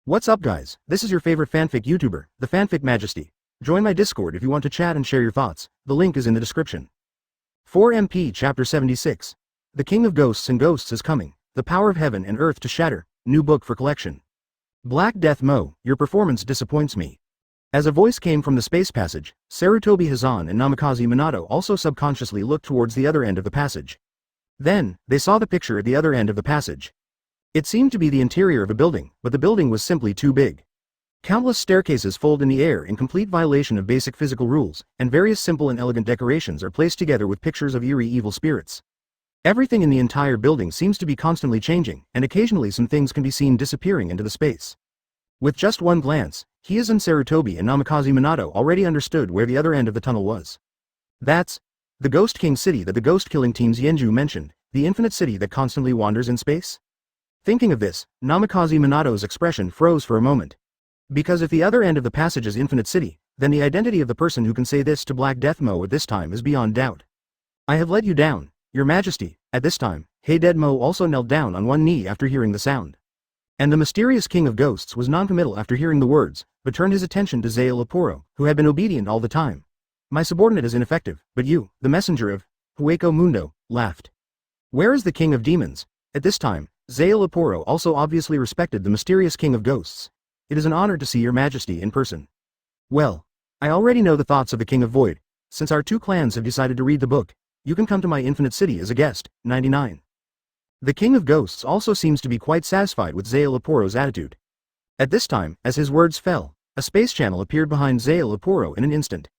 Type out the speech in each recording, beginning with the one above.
What's up guys, this is your favorite fanfic YouTuber, the Fanfic Majesty. Join my Discord if you want to chat and share your thoughts, the link is in the description. 4MP Chapter 76. The King of Ghosts and Ghosts is coming, the power of heaven and earth to shatter, new book for collection. Black Death Mo, your performance disappoints me. As a voice came from the space passage, Sarutobi Hiizaki and Namikaze Minato also subconsciously looked towards the other end of the passage. Then, they saw the picture at the other end of the passage. It seemed to be the interior of a building, but the building was simply too big. Countless staircases fold in the air in complete violation of basic physical rules, and various simple and elegant decorations are placed together with pictures of eerie evil spirits. Everything in the entire building seems to be constantly changing, and occasionally some things can be seen disappearing into the space. With just one glance, Hiizaki and Sarutobi and Namikaze Minato already understood where the other end of the tunnel was. That's the Ghost King City that the Ghost Killing Team's Yenju mentioned, the infinite city that constantly wanders in space? Thinking of this, Namikaze Minato's expression froze for a moment. Because if the other end of the passage is Infinite City, then the identity of the person who can say this to Black Death Mo at this time is beyond doubt. I have let you down, Your Majesty. At this time, Hey Dead Mo also knelt down on one knee after hearing the sound. And the mysterious King of Ghosts was non-committal after hearing the words, but turned his attention to Zael Aporo, who had been obedient all the time. My subordinate is ineffective, but you, the messenger of Hueco Mundo, laughed. Where is the King of Demons? At this time, Zael Aporo also obviously respected the mysterious King of Ghosts. It is an honor to see Your Majesty in person. Well, I already know the thoughts of the King of Void. Since our two clans have decided to read the book, you can come to my Infinite City as a guest. 99. The King of Ghosts also seems to be quite satisfied with Zael Aporo's attitude. At this time, as his words fell, a space channel appeared behind Zael Aporo in an instant.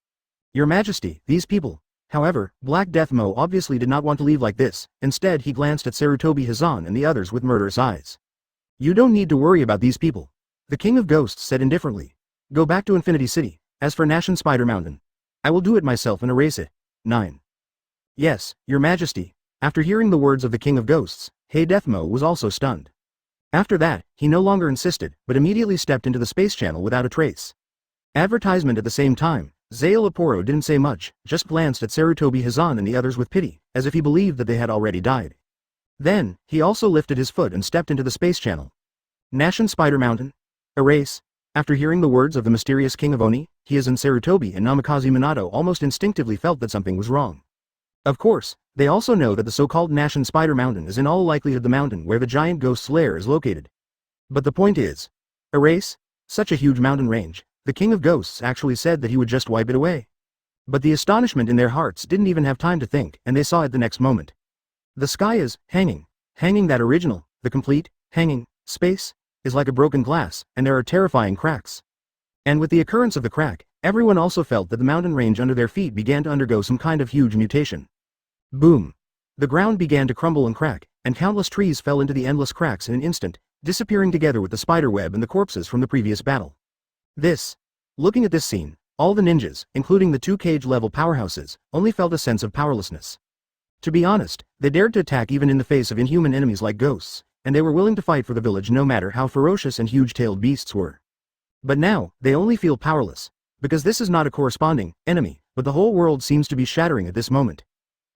Your Majesty, these people. However, Black Death Mo obviously did not want to leave like this. Instead he glanced at Sarutobi Hiizaki and the others with murderous eyes. You don't need to worry about these people. The King of Ghosts said indifferently. Go back to Infinity City. As for Nash and Spider Mountain, I will do it myself and erase it. 9. Yes, Your Majesty. After hearing the words of the King of Ghosts, Hey Death Mo was also stunned. After that, he no longer insisted, but immediately stepped into the space channel without a trace. Advertisement at the same time. Zael Aporo didn't say much, just glanced at Sarutobi Hiizaki and the others with pity, as if he believed that they had already died. Then, he also lifted his foot and stepped into the space channel. Nash and Spider Mountain? Erase? After hearing the words of the mysterious King of Oni, Hiizaki and Sarutobi and Namikaze Minato almost instinctively felt that something was wrong. Of course, they also know that the so-called Nash and Spider Mountain is in all likelihood the mountain where the giant ghost's lair is located. But the point is, erase? Such a huge mountain range. The King of Ghosts actually said that he would just wipe it away. But the astonishment in their hearts didn't even have time to think, and they saw it the next moment. The sky is hanging. Hanging that original, the complete, hanging, space, is like a broken glass, and there are terrifying cracks. And with the occurrence of the crack, everyone also felt that the mountain range under their feet began to undergo some kind of huge mutation. Boom. The ground began to crumble and crack, and countless trees fell into the endless cracks in an instant, disappearing together with the spider web and the corpses from the previous battle. Looking at this scene, all the ninjas, including the two cage-level powerhouses, only felt a sense of powerlessness. To be honest, they dared to attack even in the face of inhuman enemies like ghosts, and they were willing to fight for the village no matter how ferocious and huge-tailed beasts were. But now, they only feel powerless, because this is not a corresponding enemy, but the whole world seems to be shattering at this moment.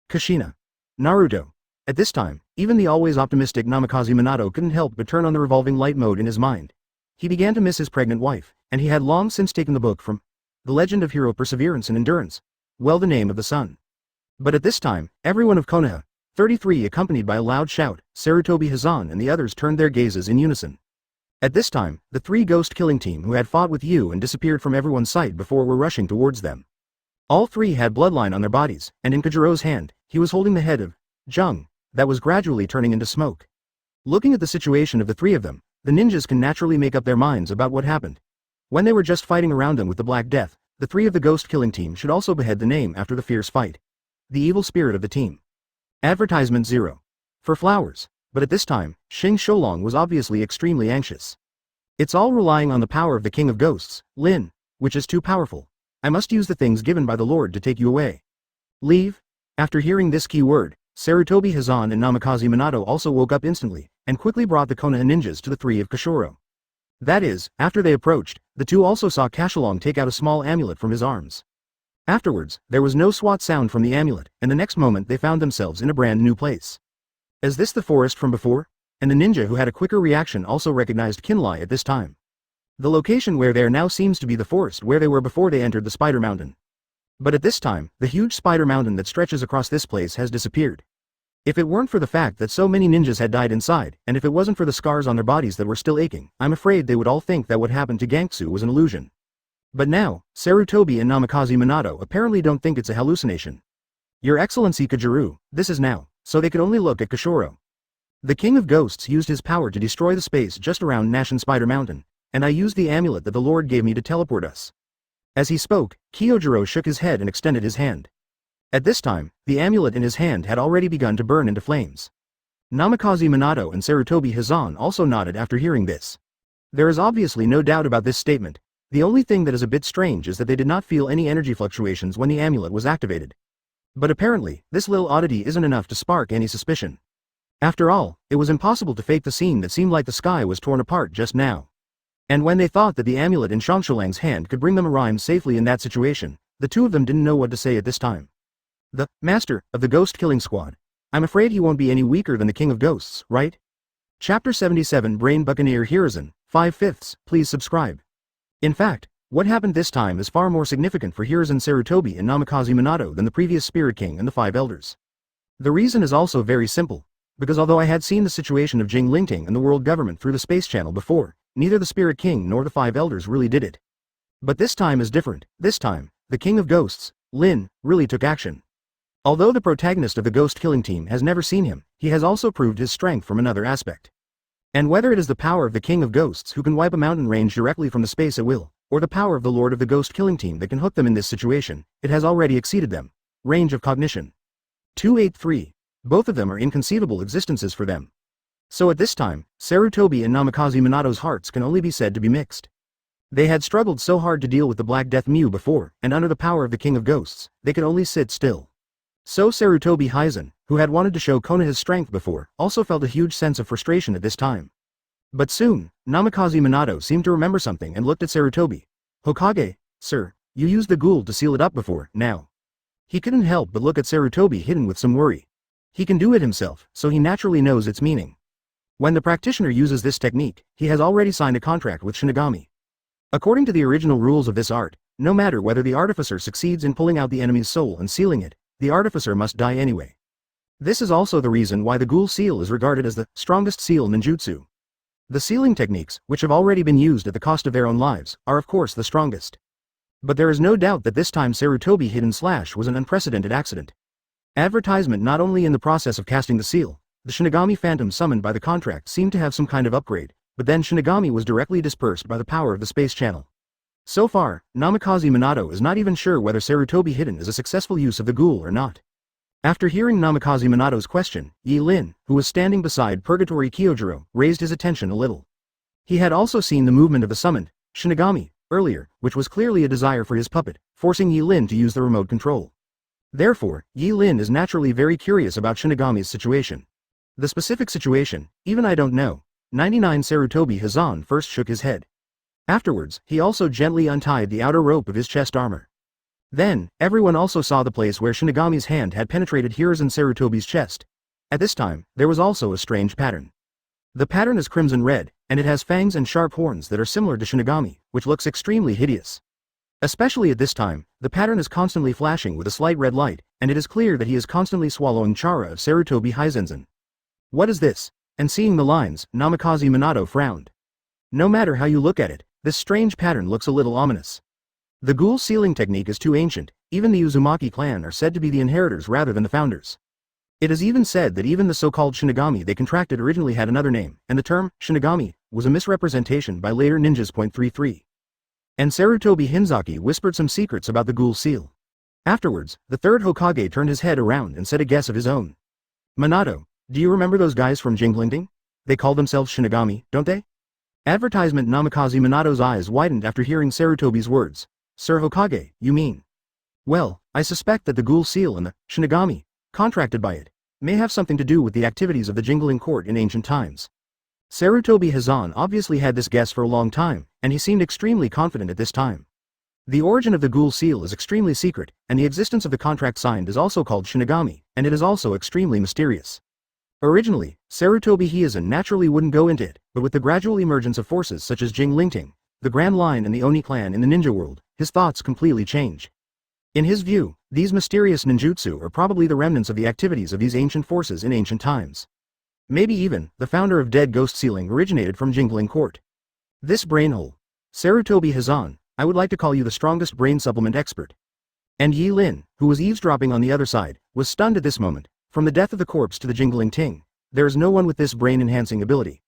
Kushina. Naruto. At this time, even the always optimistic Namikaze Minato couldn't help but turn on the revolving light mode in his mind. He began to miss his pregnant wife, and he had long since taken the book from The Legend of Hero Perseverance and Endurance, well, the name of the sun. But at this time, everyone of Konoha, 33 accompanied by a loud shout, Sarutobi Hiizaki and the others turned their gazes in unison. At this time, the three ghost killing team who had fought with you and disappeared from everyone's sight before were rushing towards them. All three had bloodline on their bodies, and in Kojiro's hand, he was holding the head of Jung, that was gradually turning into smoke. Looking at the situation of the three of them, the ninjas can naturally make up their minds about what happened. When they were just fighting around them with the Black Death, the three of the ghost killing team should also behead the name after the fierce fight. The evil spirit of the team. Advertisement 0. For flowers, but at this time, Xing Shoulong was obviously extremely anxious. It's all relying on the power of the King of Ghosts, Lin, which is too powerful. I must use the things given by the Lord to take you away. Leave? After hearing this key word, Sarutobi Hiizaki and Namikaze Minato also woke up instantly, and quickly brought the Konoha ninjas to the three of Kashoro. That is, after they approached, the two also saw Kashalong take out a small amulet from his arms. Afterwards, there was no swat sound from the amulet, and the next moment they found themselves in a brand new place. Is this the forest from before? And the ninja who had a quicker reaction also recognized Kinlai at this time. The location where they are now seems to be the forest where they were before they entered the Spider Mountain. But at this time, the huge Spider Mountain that stretches across this place has disappeared. If it weren't for the fact that so many ninjas had died inside, and if it wasn't for the scars on their bodies that were still aching, I'm afraid they would all think that what happened to Gangsu was an illusion. But now, Sarutobi and Namikaze Minato apparently don't think it's a hallucination. Your Excellency Kajuru, this is now, so they could only look at Kashoro. The King of Ghosts used his power to destroy the space just around Nashin Spider Mountain, and I used the amulet that the Lord gave me to teleport us. As he spoke, Kyojuro shook his head and extended his hand. At this time, the amulet in his hand had already begun to burn into flames. Namikaze Minato and Sarutobi Hiizaki also nodded after hearing this. There is obviously no doubt about this statement. The only thing that is a bit strange is that they did not feel any energy fluctuations when the amulet was activated. But apparently, this little oddity isn't enough to spark any suspicion. After all, it was impossible to fake the scene that seemed like the sky was torn apart just now. And when they thought that the amulet in Shangshalang's hand could bring them a rhyme safely in that situation, the two of them didn't know what to say at this time. The master of the ghost killing squad. I'm afraid he won't be any weaker than the King of Ghosts, right? Chapter 77 Brain Buccaneer Hiruzen, 5/5, please subscribe. In fact, what happened this time is far more significant for Hiruzen Sarutobi and Namikaze Minato than the previous Spirit King and the Five Elders. The reason is also very simple, because although I had seen the situation of Jingling and the world government through the space channel before, neither the Spirit King nor the Five Elders really did it. But this time is different. This time, the King of Ghosts, Lin, really took action. Although the protagonist of the ghost killing team has never seen him, he has also proved his strength from another aspect. And whether it is the power of the King of Ghosts who can wipe a mountain range directly from the space at will, or the power of the Lord of the Ghost Killing Team that can hook them in this situation, it has already exceeded them. Range of cognition. 283. Both of them are inconceivable existences for them. So at this time, Sarutobi and Namikaze Minato's hearts can only be said to be mixed. They had struggled so hard to deal with the Black Death Mew before, and under the power of the King of Ghosts, they could only sit still. So Sarutobi Hiizaki, who had wanted to show Konoha's strength before, also felt a huge sense of frustration at this time. But soon, Namikaze Minato seemed to remember something and looked at Sarutobi. Hokage, sir, you used the ghoul to seal it up before, now. He couldn't help but look at Sarutobi hidden with some worry. He can do it himself, so he naturally knows its meaning. When the practitioner uses this technique, he has already signed a contract with Shinigami. According to the original rules of this art, no matter whether the artificer succeeds in pulling out the enemy's soul and sealing it, the artificer must die anyway. This is also the reason why the ghoul seal is regarded as the strongest seal ninjutsu. The sealing techniques, which have already been used at the cost of their own lives, are of course the strongest. But there is no doubt that this time Sarutobi hidden slash was an unprecedented accident. Advertisement not only in the process of casting the seal, the Shinigami Phantom summoned by the contract seemed to have some kind of upgrade, but then Shinigami was directly dispersed by the power of the space channel. So far, Namikaze Minato is not even sure whether Sarutobi hidden is a successful use of the ghoul or not. After hearing Namikaze Minato's question, Yi Lin, who was standing beside Purgatory Kyojuro, raised his attention a little. He had also seen the movement of the summoned Shinigami earlier, which was clearly a desire for his puppet, forcing Yi Lin to use the remote control. Therefore, Yi Lin is naturally very curious about Shinigami's situation. The specific situation, even I don't know. 99 Sarutobi Hiizaki first shook his head. Afterwards, he also gently untied the outer rope of his chest armor. Then, everyone also saw the place where Shinigami's hand had penetrated Hiruzen Sarutobi's chest. At this time, there was also a strange pattern. The pattern is crimson red, and it has fangs and sharp horns that are similar to Shinigami, which looks extremely hideous. Especially at this time, the pattern is constantly flashing with a slight red light, and it is clear that he is constantly swallowing chara of Sarutobi Hiizaki. What is this? And seeing the lines, Namikaze Minato frowned. No matter how you look at it, this strange pattern looks a little ominous. The ghoul sealing technique is too ancient, even the Uzumaki clan are said to be the inheritors rather than the founders. It is even said that even the so-called Shinigami they contracted originally had another name, and the term, Shinigami, was a misrepresentation by later ninjas. 33. And Sarutobi Hiizaki whispered some secrets about the ghoul seal. Afterwards, the third Hokage turned his head around and said a guess of his own. Minato, do you remember those guys from Jingling? They call themselves Shinigami, don't they? Advertisement. Namikaze Minato's eyes widened after hearing Sarutobi's words. Sir Hokage, you mean? Well, I suspect that the ghoul seal and the Shinigami, contracted by it, may have something to do with the activities of the Jingling court in ancient times. Sarutobi Hiizaki obviously had this guess for a long time, and he seemed extremely confident at this time. The origin of the ghoul seal is extremely secret, and the existence of the contract signed is also called Shinigami, and it is also extremely mysterious. Originally, Sarutobi Hiizaki naturally wouldn't go into it, but with the gradual emergence of forces such as Jingling, the Grand Line and the Oni clan in the ninja world, his thoughts completely change. In his view, these mysterious ninjutsu are probably the remnants of the activities of these ancient forces in ancient times. Maybe even, the founder of Dead Ghost Sealing originated from Jingling Court. This brainhole. Sarutobi Hiizaki, I would like to call you the strongest brain supplement expert. And Yi Lin, who was eavesdropping on the other side, was stunned at this moment. From the death of the corpse to the Jingling Ting, there is no one with this brain-enhancing ability.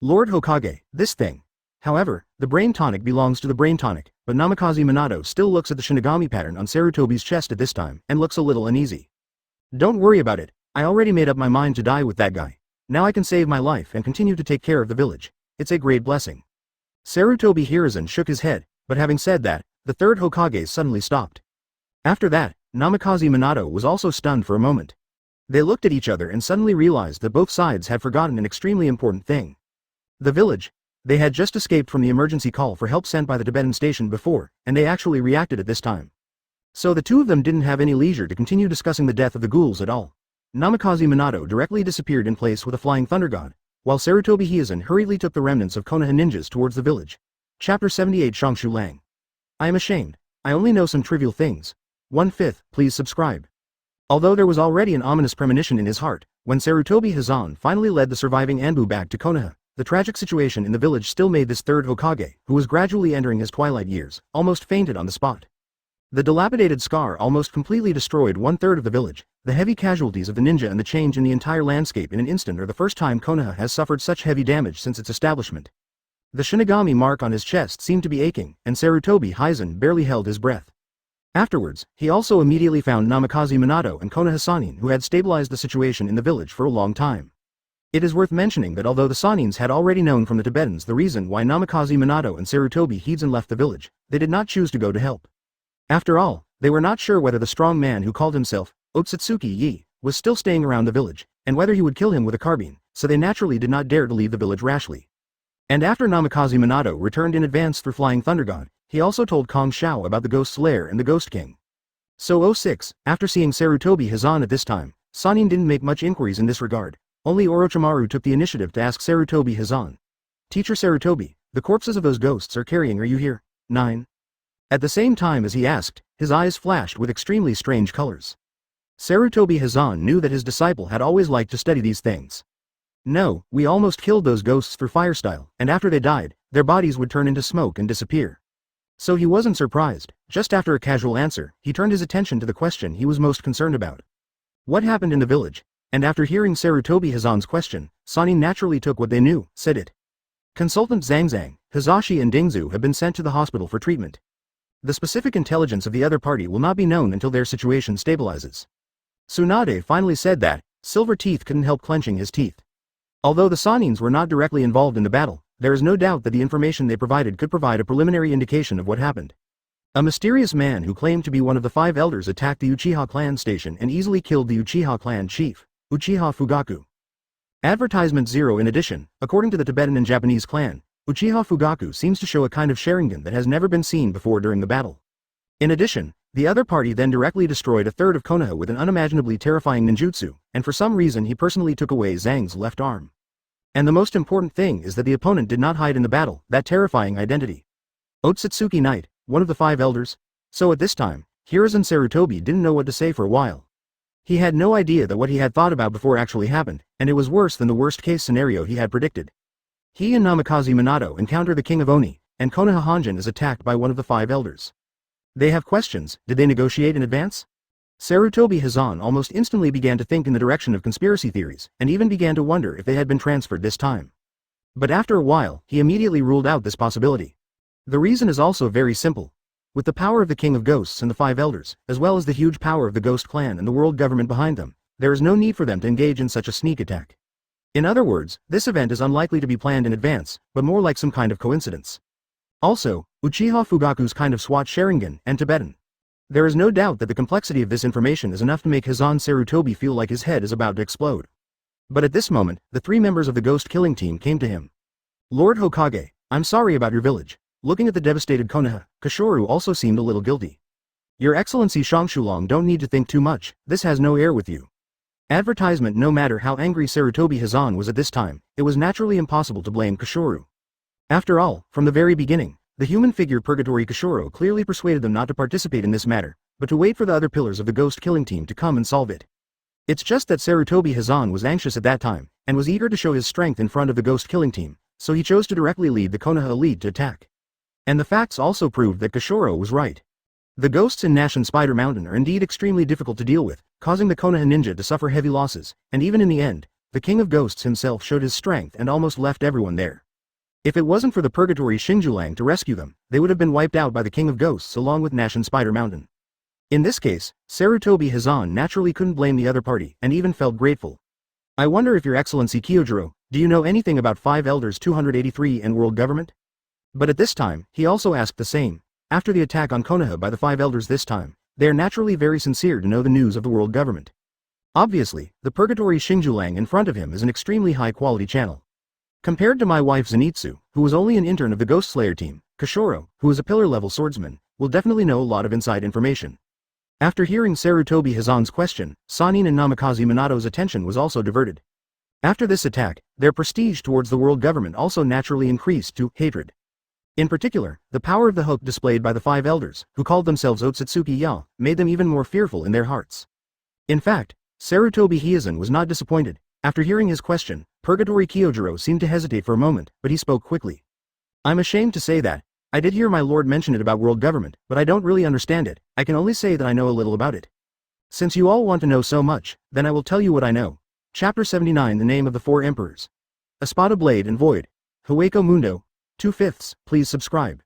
Lord Hokage, this thing. However, the brain tonic belongs to the brain tonic, but Namikaze Minato still looks at the Shinigami pattern on Sarutobi's chest at this time, and looks a little uneasy. Don't worry about it, I already made up my mind to die with that guy. Now I can save my life and continue to take care of the village. It's a great blessing. Sarutobi Hiizaki shook his head, but having said that, the third Hokage suddenly stopped. After that, Namikaze Minato was also stunned for a moment. They looked at each other and suddenly realized that both sides had forgotten an extremely important thing. The village. They had just escaped from the emergency call for help sent by the Tibetan station before, and they actually reacted at this time. So the two of them didn't have any leisure to continue discussing the death of the ghouls at all. Namikaze Minato directly disappeared in place with a flying thunder god, while Sarutobi Hiizaki hurriedly took the remnants of Konoha ninjas towards the village. Chapter 78 Shongshu Lang. I am ashamed. I only know some trivial things. 1/5, please subscribe. Although there was already an ominous premonition in his heart, when Sarutobi Hiizaki finally led the surviving Anbu back to Konoha, the tragic situation in the village still made this third Hokage, who was gradually entering his twilight years, almost fainted on the spot. The dilapidated scar almost completely destroyed 1/3 of the village. The heavy casualties of the ninja and the change in the entire landscape in an instant are the first time Konoha has suffered such heavy damage since its establishment. The Shinigami mark on his chest seemed to be aching, and Sarutobi Hiizaki barely held his breath. Afterwards, he also immediately found Namikaze Minato and Konoha Sannin, who had stabilized the situation in the village for a long time. It is worth mentioning that although the Sannins had already known from the Tibetans the reason why Namikaze Minato and Sarutobi Hiizaki left the village, they did not choose to go to help. After all, they were not sure whether the strong man who called himself Otsutsuki Yi was still staying around the village, and whether he would kill him with a carbine, so they naturally did not dare to leave the village rashly. And after Namikaze Minato returned in advance through Flying Thunder God, he also told Kong Xiao about the Ghost's Lair and the Ghost King. So 06, after seeing Sarutobi Hiizaki at this time, Sannin didn't make much inquiries in this regard. Only Orochimaru took the initiative to ask Sarutobi Hiizaki. Teacher Sarutobi, the corpses of those ghosts are carrying, are you here? 9. At the same time as he asked, his eyes flashed with extremely strange colors. Sarutobi Hiizaki knew that his disciple had always liked to study these things. No, we almost killed those ghosts through fire style, and after they died, their bodies would turn into smoke and disappear. So he wasn't surprised. Just after a casual answer, he turned his attention to the question he was most concerned about. What happened in the village? And after hearing Sarutobi Hiizaki's question, Sannin naturally took what they knew, said it. Consultant Zhang, Hizashi and Dingzu have been sent to the hospital for treatment. The specific intelligence of the other party will not be known until their situation stabilizes. Tsunade finally said that. Silver Teeth couldn't help clenching his teeth. Although the Sannins were not directly involved in the battle, there is no doubt that the information they provided could provide a preliminary indication of what happened. A mysterious man who claimed to be one of the 5 elders attacked the Uchiha clan station and easily killed the Uchiha clan chief, Uchiha Fugaku. Advertisement 0. In addition, according to the Tibetan and Japanese clan, Uchiha Fugaku seems to show a kind of Sharingan that has never been seen before during the battle. In addition, the other party then directly destroyed 1/3 of Konoha with an unimaginably terrifying ninjutsu, and for some reason he personally took away Zhang's left arm. And the most important thing is that the opponent did not hide in the battle that terrifying identity. Otsutsuki Knight, one of the 5 elders. So at this time, Hiruzen Sarutobi didn't know what to say for a while. He had no idea that what he had thought about before actually happened, and it was worse than the worst-case scenario he had predicted. He and Namikaze Minato encounter the King of Oni, and Konoha Hanjin is attacked by one of the 5 elders. They have questions. Did they negotiate in advance? Sarutobi Hiizaki almost instantly began to think in the direction of conspiracy theories, and even began to wonder if they had been transferred this time. But after a while, he immediately ruled out this possibility. The reason is also very simple. With the power of the King of Ghosts and the 5 elders, as well as the huge power of the Ghost Clan and the world government behind them, there is no need for them to engage in such a sneak attack. In other words, this event is unlikely to be planned in advance, but more like some kind of coincidence. Also, Uchiha Fugaku's kind of SWAT Sharingan and Tibetan. There is no doubt that the complexity of this information is enough to make Hiizaki Sarutobi feel like his head is about to explode. But at this moment, the 3 members of the ghost killing team came to him. Lord Hokage, I'm sorry about your village. Looking at the devastated Konoha, Kashoru also seemed a little guilty. Your Excellency Shongshulang don't need to think too much, this has no air with you. Advertisement. No matter how angry Sarutobi Hiizaki was at this time, it was naturally impossible to blame Kashoru. After all, from the very beginning, the human figure Purgatory Kishoro clearly persuaded them not to participate in this matter, but to wait for the other pillars of the ghost killing team to come and solve it. It's just that Sarutobi Hiizaki was anxious at that time, and was eager to show his strength in front of the ghost killing team, so he chose to directly lead the Konoha elite to attack. And the facts also proved that Kishoro was right. The ghosts in Nash and Spider Mountain are indeed extremely difficult to deal with, causing the Konoha ninja to suffer heavy losses, and even in the end, the King of Ghosts himself showed his strength and almost left everyone there. If it wasn't for the Purgatory Xingjulang to rescue them, they would have been wiped out by the King of Ghosts along with Nash and Spider Mountain. In this case, Sarutobi Hiizaki naturally couldn't blame the other party and even felt grateful. I wonder if Your Excellency Kyojuro, do you know anything about 5 Elders 283 and world government? But at this time, he also asked the same. After the attack on Konoha by the 5 Elders this time, they are naturally very sincere to know the news of the world government. Obviously, the Purgatory Xingjulang in front of him is an extremely high-quality channel. Compared to my wife Zenitsu, who was only an intern of the Ghost Slayer team, Kishoro, who is a pillar-level swordsman, will definitely know a lot of inside information. After hearing Sarutobi Hiizaki's question, Sanin and Namikaze Minato's attention was also diverted. After this attack, their prestige towards the world government also naturally increased to hatred. In particular, the power of the hook displayed by the 5 elders, who called themselves Otsutsuki Ya, made them even more fearful in their hearts. In fact, Sarutobi Hiizaki was not disappointed. After hearing his question, Purgatory Kyojuro seemed to hesitate for a moment, but he spoke quickly. I'm ashamed to say that. I did hear my lord mention it about world government, but I don't really understand it. I can only say that I know a little about it. Since you all want to know so much, then I will tell you what I know. Chapter 79 The Name of the 4 Emperors. Espada Blade and Void. Hueco Mundo. 2/5. Please subscribe.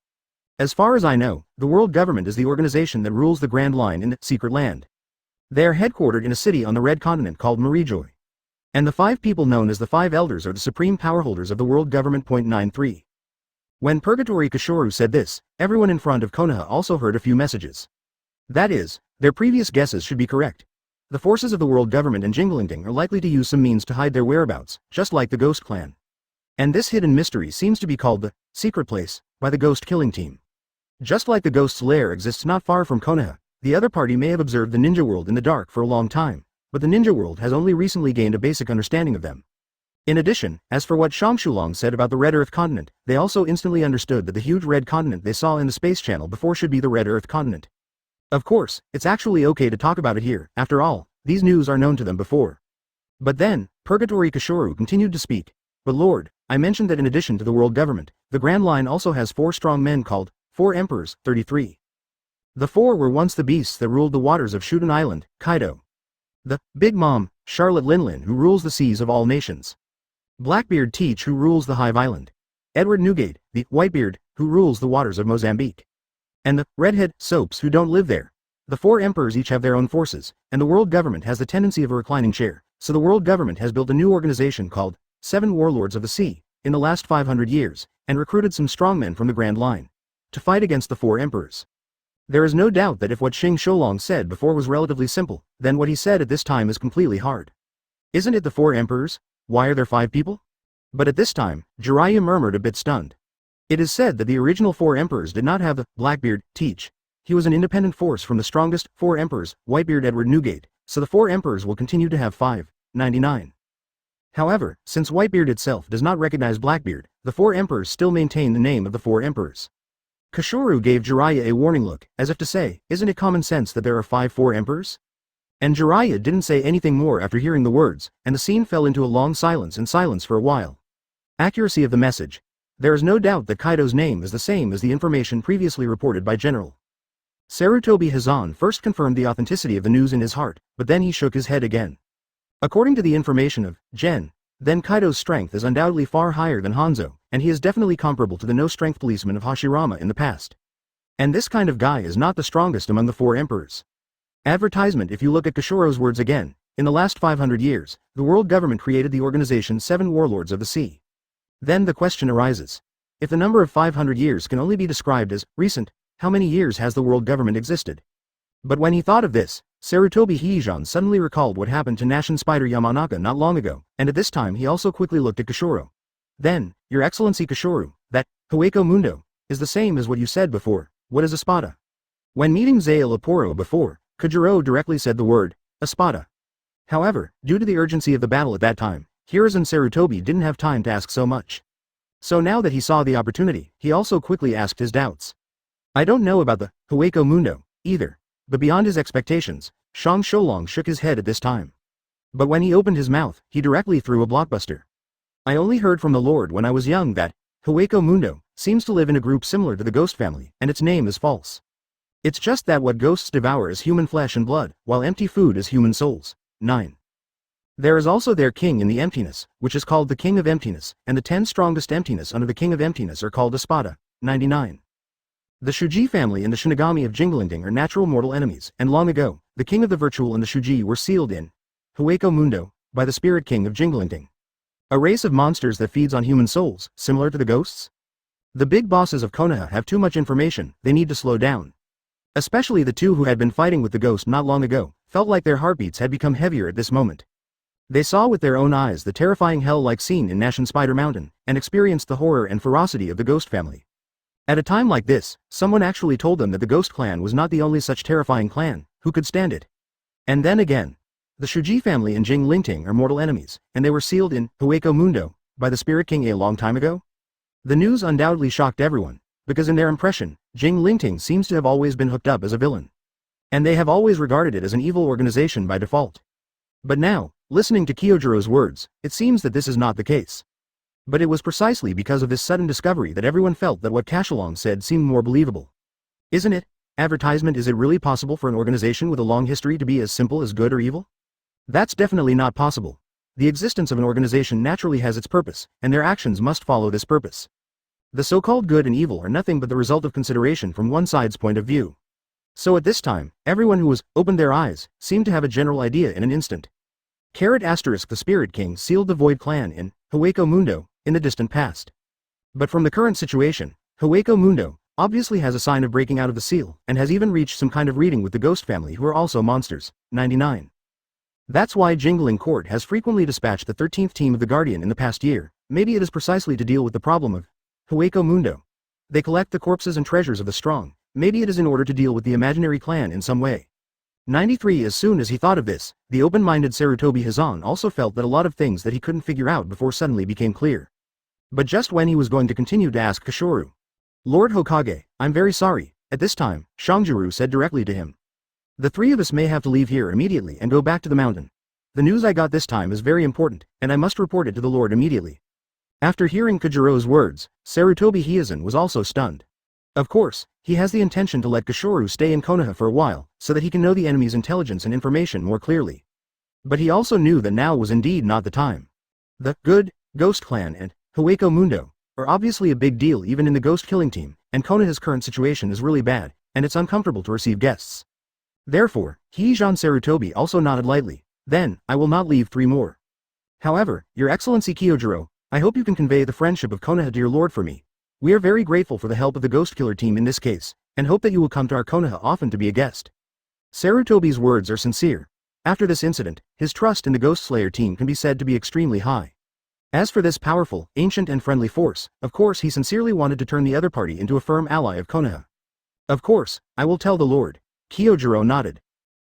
As far as I know, the world government is the organization that rules the Grand Line in the Secret Land. They are headquartered in a city on the Red Continent called Mary Joa. And the 5 people known as the 5 Elders are the supreme powerholders of the world government. 93. When Purgatory Kishoro said this, everyone in front of Konoha also heard a few messages. That is, their previous guesses should be correct. The forces of the world government and Jingling are likely to use some means to hide their whereabouts, just like the Ghost Clan. And this hidden mystery seems to be called the Secret Place by the Ghost Killing Team. Just like the Ghost's lair exists not far from Konoha, the other party may have observed the Ninja World in the dark for a long time, but the Ninja World has only recently gained a basic understanding of them. In addition, as for what Shongshulang said about the Red Earth continent, they also instantly understood that the huge red continent they saw in the space channel before should be the Red Earth continent. Of course, it's actually okay to talk about it here. After all, these news are known to them before. But then, Purgatory Kishoro continued to speak. But Lord, I mentioned that in addition to the world government, the Grand Line also has 4 strong men called 4 Emperors. 33. The 4 were once the beasts that ruled the waters of Shuden Island, Kaido. The Big Mom, Charlotte Linlin, who rules the seas of all nations. Blackbeard Teach, who rules the Hive Island. Edward Newgate, the Whitebeard, who rules the waters of Mozambique. And the Redhead Soaps, who don't live there. The 4 emperors each have their own forces, and the world government has the tendency of a reclining chair, so the world government has built a new organization called 7 Warlords of the Sea, in the last 500 years, and recruited some strongmen from the Grand Line to fight against the 4 emperors. There is no doubt that if what Xing Shoulong said before was relatively simple, then what he said at this time is completely hard. Isn't it the 4 emperors? Why are there 5 people? But at this time, Jiraiya murmured a bit stunned. It is said that the original 4 emperors did not have the Blackbeard Teach. He was an independent force from the strongest 4 emperors, Whitebeard Edward Newgate, so the 4 emperors will continue to have 5. 99. However, since Whitebeard itself does not recognize Blackbeard, the 4 emperors still maintain the name of the 4 emperors. Kishoro gave Jiraiya a warning look, as if to say, isn't it common sense that there are 4 emperors? And Jiraiya didn't say anything more after hearing the words, and the scene fell into a long silence and silence for a while. Accuracy of the message. There is no doubt that Kaido's name is the same as the information previously reported by General. Sarutobi Hiizaki first confirmed the authenticity of the news in his heart, but then he shook his head again. According to the information of Gen, then Kaido's strength is undoubtedly far higher than Hanzo, and he is definitely comparable to the no-strength policeman of Hashirama in the past. And this kind of guy is not the strongest among the 4 emperors. Advertisement. If you look at Kishoro's words again, in the last 500 years, the world government created the organization 7 Warlords of the Sea. Then the question arises. If the number of 500 years can only be described as recent, how many years has the world government existed? But when he thought of this, Sarutobi Hiizaki suddenly recalled what happened to Nash and Spider Yamanaka not long ago, and at this time he also quickly looked at Kishoro. Then, Your Excellency Kishoro, that Hueco Mundo is the same as what you said before. What is Espada? When meeting Zael Aporo before, Kujiro directly said the word Espada. However, due to the urgency of the battle at that time, Hiruzen Sarutobi didn't have time to ask so much. So now that he saw the opportunity, he also quickly asked his doubts. I don't know about the Hueco Mundo, either. But beyond his expectations, Shang Sholong shook his head at this time. But when he opened his mouth, he directly threw a blockbuster. I only heard from the Lord when I was young that Hueco Mundo seems to live in a group similar to the ghost family, and its name is false. It's just that what ghosts devour is human flesh and blood, while empty food is human souls. 9. There is also their king in the emptiness, which is called the King of Emptiness, and the 10 strongest emptiness under the King of Emptiness are called Espada. 99. The Shuji family and the Shinigami of Jingling are natural mortal enemies, and long ago, the King of the Virtual and the Shuji were sealed in Hueco Mundo by the Spirit King of Jingling. A race of monsters that feeds on human souls, similar to the ghosts? The big bosses of Konoha have too much information, they need to slow down. Especially the two who had been fighting with the ghost not long ago, felt like their heartbeats had become heavier at this moment. They saw with their own eyes the terrifying hell-like scene in Nashin Spider Mountain, and experienced the horror and ferocity of the ghost family. At a time like this, someone actually told them that the ghost clan was not the only such terrifying clan who could stand it. And then again, the Shuji family and Jingling are mortal enemies, and they were sealed in Hueco Mundo by the Spirit King a long time ago? The news undoubtedly shocked everyone, because in their impression, Jingling seems to have always been hooked up as a villain. And they have always regarded it as an evil organization by default. But now, listening to Kyojiro's words, it seems that this is not the case. But it was precisely because of this sudden discovery that everyone felt that what Kashalong said seemed more believable. Isn't it? Advertisement. Is it really possible for an organization with a long history to be as simple as good or evil? That's definitely not possible. The existence of an organization naturally has its purpose, and their actions must follow this purpose. The so-called good and evil are nothing but the result of consideration from one side's point of view. So at this time, everyone who was opened their eyes seemed to have a general idea in an instant. The Spirit King sealed the Void Clan in Hueco Mundo in the distant past. But from the current situation, Hueco Mundo obviously has a sign of breaking out of the seal, and has even reached some kind of reading with the ghost family who are also monsters. 99. That's why Jingling Court has frequently dispatched the 13th team of the Guardian in the past year. Maybe it is precisely to deal with the problem of Hueco Mundo. They collect the corpses and treasures of the strong. Maybe it is in order to deal with the imaginary clan in some way. 93. As soon as he thought of this, the open-minded Sarutobi Hiizaki also felt that a lot of things that he couldn't figure out before suddenly became clear. But just when he was going to continue to ask Kashoru, Lord Hokage, I'm very sorry, at this time, Shangjuru said directly to him. The three of us may have to leave here immediately and go back to the mountain. The news I got this time is very important, and I must report it to the Lord immediately. After hearing Kajiro's words, Sarutobi Hiizaki was also stunned. Of course, he has the intention to let Kashoru stay in Konoha for a while, so that he can know the enemy's intelligence and information more clearly. But he also knew that now was indeed not the time. The good Ghost Clan and Hueco Mundo are obviously a big deal even in the ghost killing team, and Konoha's current situation is really bad, and it's uncomfortable to receive guests. Therefore, Hiizan Sarutobi also nodded lightly. Then, I will not leave 3 more. However, Your Excellency Kyojiro, I hope you can convey the friendship of Konoha to your lord for me. We are very grateful for the help of the Ghost Killer team in this case, and hope that you will come to our Konoha often to be a guest. Sarutobi's words are sincere. After this incident, his trust in the Ghost Slayer team can be said to be extremely high. As for this powerful, ancient and friendly force, of course he sincerely wanted to turn the other party into a firm ally of Konoha. Of course, I will tell the lord. Kyojiro nodded.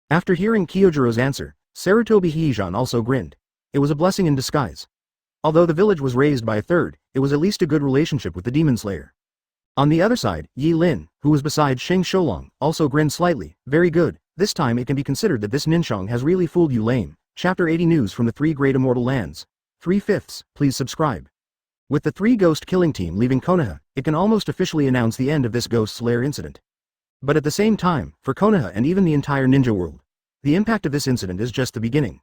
After hearing Kyojiro's answer, Sarutobi Hiizaki also grinned. It was a blessing in disguise. Although the village was raised by a third, it was at least a good relationship with the Demon Slayer. On the other side, Yi Lin, who was beside Xing Sholong, also grinned slightly. Very good, this time it can be considered that this Ninshong has really fooled you lame. Chapter 80 News from the 3 Great Immortal Lands. 3/5, please subscribe. With the 3 Ghost Killing team leaving Konoha, it can almost officially announce the end of this Ghost Slayer incident. But at the same time, for Konoha and even the entire ninja world, the impact of this incident is just the beginning.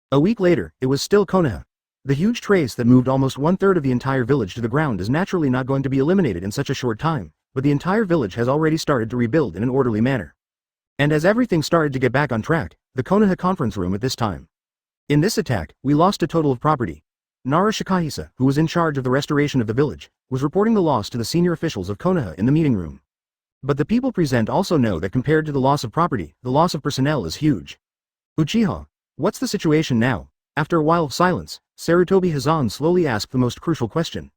A week later, it was still Konoha. The huge trace that moved almost 1/3 of the entire village to the ground is naturally not going to be eliminated in such a short time, but the entire village has already started to rebuild in an orderly manner. And as everything started to get back on track, the Konoha conference room at this time. In this attack, we lost a total of property. Nara Shikahisa, who was in charge of the restoration of the village, was reporting the loss to the senior officials of Konoha in the meeting room. But the people present also know that compared to the loss of property, the loss of personnel is huge. Uchiha, what's the situation now? After a while of silence, Sarutobi Hiizaki slowly asked the most crucial question.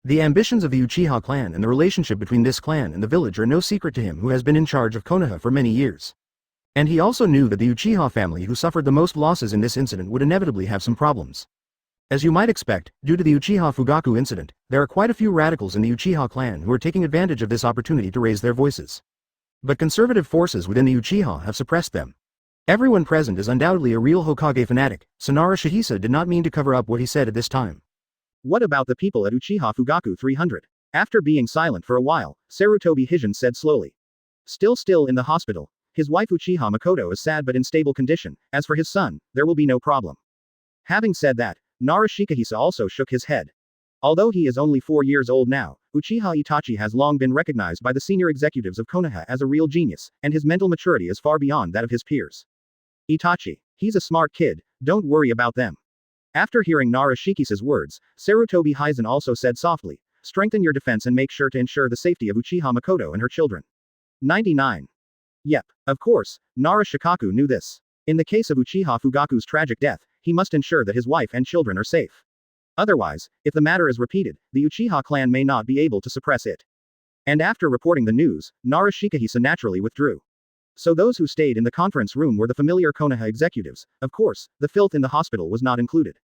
The ambitions of the Uchiha clan and the relationship between this clan and the village are no secret to him who has been in charge of Konoha for many years. And he also knew that the Uchiha family who suffered the most losses in this incident would inevitably have some problems. As you might expect, due to the Uchiha Fugaku incident, there are quite a few radicals in the Uchiha clan who are taking advantage of this opportunity to raise their voices. But conservative forces within the Uchiha have suppressed them. Everyone present is undoubtedly a real Hokage fanatic, so Nara Shihisa did not mean to cover up what he said at this time. What about the people at Uchiha Fugaku 300? After being silent for a while, Sarutobi Hiizaki said slowly. Still in the hospital. His wife Uchiha Makoto is sad but in stable condition. As for his son, there will be no problem. Having said that, Nara Shikahisa also shook his head. Although he is only 4 years old now, Uchiha Itachi has long been recognized by the senior executives of Konoha as a real genius, and his mental maturity is far beyond that of his peers. Itachi. He's a smart kid, don't worry about them. After hearing Nara Shikisa's words, Sarutobi Hiizaki also said softly, strengthen your defense and make sure to ensure the safety of Uchiha Makoto and her children. 99. Yep, of course, Nara Shikaku knew this. In the case of Uchiha Fugaku's tragic death, he must ensure that his wife and children are safe. Otherwise, if the matter is repeated, the Uchiha clan may not be able to suppress it. And after reporting the news, Nara Shikahisa naturally withdrew. So those who stayed in the conference room were the familiar Konoha executives. Of course, the filth in the hospital was not included.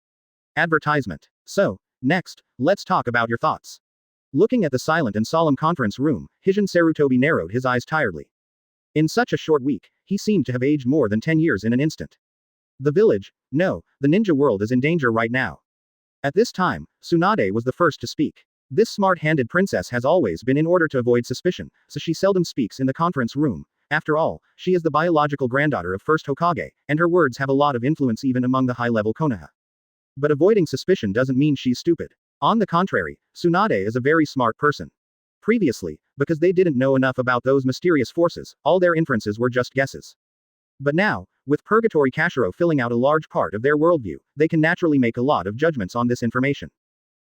Advertisement. So, next, let's talk about your thoughts. Looking at the silent and solemn conference room, Hiizaki Sarutobi narrowed his eyes tiredly. In such a short week, he seemed to have aged more than 10 years in an instant. The village, no, the ninja world is in danger right now. At this time, Tsunade was the first to speak. This smart-handed princess has always been in order to avoid suspicion, so she seldom speaks in the conference room. After all, she is the biological granddaughter of first Hokage, and her words have a lot of influence even among the high-level Konoha. But avoiding suspicion doesn't mean she's stupid. On the contrary, Tsunade is a very smart person. Previously, because they didn't know enough about those mysterious forces, all their inferences were just guesses. But now, with Purgatory Kashiro filling out a large part of their worldview, they can naturally make a lot of judgments on this information.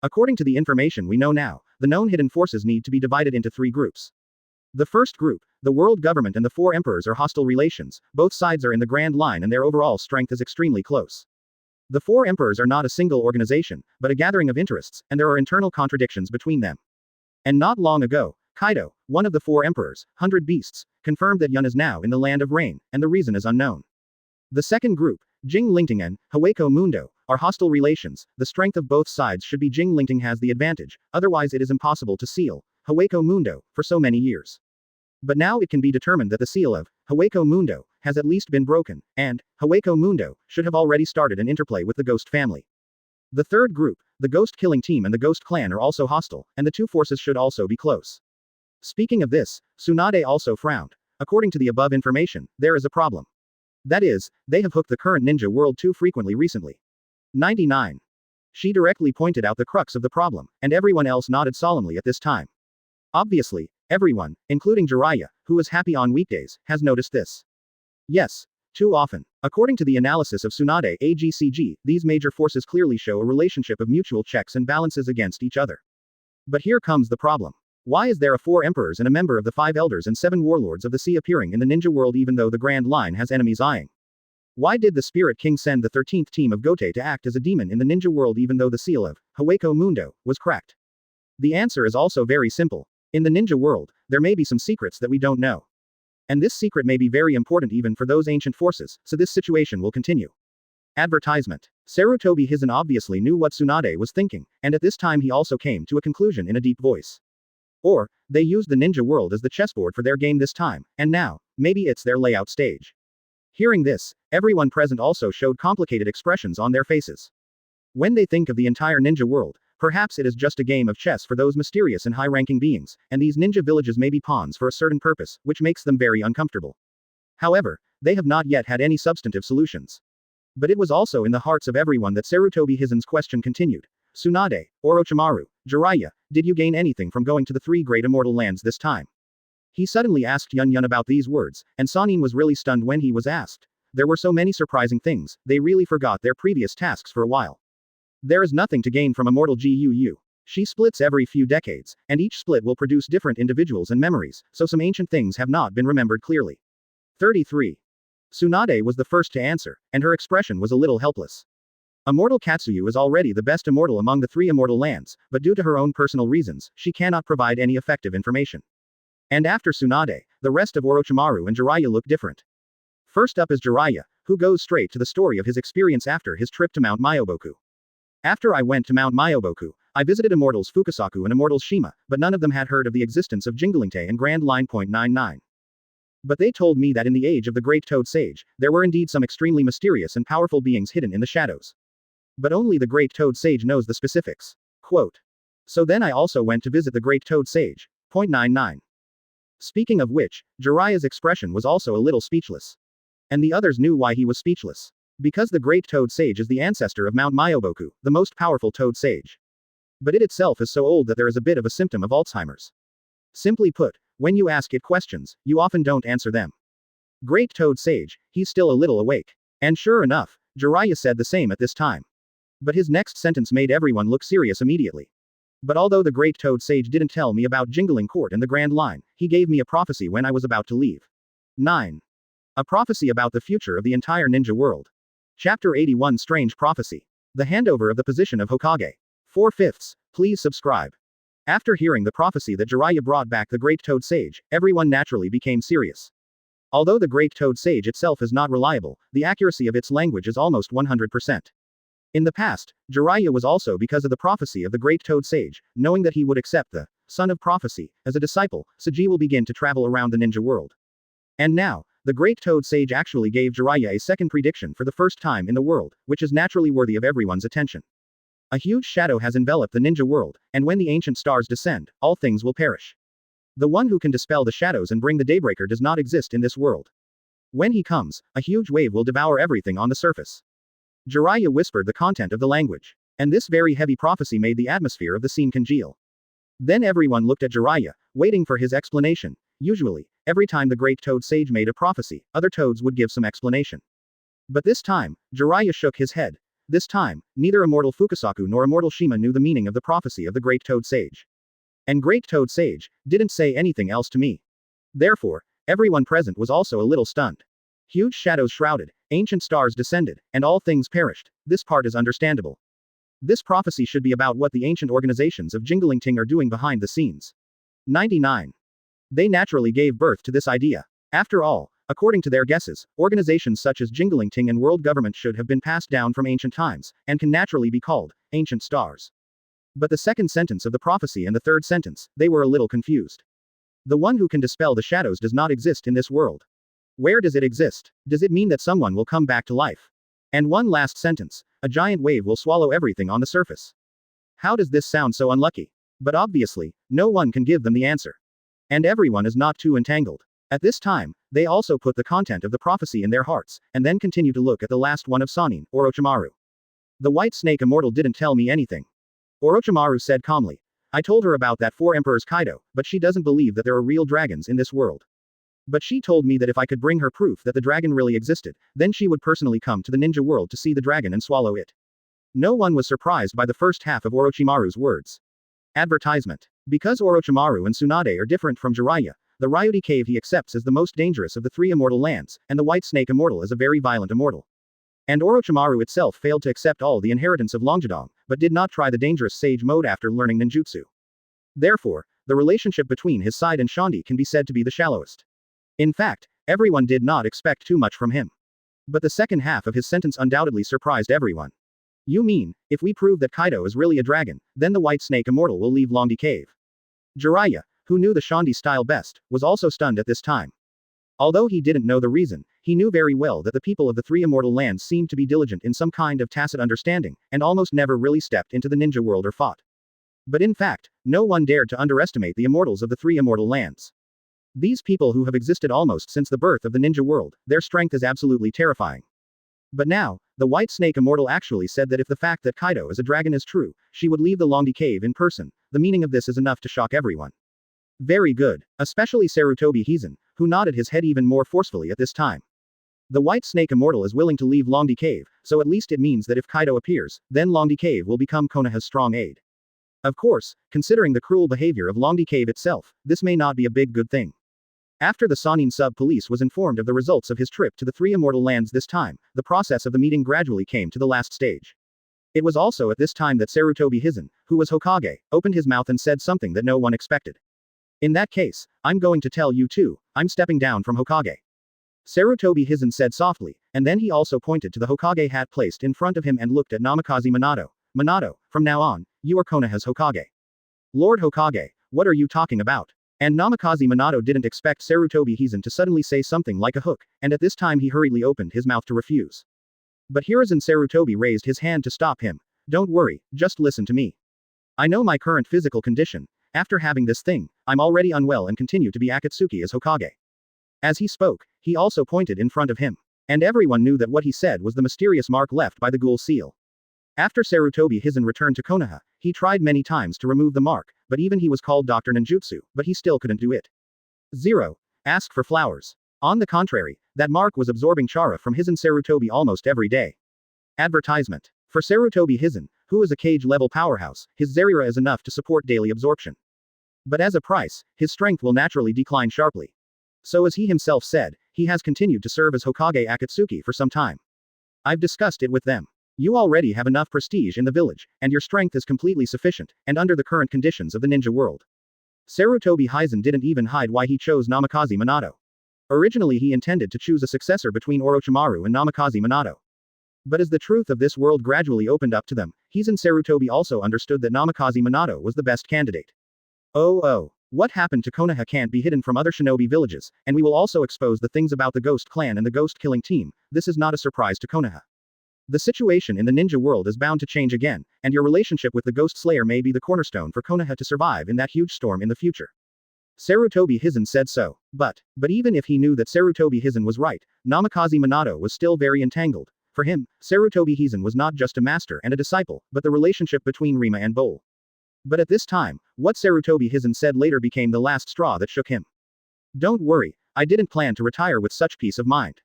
According to the information we know now, the known hidden forces need to be divided into 3 groups. The first group, the world government and the 4 emperors are hostile relations, both sides are in the Grand Line and their overall strength is extremely close. The 4 emperors are not a single organization, but a gathering of interests, and there are internal contradictions between them. And not long ago, Kaido, one of the 4 emperors, 100 beasts, confirmed that Yun is now in the land of rain, and the reason is unknown. The second group, Jingling and Hawako Mundo, are hostile relations. The strength of both sides should be Jingling has the advantage, otherwise it is impossible to seal Hawako Mundo for so many years. But now it can be determined that the seal of Hawako Mundo has at least been broken, and Hawako Mundo should have already started an interplay with the Ghost family. The third group, the Ghost Killing Team and the Ghost Clan are also hostile, and the 2 forces should also be close. Speaking of this, Tsunade also frowned. According to the above information, there is a problem. That is, they have hooked the current ninja world too frequently recently. 99. She directly pointed out the crux of the problem, and everyone else nodded solemnly at this time. Obviously, everyone, including Jiraiya, who is happy on weekdays, has noticed this. Yes, too often. According to the analysis of Tsunade AGCG, these major forces clearly show a relationship of mutual checks and balances against each other. But here comes the problem. Why is there a 4 emperors and a member of the 5 elders and 7 warlords of the sea appearing in the ninja world even though the Grand Line has enemies eyeing? Why did the Spirit King send the 13th team of Gote to act as a demon in the ninja world even though the seal of Hawako Mundo was cracked? The answer is also very simple. In the ninja world, there may be some secrets that we don't know. And this secret may be very important even for those ancient forces, so this situation will continue. Advertisement. Sarutobi Hiizaki obviously knew what Tsunade was thinking, and at this time he also came to a conclusion in a deep voice. Or, they used the ninja world as the chessboard for their game this time, and now, maybe it's their layout stage. Hearing this, everyone present also showed complicated expressions on their faces. When they think of the entire ninja world, perhaps it is just a game of chess for those mysterious and high-ranking beings, and these ninja villages may be pawns for a certain purpose, which makes them very uncomfortable. However, they have not yet had any substantive solutions. But it was also in the hearts of everyone that Sarutobi Hiizaki's question continued. Tsunade, Orochimaru, Jiraiya, did you gain anything from going to the 3 great immortal lands this time? He suddenly asked Yun about these words, and Sanin was really stunned when he was asked. There were so many surprising things, they really forgot their previous tasks for a while. There is nothing to gain from immortal Guu. She splits every few decades, and each split will produce different individuals and memories, so some ancient things have not been remembered clearly. 33. Tsunade was the first to answer, and her expression was a little helpless. Immortal Katsuyu is already the best immortal among the 3 immortal lands, but due to her own personal reasons, she cannot provide any effective information. And after Tsunade, the rest of Orochimaru and Jiraiya look different. First up is Jiraiya, who goes straight to the story of his experience after his trip to Mount Myoboku. After I went to Mount Myoboku, I visited Immortals Fukasaku and Immortals Shima, but none of them had heard of the existence of Jingling and Grand Line .99. But they told me that in the age of the Great Toad Sage, there were indeed some extremely mysterious and powerful beings hidden in the shadows. But only the Great Toad Sage knows the specifics. Quote. So then I also went to visit the Great Toad Sage. .99. Speaking of which, Jiraiya's expression was also a little speechless. And the others knew why he was speechless. Because the Great Toad Sage is the ancestor of Mount Myoboku, the most powerful Toad Sage. But it itself is so old that there is a bit of a symptom of Alzheimer's. Simply put, when you ask it questions, you often don't answer them. Great Toad Sage, he's still a little awake. And sure enough, Jiraiya said the same at this time. But his next sentence made everyone look serious immediately. But although the Great Toad Sage didn't tell me about Jingling Court and the Grand Line, he gave me a prophecy when I was about to leave. 9. A prophecy about the future of the entire ninja world. Chapter 81 Strange Prophecy. The handover of the position of Hokage. 4/5. Please subscribe. After hearing the prophecy that Jiraiya brought back the Great Toad Sage, everyone naturally became serious. Although the Great Toad Sage itself is not reliable, the accuracy of its language is almost 100%. In the past, Jiraiya was also because of the prophecy of the Great Toad Sage, knowing that he would accept the Son of Prophecy as a disciple, Saji will begin to travel around the ninja world. And now, the Great Toad Sage actually gave Jiraiya a second prediction for the first time in the world, which is naturally worthy of everyone's attention. A huge shadow has enveloped the ninja world, and when the ancient stars descend, all things will perish. The one who can dispel the shadows and bring the daybreaker does not exist in this world. When he comes, a huge wave will devour everything on the surface. Jiraiya whispered the content of the language. And this very heavy prophecy made the atmosphere of the scene congeal. Then everyone looked at Jiraiya, waiting for his explanation. Usually, every time the Great Toad Sage made a prophecy, other toads would give some explanation. But this time, Jiraiya shook his head. This time, neither Immortal Fukasaku nor Immortal Shima knew the meaning of the prophecy of the Great Toad Sage. And Great Toad Sage didn't say anything else to me. Therefore, everyone present was also a little stunned. Huge shadows shrouded, ancient stars descended, and all things perished. This part is understandable. This prophecy should be about what the ancient organizations of Jingling are doing behind the scenes. 99. They naturally gave birth to this idea. After all, according to their guesses, organizations such as Jingling and world government should have been passed down from ancient times, and can naturally be called ancient stars. But the second sentence of the prophecy and the third sentence, they were a little confused. The one who can dispel the shadows does not exist in this world. Where does it exist? Does it mean that someone will come back to life? And one last sentence, a giant wave will swallow everything on the surface. How does this sound so unlucky? But obviously, no one can give them the answer. And everyone is not too entangled. At this time, they also put the content of the prophecy in their hearts, and then continue to look at the last one of Sanin, Orochimaru. The White Snake Immortal didn't tell me anything. Orochimaru said calmly. I told her about that 4 Emperors Kaido, but she doesn't believe that there are real dragons in this world. But she told me that if I could bring her proof that the dragon really existed, then she would personally come to the ninja world to see the dragon and swallow it. No one was surprised by the first half of Orochimaru's words. Advertisement. Because Orochimaru and Tsunade are different from Jiraiya, the Ryuti Cave he accepts as the most dangerous of the 3 immortal lands, and the White Snake Immortal is a very violent immortal. And Orochimaru itself failed to accept all the inheritance of Longjadong, but did not try the dangerous sage mode after learning ninjutsu. Therefore, the relationship between his side and Shondi can be said to be the shallowest. In fact, everyone did not expect too much from him. But the second half of his sentence undoubtedly surprised everyone. You mean, if we prove that Kaido is really a dragon, then the White Snake Immortal will leave Longdi Cave? Jiraiya, who knew the Shondi style best, was also stunned at this time. Although he didn't know the reason, he knew very well that the people of the 3 immortal lands seemed to be diligent in some kind of tacit understanding, and almost never really stepped into the ninja world or fought. But in fact, no one dared to underestimate the immortals of the 3 immortal lands. These people who have existed almost since the birth of the ninja world, their strength is absolutely terrifying. But now, the White Snake Immortal actually said that if the fact that Kaido is a dragon is true, she would leave the Longdi Cave in person. The meaning of this is enough to shock everyone. Very good, especially Sarutobi Hiizaki, who nodded his head even more forcefully at this time. The White Snake Immortal is willing to leave Longdi Cave, so at least it means that if Kaido appears, then Longdi Cave will become Konoha's strong aid. Of course, considering the cruel behavior of Longdi Cave itself, this may not be a big good thing. After the Sanin sub-police was informed of the results of his trip to the 3 immortal lands this time, the process of the meeting gradually came to the last stage. It was also at this time that Sarutobi Hiizaki, who was Hokage, opened his mouth and said something that no one expected. In that case, I'm going to tell you too, I'm stepping down from Hokage. Sarutobi Hiizaki said softly, and then he also pointed to the Hokage hat placed in front of him and looked at Namikaze Minato, Minato, from now on, you are Konoha's Hokage. Lord Hokage, what are you talking about? And Namikaze Minato didn't expect Sarutobi Hiizan to suddenly say something like a hook, and at this time he hurriedly opened his mouth to refuse. But Hiruzen Sarutobi raised his hand to stop him. Don't worry, just listen to me. I know my current physical condition. After having this thing, I'm already unwell and continue to be Akatsuki as Hokage. As he spoke, he also pointed in front of him. And everyone knew that what he said was the mysterious mark left by the ghoul seal. After Sarutobi Hiizan returned to Konoha, he tried many times to remove the mark, but even he was called Dr. Ninjutsu, but he still couldn't do it. 0. Ask for flowers. On the contrary, that mark was absorbing chara from Hiizan Sarutobi almost every day. Advertisement. For Sarutobi Hiizan, who is a cage-level powerhouse, his Zerira is enough to support daily absorption. But as a price, his strength will naturally decline sharply. So as he himself said, he has continued to serve as Hokage Akatsuki for some time. I've discussed it with them. You already have enough prestige in the village, and your strength is completely sufficient, and under the current conditions of the ninja world. Sarutobi Hiizan didn't even hide why he chose Namikaze Minato. Originally he intended to choose a successor between Orochimaru and Namikaze Minato. But as the truth of this world gradually opened up to them, Hiizan Sarutobi also understood that Namikaze Minato was the best candidate. Oh, what happened to Konoha can't be hidden from other shinobi villages, and we will also expose the things about the Ghost Clan and the Ghost Killing Team. This is not a surprise to Konoha. The situation in the ninja world is bound to change again, and your relationship with the Ghost Slayer may be the cornerstone for Konoha to survive in that huge storm in the future. Sarutobi Hiizan said so. But even if he knew that Sarutobi Hiizan was right, Namikaze Minato was still very entangled. For him, Sarutobi Hiizan was not just a master and a disciple, but the relationship between Rima and Bowl. But at this time, what Sarutobi Hiizan said later became the last straw that shook him. Don't worry, I didn't plan to retire with such peace of mind.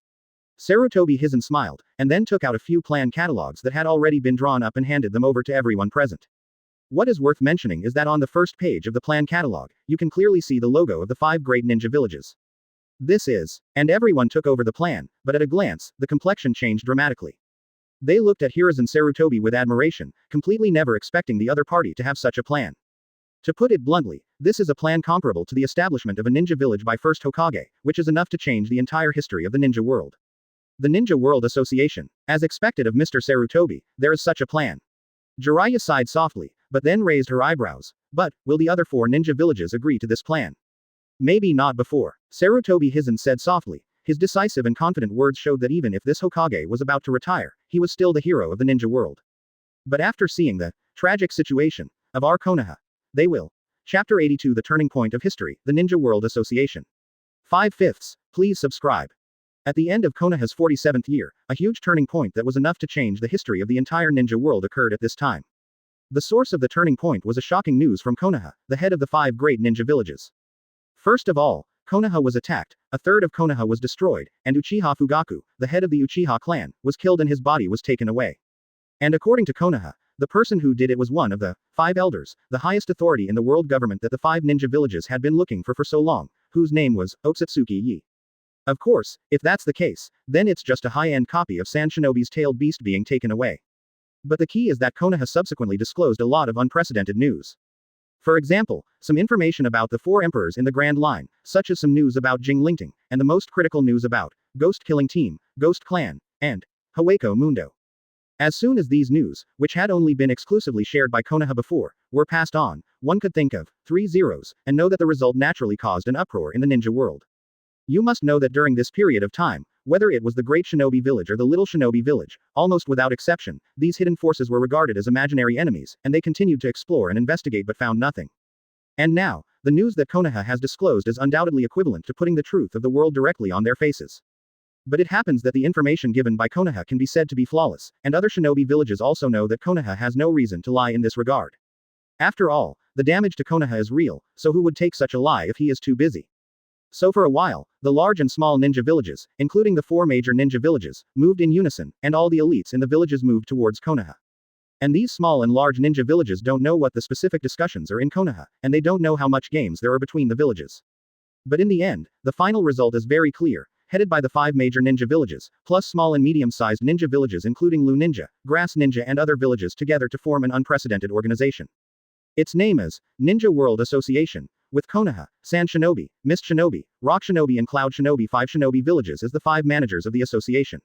Sarutobi Hiizan smiled, and then took out a few plan catalogs that had already been drawn up and handed them over to everyone present. What is worth mentioning is that on the first page of the plan catalog, you can clearly see the logo of the 5 great ninja villages. This is, and everyone took over the plan, but at a glance, the complexion changed dramatically. They looked at Hiruzen Sarutobi with admiration, completely never expecting the other party to have such a plan. To put it bluntly, this is a plan comparable to the establishment of a ninja village by first Hokage, which is enough to change the entire history of the ninja world. The Ninja World Association. As expected of Mr. Sarutobi, there is such a plan. Jiraiya sighed softly, but then raised her eyebrows. But, will the other 4 ninja villages agree to this plan? Maybe not before. Sarutobi Hiizan said softly. His decisive and confident words showed that even if this Hokage was about to retire, he was still the hero of the ninja world. But after seeing the tragic situation of our Konoha, they will. Chapter 82 The Turning Point of History, the Ninja World Association. 5/5. Please subscribe. At the end of Konoha's 47th year, a huge turning point that was enough to change the history of the entire ninja world occurred at this time. The source of the turning point was a shocking news from Konoha, the head of the 5 great ninja villages. First of all, Konoha was attacked, a third of Konoha was destroyed, and Uchiha Fugaku, the head of the Uchiha clan, was killed and his body was taken away. And according to Konoha, the person who did it was one of the 5 elders, the highest authority in the world government that the 5 ninja villages had been looking for so long, whose name was Otsutsugi. Of course, if that's the case, then it's just a high-end copy of Sand Shinobi's tailed beast being taken away. But the key is that Konoha subsequently disclosed a lot of unprecedented news. For example, some information about the 4 emperors in the Grand Line, such as some news about Jingling, and the most critical news about Ghost Killing Team, Ghost Clan, and Hueco Mundo. As soon as these news, which had only been exclusively shared by Konoha before, were passed on, one could think of 3 zeros, and know that the result naturally caused an uproar in the ninja world. You must know that during this period of time, whether it was the Great Shinobi Village or the Little Shinobi Village, almost without exception, these hidden forces were regarded as imaginary enemies, and they continued to explore and investigate but found nothing. And now, the news that Konoha has disclosed is undoubtedly equivalent to putting the truth of the world directly on their faces. But it happens that the information given by Konoha can be said to be flawless, and other shinobi villages also know that Konoha has no reason to lie in this regard. After all, the damage to Konoha is real, so who would take such a lie if he is too busy? So for a while, the large and small ninja villages, including the 4 major ninja villages, moved in unison, and all the elites in the villages moved towards Konoha. And these small and large ninja villages don't know what the specific discussions are in Konoha, and they don't know how much games there are between the villages. But in the end, the final result is very clear, headed by the 5 major ninja villages, plus small and medium-sized ninja villages including Lu Ninja, Grass Ninja and other villages together to form an unprecedented organization. Its name is Ninja World Association, with Konoha, Sand Shinobi, Mist Shinobi, Rock Shinobi and Cloud Shinobi 5 shinobi villages as the 5 managers of the association.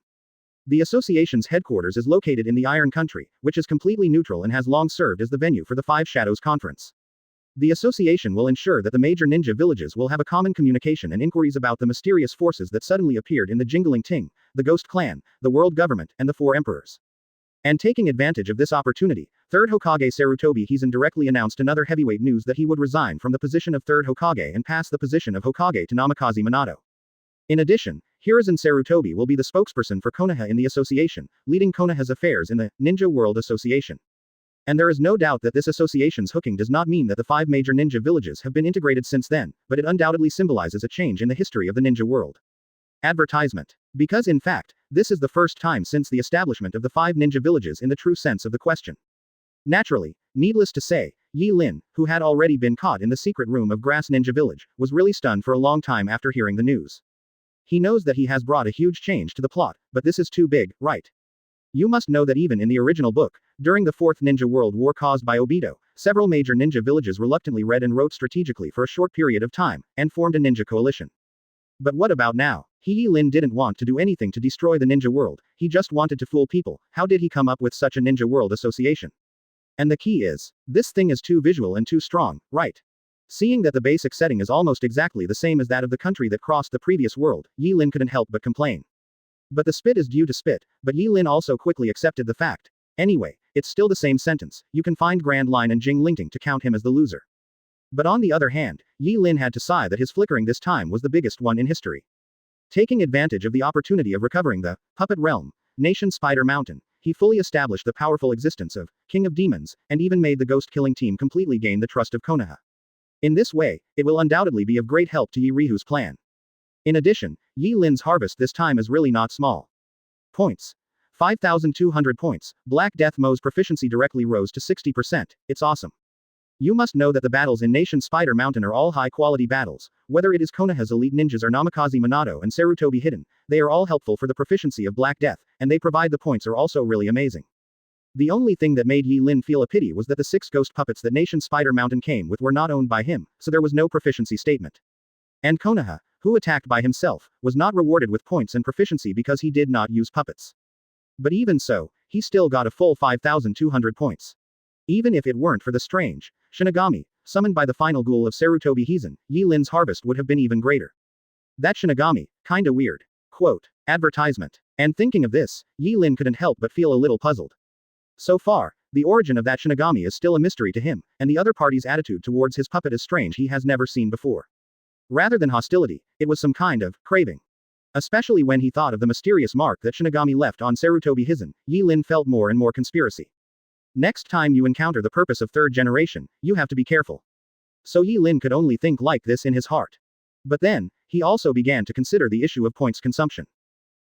The association's headquarters is located in the Iron Country, which is completely neutral and has long served as the venue for the Five Shadows Conference. The association will ensure that the major ninja villages will have a common communication and inquiries about the mysterious forces that suddenly appeared in the Jingling Ting, the Ghost Clan, the World Government, and the Four Emperors. And taking advantage of this opportunity, Third Hokage Sarutobi Hiizaki directly announced another heavyweight news that he would resign from the position of Third Hokage and pass the position of Hokage to Namikaze Minato. In addition, Hiruzen Sarutobi will be the spokesperson for Konoha in the association, leading Konoha's affairs in the Ninja World Association. And there is no doubt that this association's hooking does not mean that the 5 major ninja villages have been integrated since then, but it undoubtedly symbolizes a change in the history of the ninja world. Advertisement. Because in fact, this is the first time since the establishment of the 5 ninja villages in the true sense of the question. Naturally, needless to say, Yi Lin, who had already been caught in the secret room of Grass Ninja Village, was really stunned for a long time after hearing the news. He knows that he has brought a huge change to the plot, but this is too big, right? You must know that even in the original book, during the Fourth Ninja World War caused by Obito, several major ninja villages reluctantly read and wrote strategically for a short period of time, and formed a ninja coalition. But what about now? Yi Lin didn't want to do anything to destroy the ninja world, he just wanted to fool people. How did he come up with such a ninja world association? And the key is, this thing is too visual and too strong, right? Seeing that the basic setting is almost exactly the same as that of the country that crossed the previous world, Yi Lin couldn't help but complain. But the spit is due to spit, but Yi Lin also quickly accepted the fact. Anyway, it's still the same sentence, you can find Grand Line and Jingling to count him as the loser. But on the other hand, Yi Lin had to sigh that his flickering this time was the biggest one in history. Taking advantage of the opportunity of recovering the puppet realm, Nation Spider Mountain, he fully established the powerful existence of King of Demons, and even made the ghost-killing team completely gain the trust of Konoha. In this way, it will undoubtedly be of great help to Yi Ryu's plan. In addition, Yi Lin's harvest this time is really not small. Points. 5,200 points. Black Death Mo's proficiency directly rose to 60%, it's awesome. You must know that the battles in Nation Spider Mountain are all high-quality battles, whether it is Konoha's elite ninjas or Namikaze Minato and Sarutobi Hidden, they are all helpful for the proficiency of Black Death, and they provide the points are also really amazing. The only thing that made Yi Lin feel a pity was that the 6 ghost puppets that Nation Spider Mountain came with were not owned by him, so there was no proficiency statement. And Konoha, who attacked by himself, was not rewarded with points and proficiency because he did not use puppets. But even so, he still got a full 5,200 points. Even if it weren't for the strange Shinigami, summoned by the final ghoul of Sarutobi Hiizaki, Yi Lin's harvest would have been even greater. That Shinigami, kinda weird. Quote. Advertisement. And thinking of this, Yi Lin couldn't help but feel a little puzzled. So far, the origin of that Shinigami is still a mystery to him, and the other party's attitude towards his puppet is strange he has never seen before. Rather than hostility, it was some kind of craving. Especially when he thought of the mysterious mark that Shinigami left on Sarutobi Hiizaki, Yi Lin felt more and more conspiracy. Next time you encounter the purpose of third generation, you have to be careful. So Yi Lin could only think like this in his heart. But then, he also began to consider the issue of points consumption.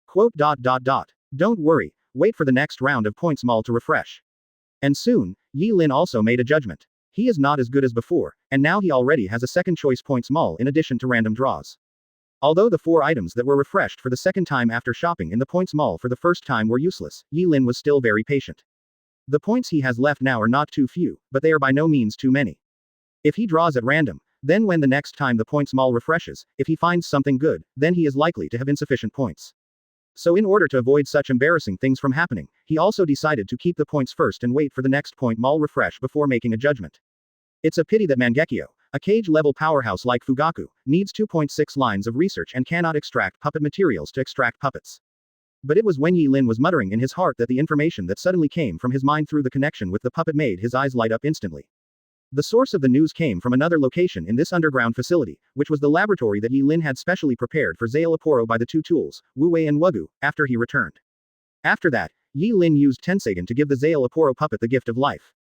Quote. Don't worry, wait for the next round of points mall to refresh. And soon, Yi Lin also made a judgment. He is not as good as before, and now he already has a second choice points mall in addition to random draws. Although the 4 items that were refreshed for the second time after shopping in the points mall for the first time were useless, Yi Lin was still very patient. The points he has left now are not too few, but they are by no means too many. If he draws at random, then when the next time the points mall refreshes, if he finds something good, then he is likely to have insufficient points. So in order to avoid such embarrassing things from happening, he also decided to keep the points first and wait for the next point mall refresh before making a judgment. It's a pity that Mangekyo, a cage-level powerhouse like Fugaku, needs 2.6 lines of research and cannot extract puppet materials to extract puppets. But it was when Yi Lin was muttering in his heart that the information that suddenly came from his mind through the connection with the puppet made his eyes light up instantly. The source of the news came from another location in this underground facility, which was the laboratory that Yi Lin had specially prepared for Zale Aporo by the 2 tools, Wu Wei and Wugu, after he returned. After that, Yi Lin used Tensagen to give the Zale Aporo puppet the gift of life.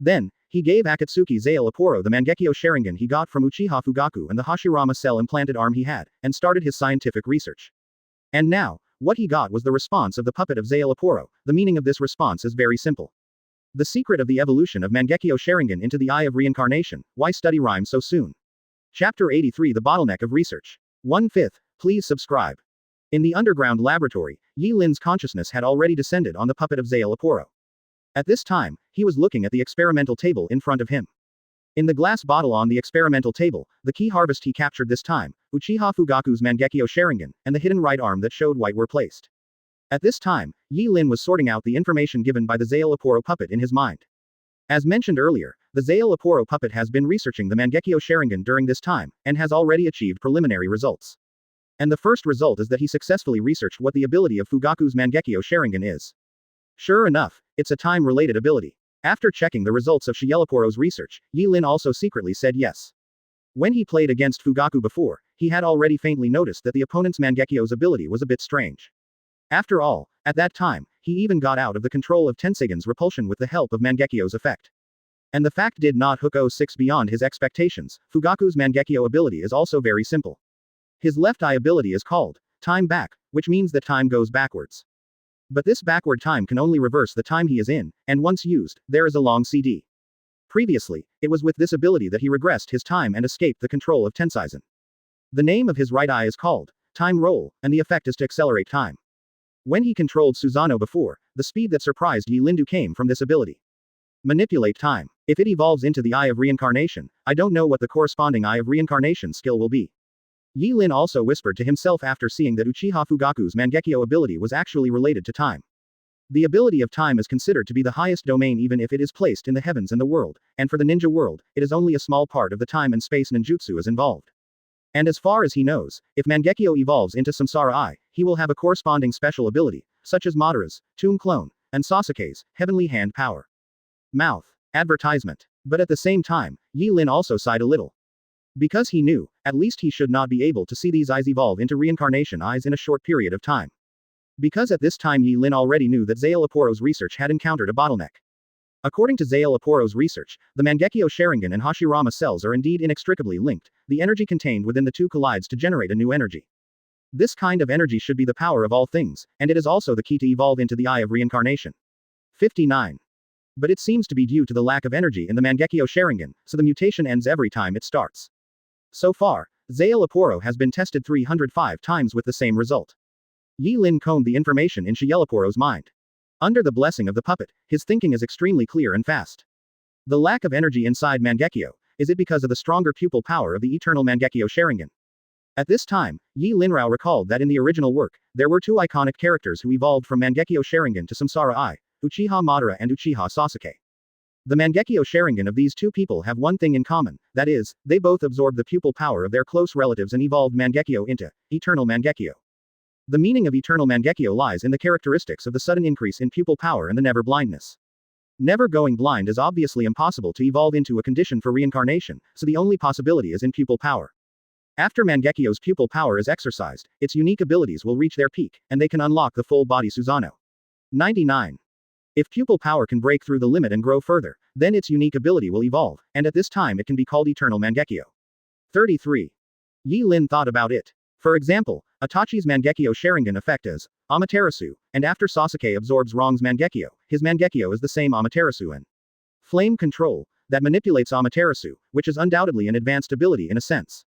Then, he gave Akatsuki Zale Aporo the Mangekyo Sharingan he got from Uchiha Fugaku and the Hashirama cell implanted arm he had, and started his scientific research. And now, what he got was the response of the puppet of Zale Aporo. The meaning of this response is very simple. The secret of the evolution of Mangekyo Sharingan into the Eye of Reincarnation, why study rhyme so soon? Chapter 83 The Bottleneck of Research. 1/5, please subscribe. In the underground laboratory, Yi Lin's consciousness had already descended on the puppet of Zale Aporo. At this time, he was looking at the experimental table in front of him. In the glass bottle on the experimental table, the key harvest he captured this time, Uchiha Fugaku's Mangekyo Sharingan, and the hidden right arm that showed white were placed. At this time, Yi Lin was sorting out the information given by the Zale Aporo puppet in his mind. As mentioned earlier, the Zale Aporo puppet has been researching the Mangekyo Sharingan during this time, and has already achieved preliminary results. And the first result is that he successfully researched what the ability of Fugaku's Mangekyo Sharingan is. Sure enough, it's a time-related ability. After checking the results of Shielaporo's research, Yi Lin also secretly said yes. When he played against Fugaku before, he had already faintly noticed that the opponent's Mangekyo's ability was a bit strange. After all, at that time, he even got out of the control of Tensegen's repulsion with the help of Mangekyo's effect. And the fact did not hook 06 beyond his expectations. Fugaku's Mangekyo ability is also very simple. His left eye ability is called time back, which means that time goes backwards. But this backward time can only reverse the time he is in, and once used, there is a long CD. Previously, it was with this ability that he regressed his time and escaped the control of Tenseizen. The name of his right eye is called time roll, and the effect is to accelerate time. When he controlled Susanoo before, the speed that surprised Yi Lindu came from this ability. Manipulate time. If it evolves into the Eye of Reincarnation, I don't know what the corresponding Eye of Reincarnation skill will be. Yi Lin also whispered to himself after seeing that Uchiha Fugaku's Mangekyo ability was actually related to time. The ability of time is considered to be the highest domain even if it is placed in the heavens and the world, and for the ninja world, it is only a small part of the time and space ninjutsu is involved. And as far as he knows, if Mangekyo evolves into Samsara Eye, he will have a corresponding special ability, such as Madara's Tomb Clone, and Sasuke's Heavenly Hand Power. Mouth. Advertisement. But at the same time, Yi Lin also sighed a little. Because he knew, at least he should not be able to see these eyes evolve into reincarnation eyes in a short period of time. Because at this time Yi Lin already knew that Zale Aporo's research had encountered a bottleneck. According to Zale Aporo's research, the Mangekyo Sharingan and Hashirama cells are indeed inextricably linked. The energy contained within the two collides to generate a new energy. This kind of energy should be the power of all things, and it is also the key to evolve into the Eye of Reincarnation. 59. But it seems to be due to the lack of energy in the Mangekyo Sharingan, so the mutation ends every time it starts. So far, Zale Aporo has been tested 305 times with the same result. Yi Lin combed the information in Shielaporo's mind. Under the blessing of the puppet, his thinking is extremely clear and fast. The lack of energy inside Mangekyo, is it because of the stronger pupil power of the eternal Mangekyo Sharingan? At this time, Yi Linrao recalled that in the original work, there were two iconic characters who evolved from Mangekyo Sharingan to Samsara Eye, Uchiha Madara and Uchiha Sasuke. The Mangekyo Sharingan of these two people have one thing in common, that is, they both absorbed the pupil power of their close relatives and evolved Mangekyo into eternal Mangekyo. The meaning of eternal Mangekyo lies in the characteristics of the sudden increase in pupil power and the never blindness. Never going blind is obviously impossible to evolve into a condition for reincarnation, so the only possibility is in pupil power. After Mangekyo's pupil power is exercised, its unique abilities will reach their peak, and they can unlock the full body Susanoo. 99. If pupil power can break through the limit and grow further, then its unique ability will evolve, and at this time it can be called eternal Mangekyo. 33. Yi Lin thought about it. For example, Itachi's Mangekyo Sharingan effect is Amaterasu, and after Sasuke absorbs Rong's Mangekyo, his Mangekyo is the same Amaterasu and flame control, that manipulates Amaterasu, which is undoubtedly an advanced ability in a sense.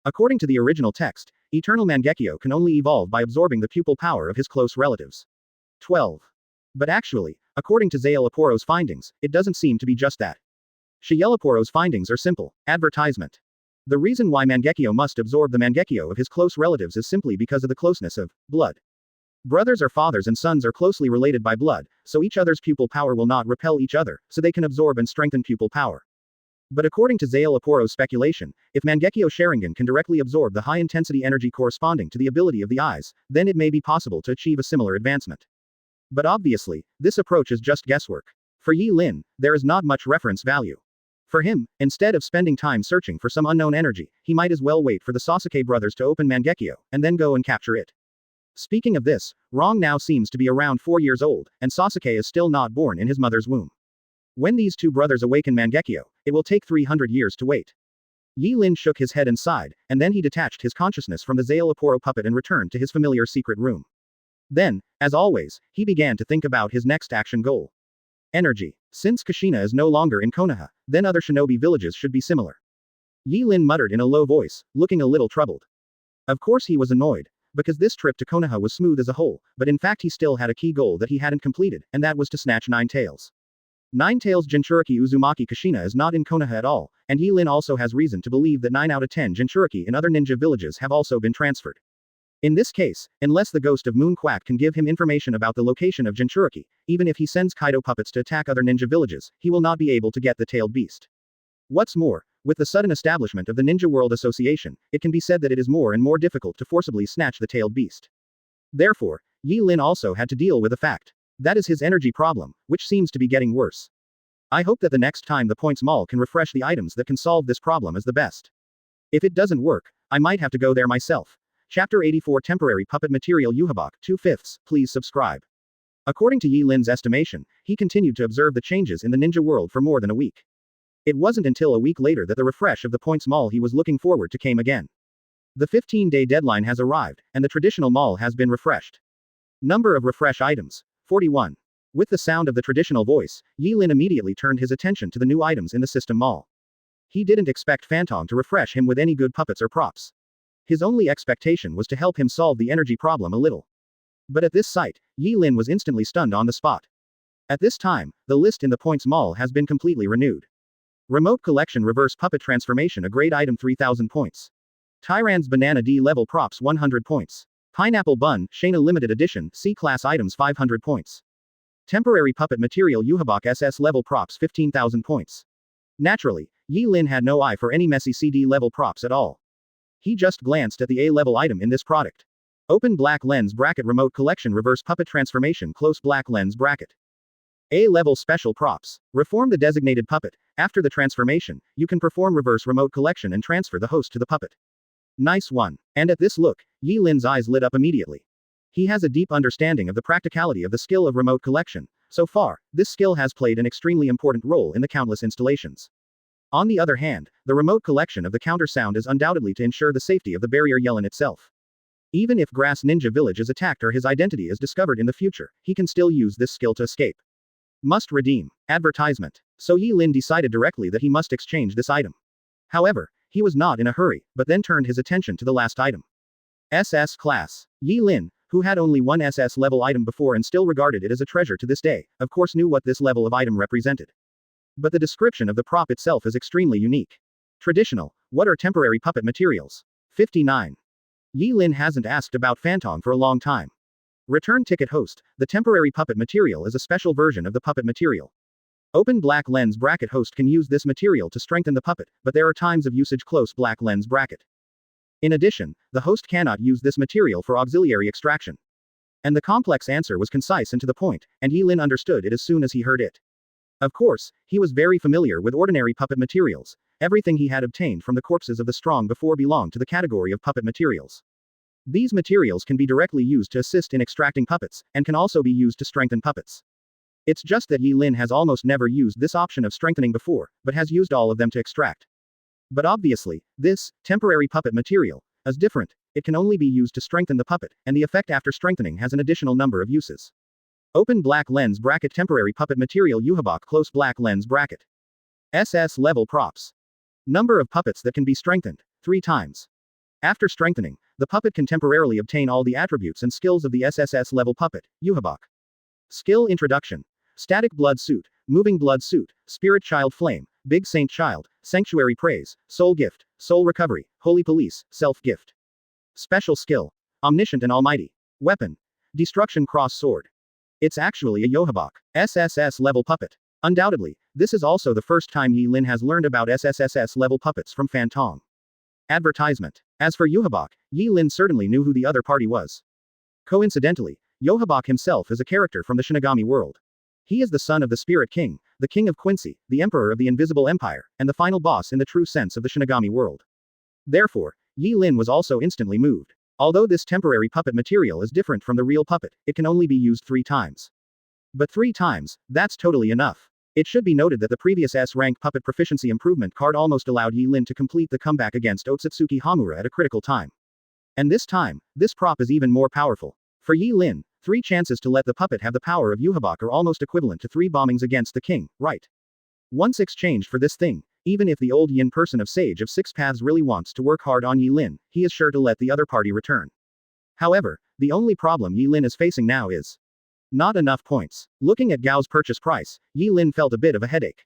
According to the original text, eternal Mangekyo can only evolve by absorbing the pupil power of his close relatives. 12. But actually, according to Zale Aporo's findings, it doesn't seem to be just that. Shielaporo's findings are simple. Advertisement. The reason why Mangekyo must absorb the Mangekyo of his close relatives is simply because of the closeness of blood. Brothers or fathers and sons are closely related by blood, so each other's pupil power will not repel each other, so they can absorb and strengthen pupil power. But according to Zale Aporo's speculation, if Mangekyo Sharingan can directly absorb the high-intensity energy corresponding to the ability of the eyes, then it may be possible to achieve a similar advancement. But obviously, this approach is just guesswork. For Yi Lin, there is not much reference value. For him, instead of spending time searching for some unknown energy, he might as well wait for the Sasuke brothers to open Mangekyo, and then go and capture it. Speaking of this, Rong now seems to be around 4 years old, and Sasuke is still not born in his mother's womb. When these two brothers awaken Mangekyo, it will take 300 years to wait. Yi Lin shook his head and sighed, and then he detached his consciousness from the Zale Aporo puppet and returned to his familiar secret room. Then, as always, he began to think about his next action goal. Energy. Since Kushina is no longer in Konoha, then other shinobi villages should be similar. Yi Lin muttered in a low voice, looking a little troubled. Of course he was annoyed, because this trip to Konoha was smooth as a whole, but in fact he still had a key goal that he hadn't completed, and that was to snatch Nine Tails. Nine Tails Jinchuriki Uzumaki Kushina is not in Konoha at all, and Yi Lin also has reason to believe that 9 out of 10 Jinchuriki in other ninja villages have also been transferred. In this case, unless the ghost of Moon Quack can give him information about the location of Jinchuriki, even if he sends Kaido puppets to attack other ninja villages, he will not be able to get the tailed beast. What's more, with the sudden establishment of the Ninja World Association, it can be said that it is more and more difficult to forcibly snatch the tailed beast. Therefore, Yi Lin also had to deal with the fact. That is his energy problem, which seems to be getting worse. I hope that the next time the Points Mall can refresh the items that can solve this problem is the best. If it doesn't work, I might have to go there myself. Chapter 84 Temporary Puppet Material Yuhabak, 2/5, please subscribe. According to Yi Lin's estimation, he continued to observe the changes in the ninja world for more than a week. It wasn't until a week later that the refresh of the Points Mall he was looking forward to came again. The 15-day deadline has arrived, and the traditional mall has been refreshed. Number of refresh items, 41. With the sound of the traditional voice, Yi Lin immediately turned his attention to the new items in the system mall. He didn't expect Fantong to refresh him with any good puppets or props. His only expectation was to help him solve the energy problem a little. But at this sight, Yi Lin was instantly stunned on the spot. At this time, the list in the Points Mall has been completely renewed. Remote Collection Reverse Puppet Transformation A Grade Item 3000 points. Tyran's Banana D Level Props 100 points. Pineapple Bun, Shana Limited Edition, C-Class Items 500 points. Temporary Puppet Material Yuhabak SS Level Props 15,000 points. Naturally, Yi Lin had no eye for any messy CD level props at all. He just glanced at the A-level item in this product. Open Black Lens Bracket Remote Collection Reverse Puppet Transformation Close Black Lens Bracket. A-level Special Props. Reform the designated puppet. After the transformation, you can perform reverse remote collection and transfer the host to the puppet. Nice one. And at this look, Yi Lin's eyes lit up immediately. He has a deep understanding of the practicality of the skill of remote collection. So far, this skill has played an extremely important role in the countless installations. On the other hand, the remote collection of the counter sound is undoubtedly to ensure the safety of the barrier Yellen itself. Even if Grass Ninja Village is attacked or his identity is discovered in the future, he can still use this skill to escape. Must redeem. Advertisement. So Yi Lin decided directly that he must exchange this item. However, he was not in a hurry, but then turned his attention to the last item. SS Class. Yi Lin, who had only one SS level item before and still regarded it as a treasure to this day, of course knew what this level of item represented. But the description of the prop itself is extremely unique. Traditional. What are temporary puppet materials? 59. Yi Lin hasn't asked about Fantong for a long time. Return Ticket Host. The temporary puppet material is a special version of the puppet material. Open Black Lens Bracket Host can use this material to strengthen the puppet, but there are times of usage close Black Lens Bracket. In addition, the host cannot use this material for auxiliary extraction. And the complex answer was concise and to the point, and Yi Lin understood it as soon as he heard it. Of course, he was very familiar with ordinary puppet materials. Everything he had obtained from the corpses of the strong before belonged to the category of puppet materials. These materials can be directly used to assist in extracting puppets, and can also be used to strengthen puppets. It's just that Yi Lin has almost never used this option of strengthening before, but has used all of them to extract. But obviously, this temporary puppet material is different. It can only be used to strengthen the puppet, and the effect after strengthening has an additional number of uses. Open Black Lens Bracket Temporary Puppet Material Yuhabak Close Black Lens Bracket. SS Level Props. Number of puppets that can be strengthened, 3 times. After strengthening, the puppet can temporarily obtain all the attributes and skills of the SSS level puppet, Yuhabak. Skill Introduction. Static Blood Suit, Moving Blood Suit, Spirit Child Flame, Big Saint Child, Sanctuary Praise, Soul Gift, Soul Recovery, Holy Police, Self Gift. Special Skill. Omniscient and Almighty. Weapon. Destruction Cross Sword. It's actually a Yohabak SSS level puppet. Undoubtedly, this is also the first time Yi Lin has learned about SSSS level puppets from Fantong. Advertisement. As for Yuhabak, Yi Lin certainly knew who the other party was. Coincidentally, Yohabak himself is a character from the Shinigami world. He is the son of the Spirit King, the King of Quincy, the Emperor of the Invisible Empire, and the final boss in the true sense of the Shinigami world. Therefore, Yi Lin was also instantly moved. Although this temporary puppet material is different from the real puppet, it can only be used 3 times. But 3 times, that's totally enough. It should be noted that the previous S-rank puppet proficiency improvement card almost allowed Yi Lin to complete the comeback against Otsutsuki Hamura at a critical time. And this time, this prop is even more powerful. For Yi Lin, 3 chances to let the puppet have the power of Yuhabak are almost equivalent to 3 bombings against the king, right? Once exchanged for this thing, even if the old yin person of Sage of 6 Paths really wants to work hard on Yi Lin, he is sure to let the other party return. However, the only problem Yi Lin is facing now is not enough points. Looking at Gao's purchase price, Yi Lin felt a bit of a headache.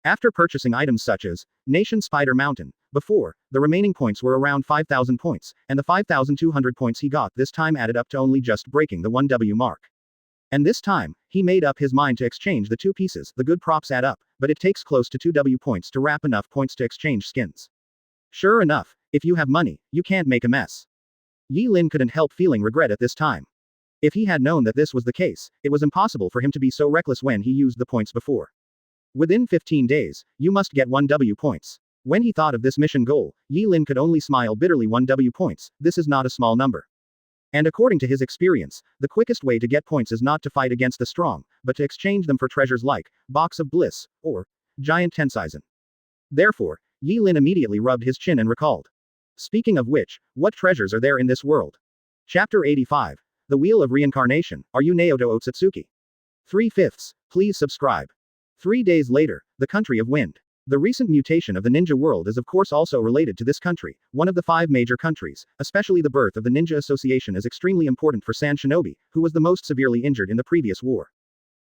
After purchasing items such as Nation Spider Mountain, before, the remaining points were around 5,000 points, and the 5,200 points he got this time added up to only just breaking the 1W mark. And this time, he made up his mind to exchange the two pieces. The good props add up, but it takes close to 2W points to wrap enough points to exchange skins. Sure enough, if you have money, you can't make a mess. Yi Lin couldn't help feeling regret at this time. If he had known that this was the case, it was impossible for him to be so reckless when he used the points before. Within 15 days, you must get 1W points. When he thought of this mission goal, Yi Lin could only smile bitterly. 1W points, this is not a small number. And according to his experience, the quickest way to get points is not to fight against the strong, but to exchange them for treasures like Box of Bliss, or Giant Tenseizen. Therefore, Yi Lin immediately rubbed his chin and recalled. Speaking of which, what treasures are there in this world? Chapter 85. The Wheel of Reincarnation, Are You Naoto Otsutsuki? 3/5. Please subscribe. 3 days later, the country of wind. The recent mutation of the ninja world is of course also related to this country, one of the 5 major countries. Especially the birth of the Ninja Association is extremely important for San Shinobi, who was the most severely injured in the previous war.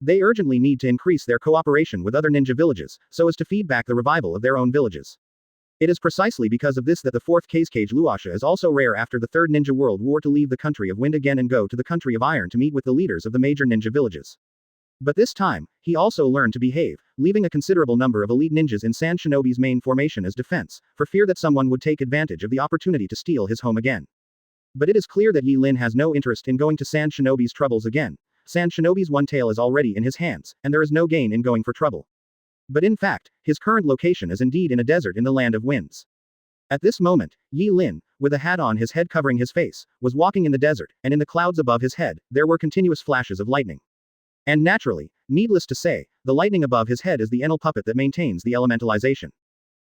They urgently need to increase their cooperation with other ninja villages, so as to feed back the revival of their own villages. It is precisely because of this that the 4th Kazekage Luasha is also rare after the 3rd Ninja World War to leave the country of wind again and go to the country of iron to meet with the leaders of the major ninja villages. But this time, he also learned to behave, leaving a considerable number of elite ninjas in San Shinobi's main formation as defense, for fear that someone would take advantage of the opportunity to steal his home again. But it is clear that Yi Lin has no interest in going to San Shinobi's troubles again. San Shinobi's one tail is already in his hands, and there is no gain in going for trouble. But in fact, his current location is indeed in a desert in the land of winds. At this moment, Yi Lin, with a hat on his head covering his face, was walking in the desert, and in the clouds above his head, there were continuous flashes of lightning. And naturally, needless to say, the lightning above his head is the enel puppet that maintains the elementalization.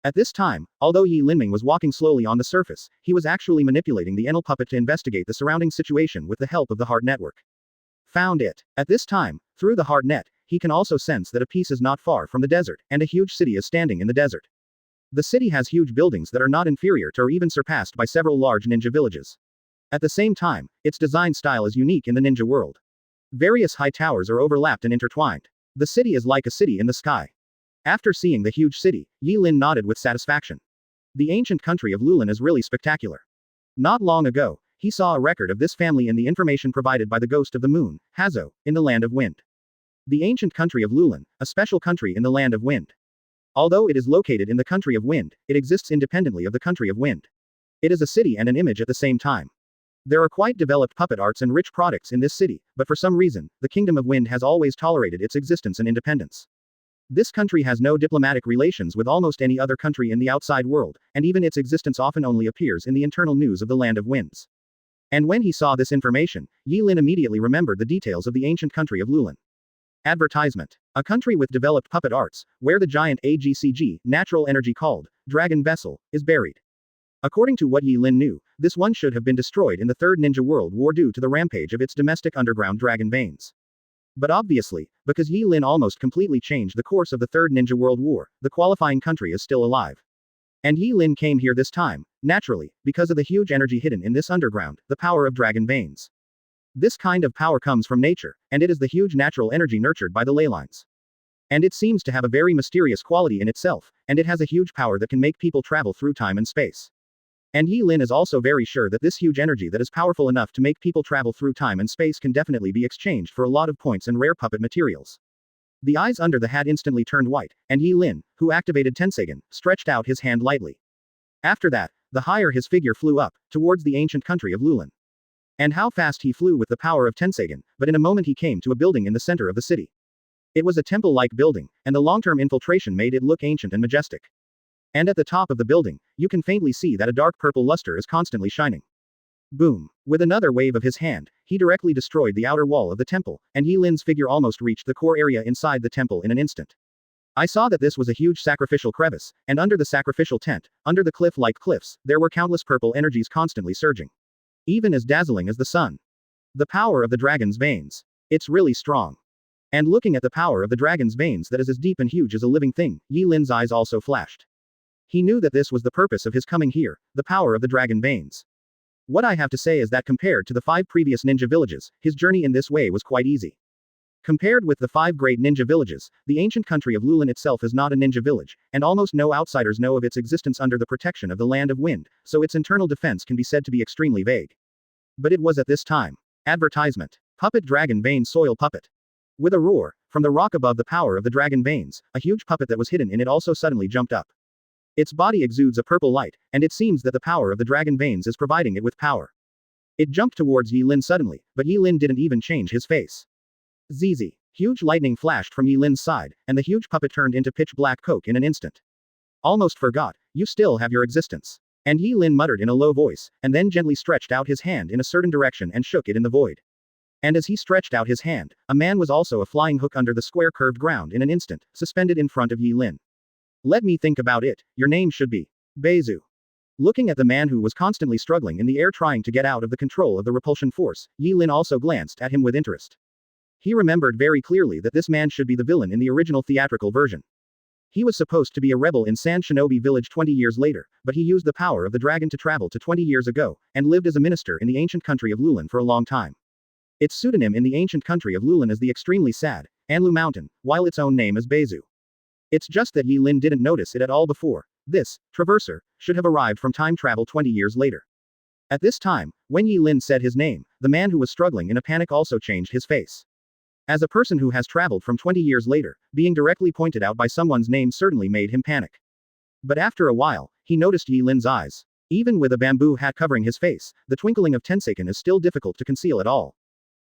At this time, although Yi Linming was walking slowly on the surface, he was actually manipulating the enel puppet to investigate the surrounding situation with the help of the heart network. Found it. At this time, through the heart net, he can also sense that a piece is not far from the desert, and a huge city is standing in the desert. The city has huge buildings that are not inferior to or even surpassed by several large ninja villages. At the same time, its design style is unique in the ninja world. Various high towers are overlapped and intertwined. The city is like a city in the sky. After seeing the huge city, Yi Lin nodded with satisfaction. The ancient country of Lulin is really spectacular. Not long ago, he saw a record of this family in the information provided by the ghost of the moon, Hazo, in the land of wind. The ancient country of Lulin, a special country in the land of wind. Although it is located in the country of wind, it exists independently of the country of wind. It is a city and an image at the same time. There are quite developed puppet arts and rich products in this city, but for some reason, the Kingdom of Wind has always tolerated its existence and independence. This country has no diplomatic relations with almost any other country in the outside world, and even its existence often only appears in the internal news of the Land of Winds. And when he saw this information, Yi Lin immediately remembered the details of the ancient country of Lulin. Advertisement. A country with developed puppet arts, where the giant AGCG, natural energy called Dragon Vessel, is buried. According to what Yi Lin knew, this one should have been destroyed in the Third Ninja World War due to the rampage of its domestic underground dragon veins. But obviously, because Yi Lin almost completely changed the course of the Third Ninja World War, the qualifying country is still alive. And Yi Lin came here this time, naturally, because of the huge energy hidden in this underground, the power of dragon veins. This kind of power comes from nature, and it is the huge natural energy nurtured by the ley lines. And it seems to have a very mysterious quality in itself, and it has a huge power that can make people travel through time and space. And Yi Lin is also very sure that this huge energy that is powerful enough to make people travel through time and space can definitely be exchanged for a lot of points and rare puppet materials. The eyes under the hat instantly turned white, and Yi Lin, who activated Tenseigen, stretched out his hand lightly. After that, the higher his figure flew up, towards the ancient country of Lulin. And how fast he flew with the power of Tenseigen, but in a moment he came to a building in the center of the city. It was a temple-like building, and the long-term infiltration made it look ancient and majestic. And at the top of the building, you can faintly see that a dark purple luster is constantly shining. Boom. With another wave of his hand, he directly destroyed the outer wall of the temple, and Yi Lin's figure almost reached the core area inside the temple in an instant. I saw that this was a huge sacrificial crevice, and under the sacrificial tent, under the cliff-like cliffs, there were countless purple energies constantly surging. Even as dazzling as the sun. The power of the dragon's veins. It's really strong. And looking at the power of the dragon's veins that is as deep and huge as a living thing, Yi Lin's eyes also flashed. He knew that this was the purpose of his coming here, the power of the dragon veins. What I have to say is that compared to the 5 previous ninja villages, his journey in this way was quite easy. Compared with the 5 great ninja villages, the ancient country of Lulin itself is not a ninja village, and almost no outsiders know of its existence under the protection of the Land of Wind, so its internal defense can be said to be extremely vague. But it was at this time. Advertisement. Puppet Dragon Vein Soil Puppet. With a roar, from the rock above the power of the dragon veins, a huge puppet that was hidden in it also suddenly jumped up. Its body exudes a purple light, and it seems that the power of the dragon veins is providing it with power. It jumped towards Yi Lin suddenly, but Yi Lin didn't even change his face. ZZ. Huge lightning flashed from Yi Lin's side, and the huge puppet turned into pitch black coke in an instant. Almost forgot, you still have your existence. And Yi Lin muttered in a low voice, and then gently stretched out his hand in a certain direction and shook it in the void. And as he stretched out his hand, a man was also a flying hook under the square curved ground in an instant, suspended in front of Yi Lin. Let me think about it, your name should be Beizu. Looking at the man who was constantly struggling in the air trying to get out of the control of the repulsion force, Yi Lin also glanced at him with interest. He remembered very clearly that this man should be the villain in the original theatrical version. He was supposed to be a rebel in Sand Shinobi Village 20 years later, but he used the power of the dragon to travel to 20 years ago, and lived as a minister in the ancient country of Lulin for a long time. Its pseudonym in the ancient country of Lulin is the extremely sad Anlu Mountain, while its own name is Beizu. It's just that Yi Lin didn't notice it at all before. This traverser should have arrived from time travel 20 years later. At this time, when Yi Lin said his name, the man who was struggling in a panic also changed his face. As a person who has traveled from 20 years later, being directly pointed out by someone's name certainly made him panic. But after a while, he noticed Yi Lin's eyes. Even with a bamboo hat covering his face, the twinkling of Tenseiken is still difficult to conceal at all.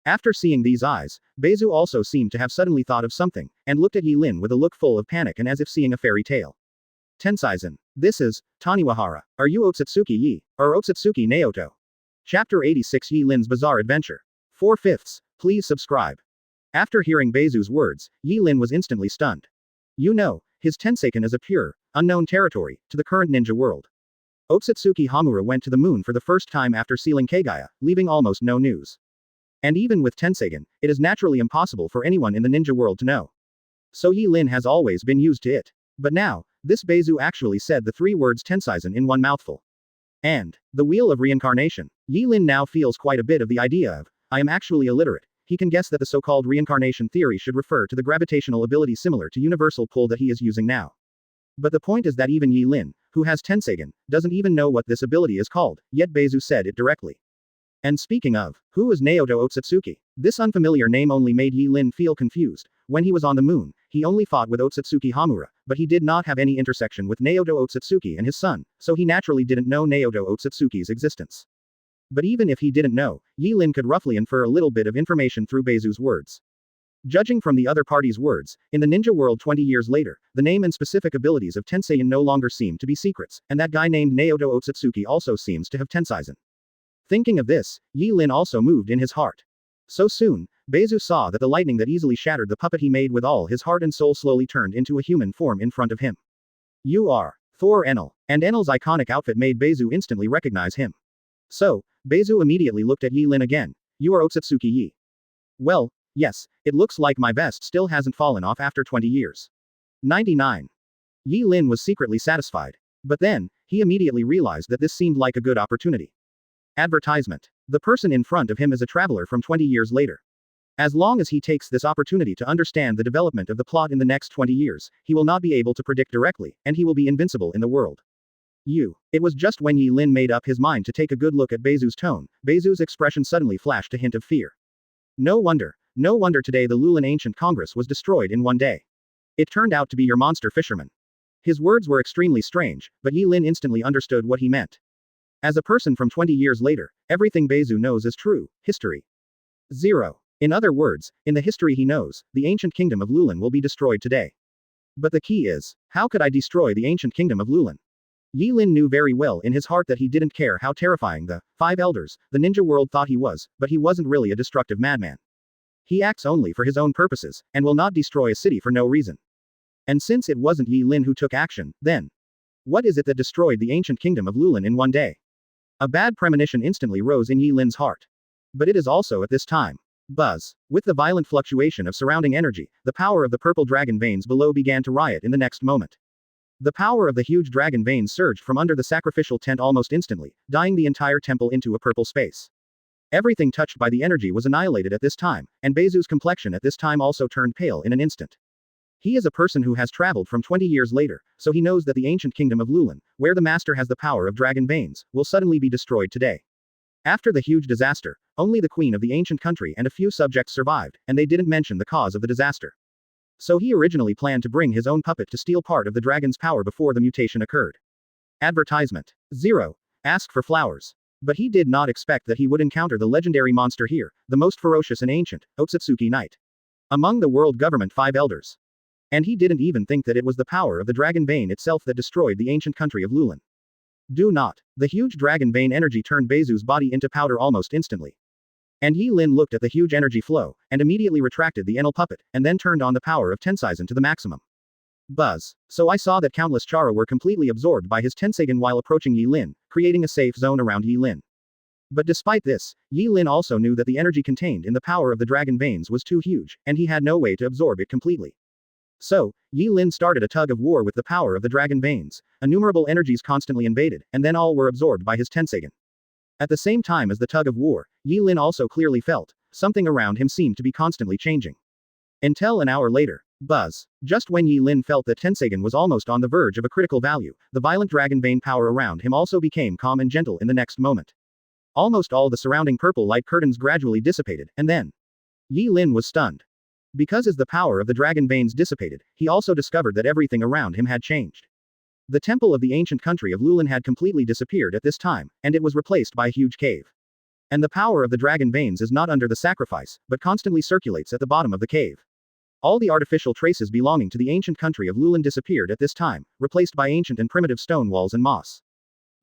After seeing these eyes, Beizu also seemed to have suddenly thought of something, and looked at Yi Lin with a look full of panic and as if seeing a fairy tale. Tenseizen. This is Taniwahara. Are you Otsutsuki Yi, or Otsutsuki Naoto? Chapter 86 Yi Lin's Bizarre Adventure. 4/5. Please subscribe. After hearing Beizu's words, Yi Lin was instantly stunned. You know, his Tenseiken is a pure, unknown territory, to the current ninja world. Otsutsuki Hamura went to the moon for the first time after sealing Kaguya, leaving almost no news. And even with Tenseiken, it is naturally impossible for anyone in the ninja world to know. So Yi Lin has always been used to it. But now, this Beizu actually said the 3 words Tenseizen in one mouthful. And the wheel of reincarnation. Yi Lin now feels quite a bit of the idea of, I am actually illiterate. He can guess that the so-called reincarnation theory should refer to the gravitational ability similar to universal pull that he is using now. But the point is that even Yi Lin, who has Tenseigen, doesn't even know what this ability is called, yet Beizu said it directly. And speaking of, who is Naoto Otsutsuki? This unfamiliar name only made Yi Lin feel confused. When he was on the moon, he only fought with Otsutsuki Hamura, but he did not have any intersection with Naoto Otsutsuki and his son, so he naturally didn't know Naoto Otsutsuki's existence. But even if he didn't know, Yi Lin could roughly infer a little bit of information through Beizu's words. Judging from the other party's words, in the ninja world 20 years later, the name and specific abilities of Tenseigen no longer seem to be secrets, and that guy named Naoto Otsutsuki also seems to have Tenseizen. Thinking of this, Yi Lin also moved in his heart. So soon, Beizu saw that the lightning that easily shattered the puppet he made with all his heart and soul slowly turned into a human form in front of him. You are Thor Enel, and Enel's iconic outfit made Beizu instantly recognize him. So, Beizu immediately looked at Yi Lin again. You are Otsutsuki Yi. Well, yes, it looks like my vest still hasn't fallen off after 20 years. 99. Yi Lin was secretly satisfied. But then, he immediately realized that this seemed like a good opportunity. Advertisement. The person in front of him is a traveler from 20 years later. As long as he takes this opportunity to understand the development of the plot in the next 20 years, he will not be able to predict directly, and he will be invincible in the world. It was just when Yi Lin made up his mind to take a good look at Beizu's tone, Beizu's expression suddenly flashed a hint of fear. No wonder today the Lulin Ancient Congress was destroyed in one day. It turned out to be your monster fisherman. His words were extremely strange, but Yi Lin instantly understood what he meant. As a person from 20 years later, everything Beizu knows is true, history. 0. In other words, in the history he knows, the ancient kingdom of Lulin will be destroyed today. But the key is, how could I destroy the ancient kingdom of Lulin? Yi Lin knew very well in his heart that he didn't care how terrifying the 5 elders, the ninja world thought he was, but he wasn't really a destructive madman. He acts only for his own purposes, and will not destroy a city for no reason. And since it wasn't Yi Lin who took action, then what is it that destroyed the ancient kingdom of Lulin in one day? A bad premonition instantly rose in Yi Lin's heart. But it is also at this time. Buzz. With the violent fluctuation of surrounding energy, the power of the purple dragon veins below began to riot in the next moment. The power of the huge dragon veins surged from under the sacrificial tent almost instantly, dyeing the entire temple into a purple space. Everything touched by the energy was annihilated at this time, and Beizu's complexion at this time also turned pale in an instant. He is a person who has traveled from 20 years later, so he knows that the ancient kingdom of Lulin, where the master has the power of dragon veins, will suddenly be destroyed today. After the huge disaster, only the queen of the ancient country and a few subjects survived, and they didn't mention the cause of the disaster. So he originally planned to bring his own puppet to steal part of the dragon's power before the mutation occurred. Advertisement. 0. Ask for flowers. But he did not expect that he would encounter the legendary monster here, the most ferocious and ancient, Otsutsuki Knight. Among the world government 5 elders. And he didn't even think that it was the power of the dragon vein itself that destroyed the ancient country of Lulin. Do not. The huge dragon vein energy turned Beizu's body into powder almost instantly. And Yi Lin looked at the huge energy flow, and immediately retracted the Enel puppet, and then turned on the power of Tenseizen to the maximum. Buzz. So I saw that countless Chara were completely absorbed by his Tenseigen while approaching Yi Lin, creating a safe zone around Yi Lin. But despite this, Yi Lin also knew that the energy contained in the power of the dragon veins was too huge, and he had no way to absorb it completely. So, Yi Lin started a tug of war with the power of the dragon veins. Innumerable energies constantly invaded, and then all were absorbed by his Tenseigen. At the same time as the tug of war, Yi Lin also clearly felt something around him seemed to be constantly changing. Until an hour later. Buzz. Just when Yi Lin felt that Tenseigen was almost on the verge of a critical value, the violent dragon vein power around him also became calm and gentle in the next moment. Almost all the surrounding purple light curtains gradually dissipated, and then Yi Lin was stunned. Because as the power of the dragon veins dissipated, he also discovered that everything around him had changed. The temple of the ancient country of Lulin had completely disappeared at this time, and it was replaced by a huge cave. And the power of the dragon veins is not under the sacrifice, but constantly circulates at the bottom of the cave. All the artificial traces belonging to the ancient country of Lulin disappeared at this time, replaced by ancient and primitive stone walls and moss.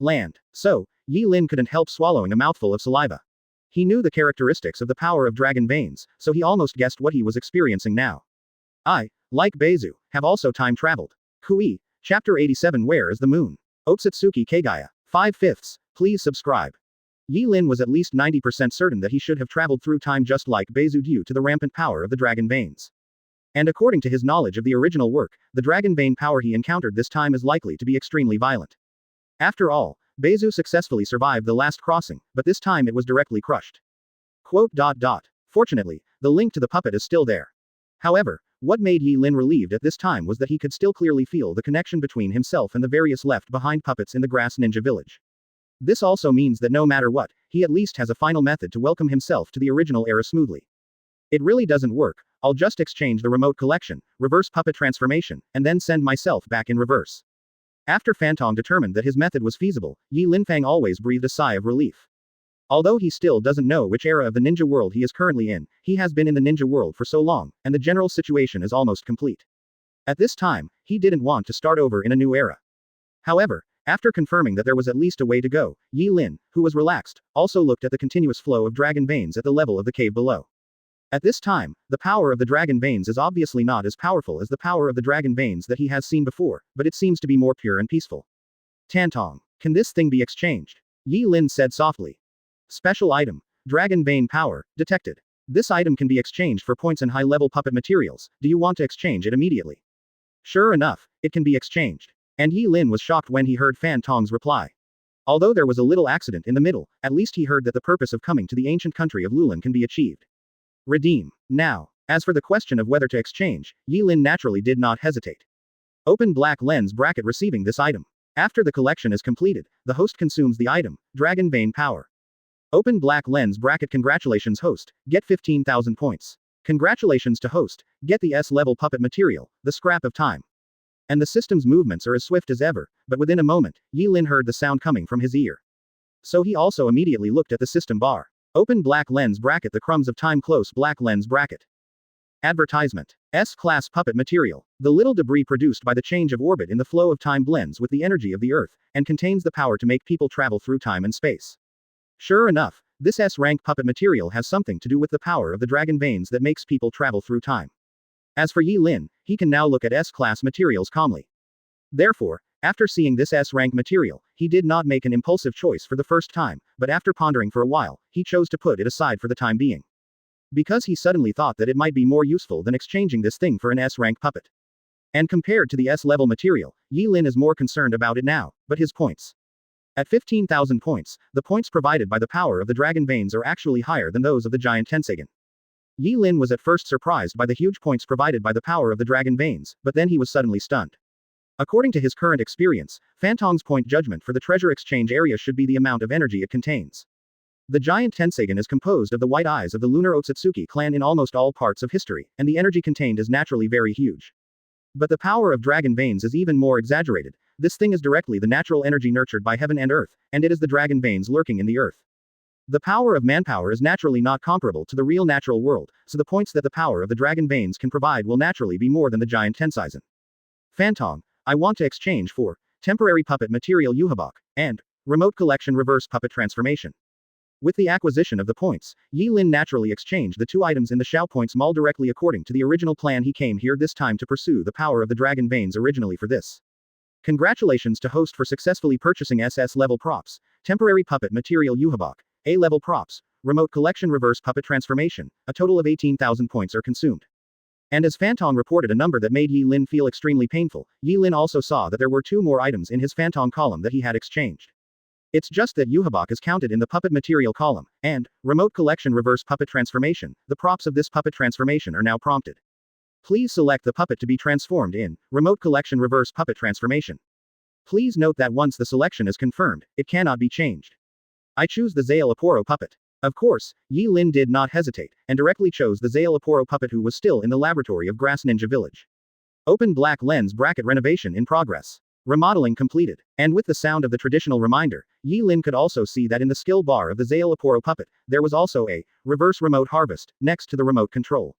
Land. So, Yi Lin couldn't help swallowing a mouthful of saliva. He knew the characteristics of the power of dragon veins, so he almost guessed what he was experiencing now. I, like Beizu, have also time traveled. Kui, Chapter 87 Where is the Moon? Otsutsuki Kaguya. 5/5. Please subscribe. Yi Lin was at least 90% certain that he should have traveled through time just like Beizu due to the rampant power of the dragon veins. And according to his knowledge of the original work, the dragon vein power he encountered this time is likely to be extremely violent. After all, Beizu successfully survived the last crossing, but this time it was directly crushed. Fortunately, the link to the puppet is still there. However, what made Yi Lin relieved at this time was that he could still clearly feel the connection between himself and the various left-behind puppets in the grass ninja village. This also means that no matter what, he at least has a final method to welcome himself to the original era smoothly. It really doesn't work, I'll just exchange the remote collection, reverse puppet transformation, and then send myself back in reverse. After Fantong determined that his method was feasible, Yi Linfang always breathed a sigh of relief. Although he still doesn't know which era of the ninja world he is currently in, he has been in the ninja world for so long, and the general situation is almost complete. At this time, he didn't want to start over in a new era. However, after confirming that there was at least a way to go, Yi Lin, who was relaxed, also looked at the continuous flow of dragon veins at the level of the cave below. At this time, the power of the dragon veins is obviously not as powerful as the power of the dragon veins that he has seen before, but it seems to be more pure and peaceful. Tantong. Can this thing be exchanged? Yi Lin said softly. Special item. Dragon vein power, detected. This item can be exchanged for points and high-level puppet materials. Do you want to exchange it immediately? Sure enough, it can be exchanged. And Yi Lin was shocked when he heard Fan Tong's reply. Although there was a little accident in the middle, at least he heard that the purpose of coming to the ancient country of Lulin can be achieved. Redeem. Now. As for the question of whether to exchange, Yi Lin naturally did not hesitate. Open black lens bracket receiving this item. After the collection is completed, the host consumes the item, Dragon Vein Power. Open black lens bracket. Congratulations host, get 15,000 points. Congratulations to host, get the S-level puppet material, the Scrap of Time. And the system's movements are as swift as ever, but within a moment, Yi Lin heard the sound coming from his ear. So he also immediately looked at the system bar. Open black lens bracket. The Crumbs of Time close black lens bracket. Advertisement. S-class puppet material. The little debris produced by the change of orbit in the flow of time blends with the energy of the Earth, and contains the power to make people travel through time and space. Sure enough, this S-rank puppet material has something to do with the power of the dragon veins that makes people travel through time. As for Yi Lin, he can now look at S-class materials calmly. Therefore, after seeing this S-rank material, he did not make an impulsive choice for the first time, but after pondering for a while, he chose to put it aside for the time being. Because he suddenly thought that it might be more useful than exchanging this thing for an S-rank puppet. And compared to the S-level material, Yi Lin is more concerned about it now, but his points. At 15,000 points, the points provided by the power of the dragon veins are actually higher than those of the giant Tenseigan. Yi Lin was at first surprised by the huge points provided by the power of the dragon veins, but then he was suddenly stunned. According to his current experience, Fantong's point judgment for the treasure exchange area should be the amount of energy it contains. The giant Tenseigan is composed of the white eyes of the lunar Otsutsuki clan in almost all parts of history, and the energy contained is naturally very huge. But the power of dragon veins is even more exaggerated. This thing is directly the natural energy nurtured by heaven and earth, and it is the dragon veins lurking in the earth. The power of manpower is naturally not comparable to the real natural world, so the points that the power of the dragon veins can provide will naturally be more than the giant Tenseigan. Fantong, I want to exchange for temporary puppet material Yuhabak and remote collection reverse puppet transformation. With the acquisition of the points, Yi Lin naturally exchanged the two items in the Xiao Points Mall directly according to the original plan. He came here this time to pursue the power of the dragon veins originally for this. Congratulations to host for successfully purchasing SS level props, temporary puppet material Yuhabak, A level props, remote collection reverse puppet transformation. A total of 18,000 points are consumed. And as Fantong reported a number that made Yi Lin feel extremely painful, Yi Lin also saw that there were two more items in his Fantong column that he had exchanged. It's just that Yuhabak is counted in the puppet material column, and remote collection reverse puppet transformation. The props of this puppet transformation are now prompted. Please select the puppet to be transformed in remote collection reverse puppet transformation. Please note that once the selection is confirmed, it cannot be changed. I choose the Zael Aporo puppet. Of course, Yi Lin did not hesitate, and directly chose the Zael Aporo puppet who was still in the laboratory of Grass Ninja Village. Open black lens bracket renovation in progress. Remodeling completed. And with the sound of the traditional reminder, Yi Lin could also see that in the skill bar of the Zael Aporo puppet, there was also a reverse remote harvest next to the remote control.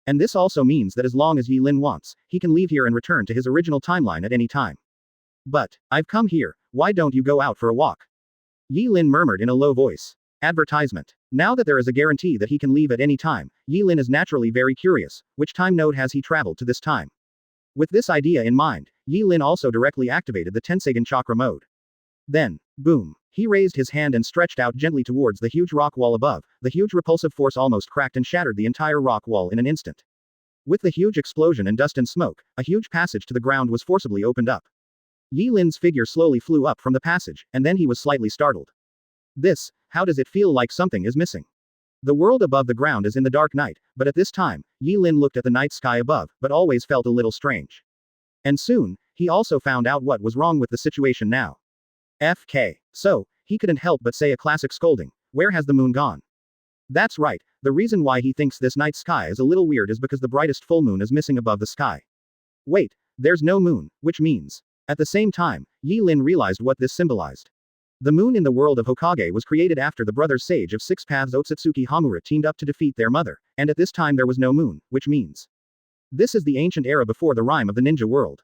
And this also means that as long as Yi Lin wants, he can leave here and return to his original timeline at any time. But, I've come here, why don't you go out for a walk? Yi Lin murmured in a low voice. Advertisement. Now that there is a guarantee that he can leave at any time, Yi Lin is naturally very curious. Which time node has he traveled to this time? With this idea in mind, Yi Lin also directly activated the Tenseigan chakra mode. Then, boom. He raised his hand and stretched out gently towards the huge rock wall above. The huge repulsive force almost cracked and shattered the entire rock wall in an instant. With the huge explosion and dust and smoke, a huge passage to the ground was forcibly opened up. Yi Lin's figure slowly flew up from the passage, and then he was slightly startled. How does it feel like something is missing? The world above the ground is in the dark night, but at this time, Yi Lin looked at the night sky above, but always felt a little strange. And soon, he also found out what was wrong with the situation now. FK. So, he couldn't help but say a classic scolding. Where has the moon gone? That's right, the reason why he thinks this night sky is a little weird is because the brightest full moon is missing above the sky. Wait, there's no moon, which means. At the same time, Yi Lin realized what this symbolized. The moon in the world of Hokage was created after the brothers Sage of Six Paths Otsutsuki Hamura teamed up to defeat their mother, and at this time there was no moon, which means. This is the ancient era before the rime of the ninja world.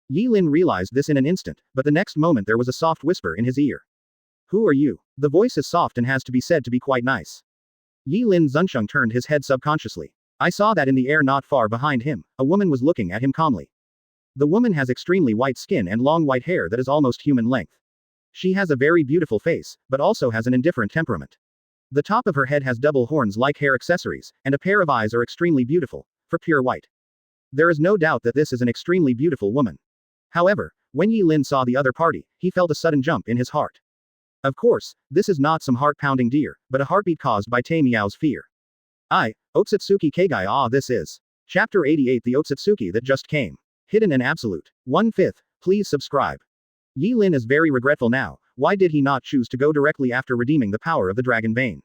Yi Lin realized this in an instant, but the next moment there was a soft whisper in his ear. Who are you? The voice is soft and has to be said to be quite nice. Yi Lin Zunsheng turned his head subconsciously. I saw that in the air not far behind him, a woman was looking at him calmly. The woman has extremely white skin and long white hair that is almost human length. She has a very beautiful face, but also has an indifferent temperament. The top of her head has double horns like hair accessories, and a pair of eyes are extremely beautiful, for pure white. There is no doubt that this is an extremely beautiful woman. However, when Yi Lin saw the other party, he felt a sudden jump in his heart. Of course, this is not some heart-pounding deer, but a heartbeat caused by Tei Miao's fear. Otsutsuki Kaguya. This is Chapter 88, the Otsutsuki that just came. Hidden and Absolute. 1/5. Please subscribe. Yi Lin is very regretful now. Why did he not choose to go directly after redeeming the power of the dragon vein?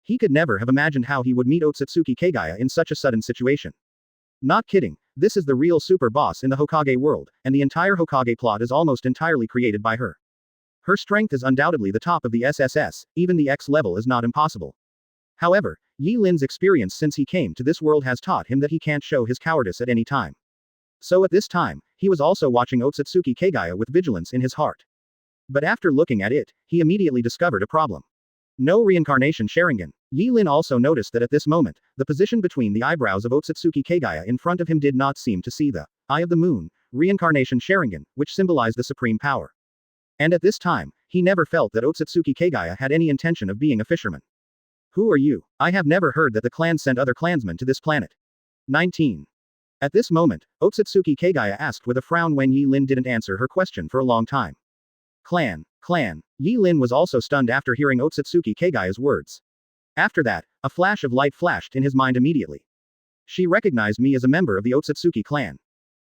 He could never have imagined how he would meet Otsutsuki Kaguya in such a sudden situation. Not kidding, this is the real super boss in the Hokage world, and the entire Hokage plot is almost entirely created by her. Her strength is undoubtedly the top of the SSS, even the X level is not impossible. However, Yi Lin's experience since he came to this world has taught him that he can't show his cowardice at any time. So at this time, he was also watching Otsutsuki Kaguya with vigilance in his heart. But after looking at it, he immediately discovered a problem. No reincarnation Sharingan. Yi Lin also noticed that at this moment, the position between the eyebrows of Otsutsuki Kaguya in front of him did not seem to see the Eye of the Moon, reincarnation Sharingan, which symbolized the supreme power. And at this time, he never felt that Otsutsuki Kaguya had any intention of being a fisherman. Who are you? I have never heard that the clan sent other clansmen to this planet. 19. At this moment, Otsutsuki Kaguya asked with a frown when Yi Lin didn't answer her question for a long time. Clan. Clan. Yi Lin was also stunned after hearing Otsutsuki Kaguya's words. After that, a flash of light flashed in his mind immediately. She recognized me as a member of the Otsutsuki clan.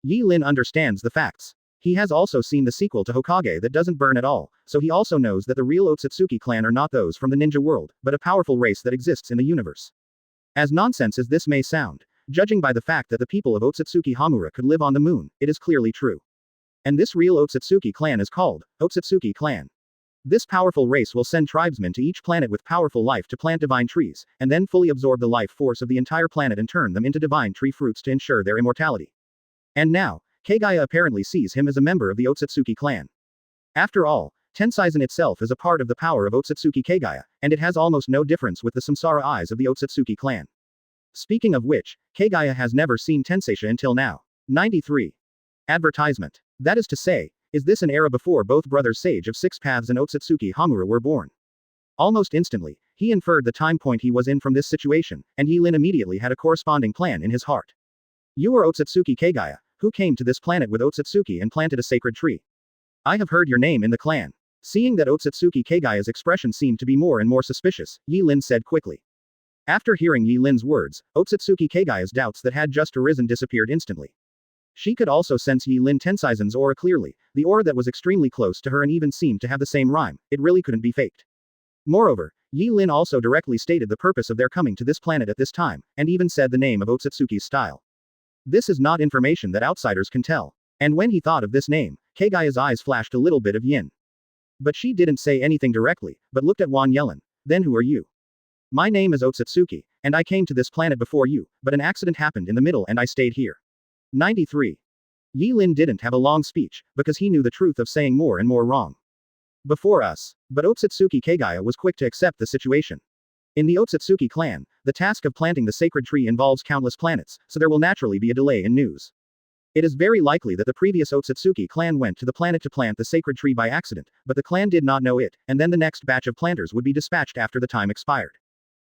Yi Lin understands the facts. He has also seen the sequel to Hokage that doesn't burn at all, so he also knows that the real Otsutsuki clan are not those from the ninja world, but a powerful race that exists in the universe. As nonsense as this may sound, judging by the fact that the people of Otsutsuki Hamura could live on the moon, it is clearly true. And this real Otsutsuki clan is called Otsutsuki clan. This powerful race will send tribesmen to each planet with powerful life to plant divine trees, and then fully absorb the life force of the entire planet and turn them into divine tree fruits to ensure their immortality. And now, Kaguya apparently sees him as a member of the Otsutsuki clan. After all, Tenseizen itself is a part of the power of Otsutsuki Kaguya, and it has almost no difference with the samsara eyes of the Otsutsuki clan. Speaking of which, Kaguya has never seen Tenseisha until now. 93. Advertisement. That is to say, is this an era before both brothers Sage of Six Paths and Otsutsuki Hamura were born? Almost instantly, he inferred the time point he was in from this situation, and Yi Lin immediately had a corresponding plan in his heart. You are Otsutsuki Kaguya, who came to this planet with Otsutsuki and planted a sacred tree. I have heard your name in the clan. Seeing that Otsutsuki Kaguya's expression seemed to be more and more suspicious, Yi Lin said quickly. After hearing Yi Lin's words, Otsutsuki Kaguya's doubts that had just arisen disappeared instantly. She could also sense Yi Lin Tenseizen's aura clearly, the aura that was extremely close to her and even seemed to have the same rhyme, it really couldn't be faked. Moreover, Yi Lin also directly stated the purpose of their coming to this planet at this time, and even said the name of Otsutsuki's style. This is not information that outsiders can tell. And when he thought of this name, Kaguya's eyes flashed a little bit of yin. But she didn't say anything directly, but looked at Wan Yellen. Then who are you? My name is Otsutsuki, and I came to this planet before you, but an accident happened in the middle and I stayed here. 93. Yi Lin didn't have a long speech, because he knew the truth of saying more and more wrong. Before us. But Otsutsuki Kaguya was quick to accept the situation. In the Otsutsuki clan, the task of planting the sacred tree involves countless planets, so there will naturally be a delay in news. It is very likely that the previous Otsutsuki clan went to the planet to plant the sacred tree by accident, but the clan did not know it, and then the next batch of planters would be dispatched after the time expired.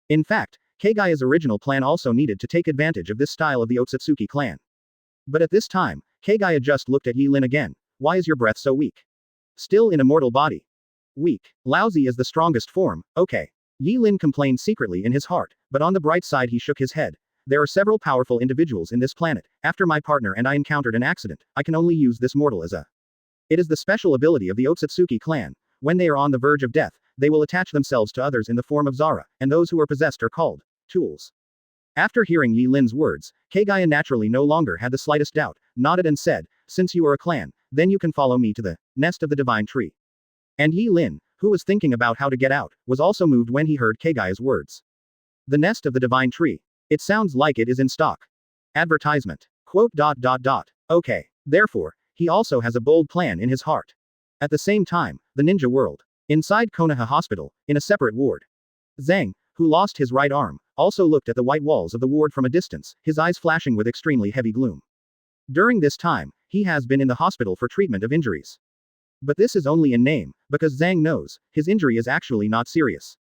In fact, Kaguya's original plan also needed to take advantage of this style of the Otsutsuki clan. But at this time, Kaguya just looked at Yi Lin again. Why is your breath so weak? Still in a mortal body. Weak. Lousy is the strongest form, okay. Yi Lin complained secretly in his heart, but on the bright side he shook his head. There are several powerful individuals in this planet. After my partner and I encountered an accident, I can only use this mortal as a. It is the special ability of the Otsutsuki clan. When they are on the verge of death, they will attach themselves to others in the form of Zara, and those who are possessed are called tools. After hearing Yi Lin's words, Kaguya naturally no longer had the slightest doubt, nodded and said, since you are a clan, then you can follow me to the nest of the divine tree. And Yi Lin, who was thinking about how to get out, was also moved when he heard Kaguya's words. The nest of the divine tree. It sounds like it is in stock. Advertisement. Quote. Okay. Therefore, he also has a bold plan in his heart. At the same time, the ninja world. Inside Konoha Hospital, in a separate ward. Zhang, who lost his right arm, also looked at the white walls of the ward from a distance, his eyes flashing with extremely heavy gloom. During this time, he has been in the hospital for treatment of injuries. But this is only in name, because Zhang knows, his injury is actually not serious.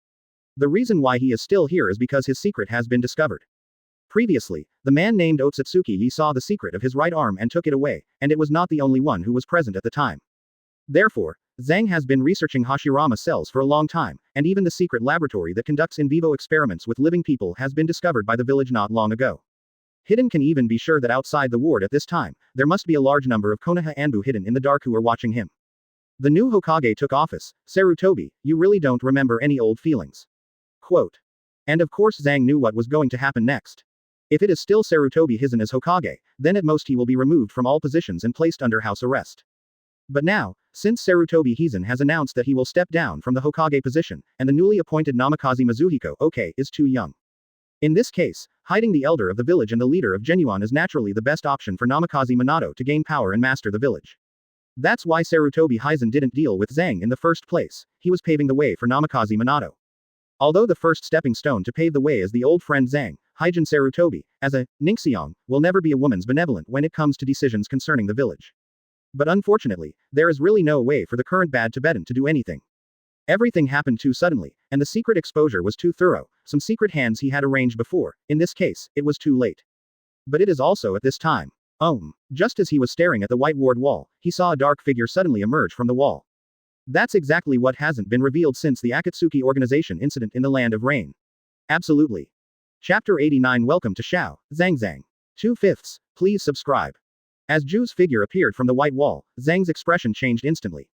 The reason why he is still here is because his secret has been discovered. Previously, the man named Otsutsuki saw the secret of his right arm and took it away, and it was not the only one who was present at the time. Therefore, Zhang has been researching Hashirama cells for a long time, and even the secret laboratory that conducts in vivo experiments with living people has been discovered by the village not long ago. Hidden can even be sure that outside the ward at this time, there must be a large number of Konoha Anbu hidden in the dark who are watching him. The new Hokage took office. Sarutobi, you really don't remember any old feelings. Quote. And of course Zhang knew what was going to happen next. If it is still Sarutobi Hiizan as Hokage, then at most he will be removed from all positions and placed under house arrest. But now, since Sarutobi Hiizan has announced that he will step down from the Hokage position, and the newly appointed Namikaze Mizuhiko, is too young. In this case, hiding the elder of the village and the leader of Genuine is naturally the best option for Namikaze Minato to gain power and master the village. That's why Sarutobi Hiizan didn't deal with Zhang in the first place, he was paving the way for Namikaze Minato. Although the first stepping stone to pave the way is the old friend Zhang, Hyjin Sarutobi, as a Ningxiong, will never be a woman's benevolent when it comes to decisions concerning the village. But unfortunately, there is really no way for the current bad Tibetan to do anything. Everything happened too suddenly, and the secret exposure was too thorough, some secret hands he had arranged before, in this case, it was too late. But it is also at this time. Just as he was staring at the white ward wall, he saw a dark figure suddenly emerge from the wall. That's exactly what hasn't been revealed since the Akatsuki organization incident in the Land of Rain. Absolutely. Chapter 89 Welcome to Shiao, Zhang. 2/5. Please subscribe. As Ju's figure appeared from the white wall, Zhang's expression changed instantly.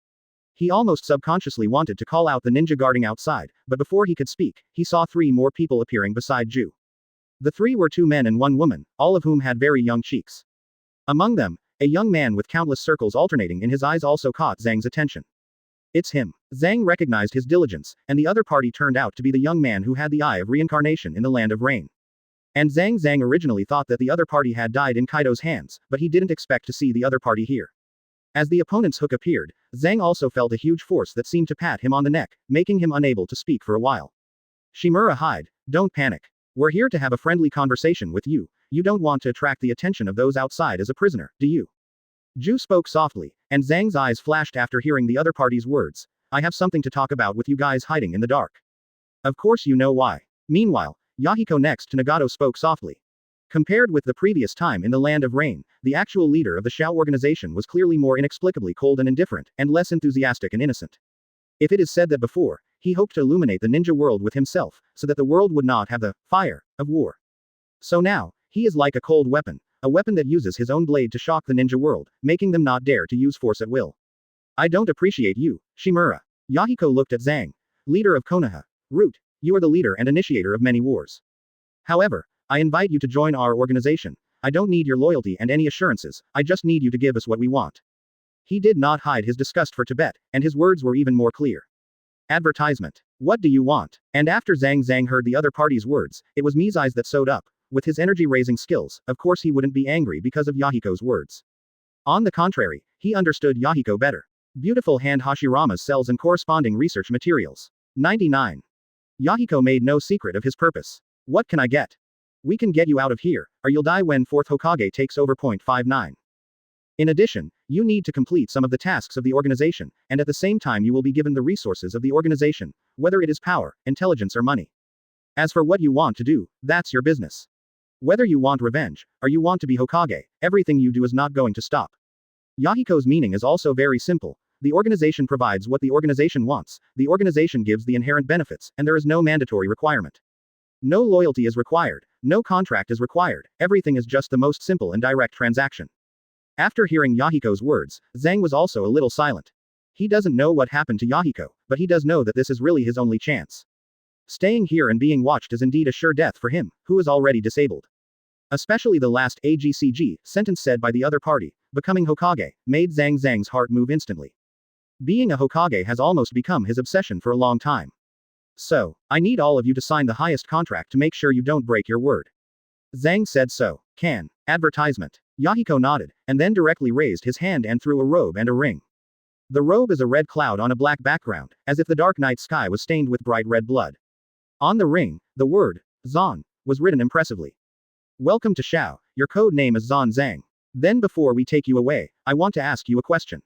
He almost subconsciously wanted to call out the ninja guarding outside, but before he could speak, he saw 3 more people appearing beside Ju. The 3 were 2 men and 1 woman, all of whom had very young cheeks. Among them, a young man with countless circles alternating in his eyes also caught Zhang's attention. It's him. Zhang recognized his diligence, and the other party turned out to be the young man who had the Eye of Reincarnation in the Land of Rain. And Zhang originally thought that the other party had died in Kaido's hands, but he didn't expect to see the other party here. As the opponent's hook appeared, Zhang also felt a huge force that seemed to pat him on the neck, making him unable to speak for a while. Shimura Hyde, don't panic. We're here to have a friendly conversation with you. You don't want to attract the attention of those outside as a prisoner, do you? Ju spoke softly, and Zhang's eyes flashed after hearing the other party's words. I have something to talk about with you guys hiding in the dark. Of course you know why. Meanwhile, Yahiko next to Nagato spoke softly. Compared with the previous time in the Land of Rain, the actual leader of the Shiao organization was clearly more inexplicably cold and indifferent, and less enthusiastic and innocent. If it is said that before, he hoped to illuminate the ninja world with himself, so that the world would not have the fire of war. So now, he is like a cold weapon, a weapon that uses his own blade to shock the ninja world, making them not dare to use force at will. I don't appreciate you, Shimura. Yahiko looked at Zhang. Leader of Konoha. Root, you are the leader and initiator of many wars. However, I invite you to join our organization. I don't need your loyalty and any assurances, I just need you to give us what we want. He did not hide his disgust for Tibet, and his words were even more clear. Advertisement. What do you want? And after Zhang heard the other party's words, it was Mi's eyes that sewed up. With his energy-raising skills, of course he wouldn't be angry because of Yahiko's words. On the contrary, he understood Yahiko better. Beautiful hand Hashirama's cells and corresponding research materials. 99. Yahiko made no secret of his purpose. What can I get? We can get you out of here, or you'll die when 4th Hokage takes over. 59. In addition, you need to complete some of the tasks of the organization, and at the same time you will be given the resources of the organization, whether it is power, intelligence or money. As for what you want to do, that's your business. Whether you want revenge, or you want to be Hokage, everything you do is not going to stop. Yahiko's meaning is also very simple. The organization provides what the organization wants, the organization gives the inherent benefits, and there is no mandatory requirement. No loyalty is required, no contract is required, everything is just the most simple and direct transaction. After hearing Yahiko's words, Zhang was also a little silent. He doesn't know what happened to Yahiko, but he does know that this is really his only chance. Staying here and being watched is indeed a sure death for him, who is already disabled. Especially the last AGCG sentence said by the other party, becoming Hokage, made Zhang's heart move instantly. Being a Hokage has almost become his obsession for a long time. So, I need all of you to sign the highest contract to make sure you don't break your word. Zhang said so. Can. Advertisement. Yahiko nodded, and then directly raised his hand and threw a robe and a ring. The robe is a red cloud on a black background, as if the dark night sky was stained with bright red blood. On the ring, the word, Zan, was written impressively. Welcome to Shiao, your code name is Zhang. Then before we take you away, I want to ask you a question.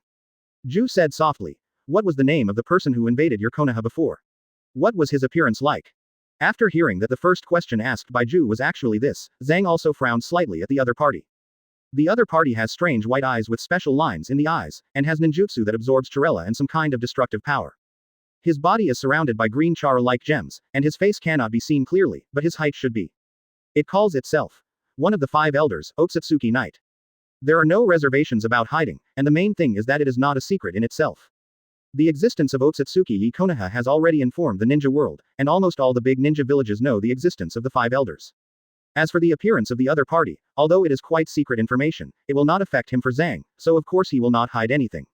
Ju said softly. What was the name of the person who invaded your Konoha before? What was his appearance like? After hearing that the first question asked by Ju was actually this, Zhang also frowned slightly at the other party. The other party has strange white eyes with special lines in the eyes, and has ninjutsu that absorbs Chirella and some kind of destructive power. His body is surrounded by green chara-like gems, and his face cannot be seen clearly, but his height should be. It calls itself one of the 5 elders, Otsutsuki Knight. There are no reservations about hiding, and the main thing is that it is not a secret in itself. The existence of Otsutsuki Konoha has already informed the ninja world, and almost all the big ninja villages know the existence of the 5 elders. As for the appearance of the other party, although it is quite secret information, it will not affect him for Zhang, so of course he will not hide anything.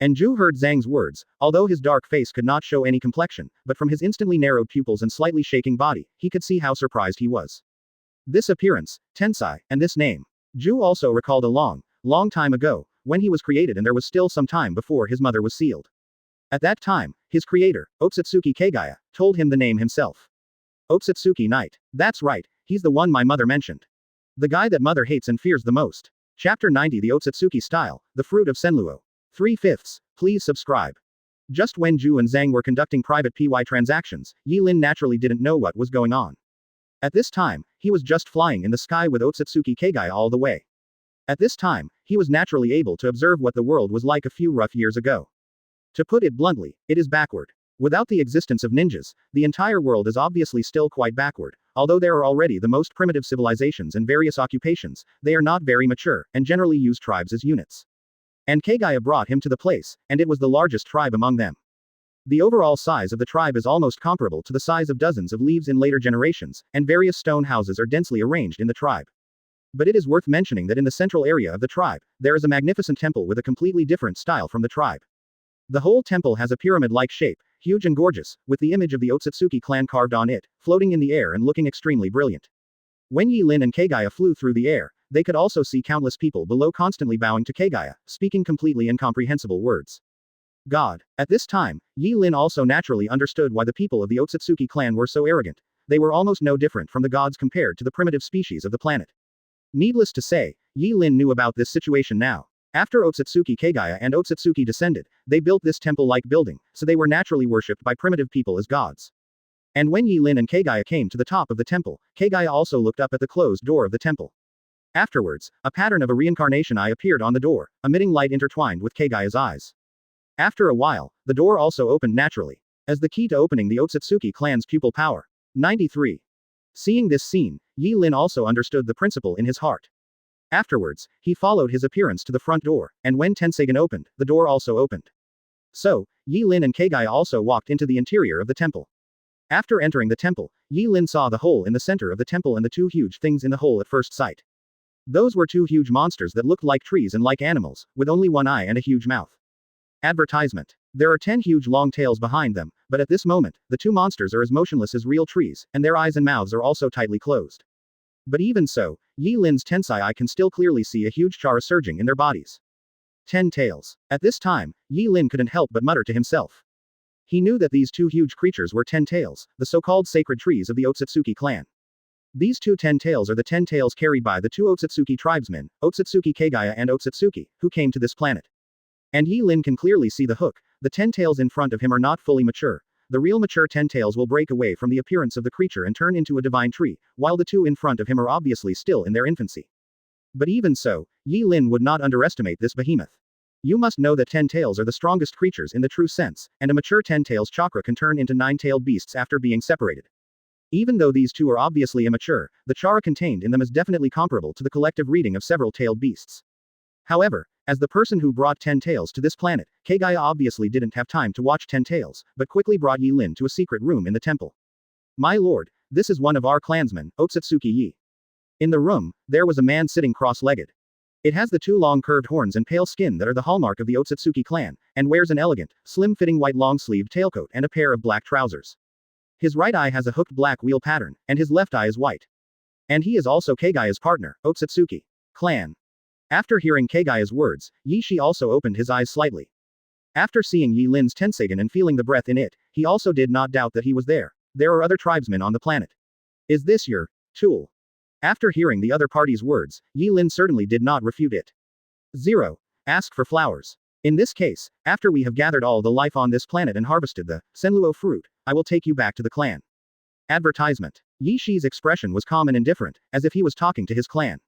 And Ju heard Zhang's words, although his dark face could not show any complexion, but from his instantly narrowed pupils and slightly shaking body, he could see how surprised he was. This appearance, Tensai, and this name. Ju also recalled a long time ago, when he was created and there was still some time before his mother was sealed. At that time, his creator, Otsutsuki Kaguya, told him the name himself. Otsutsuki Knight. That's right, he's the one my mother mentioned. The guy that mother hates and fears the most. Chapter 90 The Otsutsuki Style, the Fruit of Senluo. 3/5. Please subscribe. Just when Ju and Zhang were conducting private PY transactions, Yi Lin naturally didn't know what was going on. At this time, he was just flying in the sky with Otsutsuki Kaguya all the way. At this time, he was naturally able to observe what the world was like a few rough years ago. To put it bluntly, it is backward. Without the existence of ninjas, the entire world is obviously still quite backward. Although there are already the most primitive civilizations and various occupations, they are not very mature, and generally use tribes as units. And Kaguya brought him to the place, and it was the largest tribe among them. The overall size of the tribe is almost comparable to the size of dozens of leaves in later generations, and various stone houses are densely arranged in the tribe. But it is worth mentioning that in the central area of the tribe, there is a magnificent temple with a completely different style from the tribe. The whole temple has a pyramid-like shape, huge and gorgeous, with the image of the Otsutsuki clan carved on it, floating in the air and looking extremely brilliant. When Yi-Lin and Kaguya flew through the air, they could also see countless people below constantly bowing to Kaguya, speaking completely incomprehensible words. God. At this time, Yi-Lin also naturally understood why the people of the Otsutsuki clan were so arrogant. They were almost no different from the gods compared to the primitive species of the planet. Needless to say, Yi-Lin knew about this situation now. After Otsutsuki Kaguya and Otsutsuki descended, they built this temple-like building, so they were naturally worshipped by primitive people as gods. And when Yi-Lin and Kaguya came to the top of the temple, Kaguya also looked up at the closed door of the temple. Afterwards, a pattern of a reincarnation eye appeared on the door, emitting light intertwined with Kaguya's eyes. After a while, the door also opened naturally, as the key to opening the Otsutsuki clan's pupil power. 93. Seeing this scene, Yi-Lin also understood the principle in his heart. Afterwards, he followed his appearance to the front door, and when Tensagen opened, the door also opened. So, Yi-Lin and Kaguya also walked into the interior of the temple. After entering the temple, Yi-Lin saw the hole in the center of the temple and the two huge things in the hole at first sight. Those were two huge monsters that looked like trees and like animals, with only one eye and a huge mouth. Advertisement. There are 10 huge long tails behind them, but at this moment, the two monsters are as motionless as real trees, and their eyes and mouths are also tightly closed. But even so, Yi-Lin's Tensai eye can still clearly see a huge chara surging in their bodies. 10 tails. At this time, Yi-Lin couldn't help but mutter to himself. He knew that these two huge creatures were 10 tails, the so-called sacred trees of the Otsutsuki clan. These 10 tails are the 10 tails carried by the two Otsutsuki tribesmen, Otsutsuki Kaguya and Otsutsuki, who came to this planet. And Yi-Lin can clearly see the hook. The 10 tails in front of him are not fully mature. The real mature 10 tails will break away from the appearance of the creature and turn into a divine tree, while the two in front of him are obviously still in their infancy. But even so, Yi-Lin would not underestimate this behemoth. You must know that 10 tails are the strongest creatures in the true sense, and a mature 10 tails chakra can turn into 9-tailed beasts after being separated. Even though these two are obviously immature, the chara contained in them is definitely comparable to the collective reading of several tailed beasts. However, as the person who brought 10 tails to this planet, Kaguya obviously didn't have time to watch 10 tails, but quickly brought Yi-Lin to a secret room in the temple. My lord, this is one of our clansmen, Otsutsuki Yi. In the room, there was a man sitting cross-legged. It has the two long curved horns and pale skin that are the hallmark of the Otsutsuki clan, and wears an elegant, slim-fitting white long-sleeved tailcoat and a pair of black trousers. His right eye has a hooked black wheel pattern, and his left eye is white. And he is also Kaguya's partner, Otsutsuki clan. After hearing Kaguya's words, Yi-Shi also opened his eyes slightly. After seeing Yi-Lin's Tensagen and feeling the breath in it, he also did not doubt that he was there. There are other tribesmen on the planet. Is this your tool? After hearing the other party's words, Yi-Lin certainly did not refute it. 0. Ask for flowers. In this case, after we have gathered all the life on this planet and harvested the Senluo fruit, I will take you back to the clan. Advertisement. Yi-Shi's expression was calm and indifferent, as if he was talking to his clan.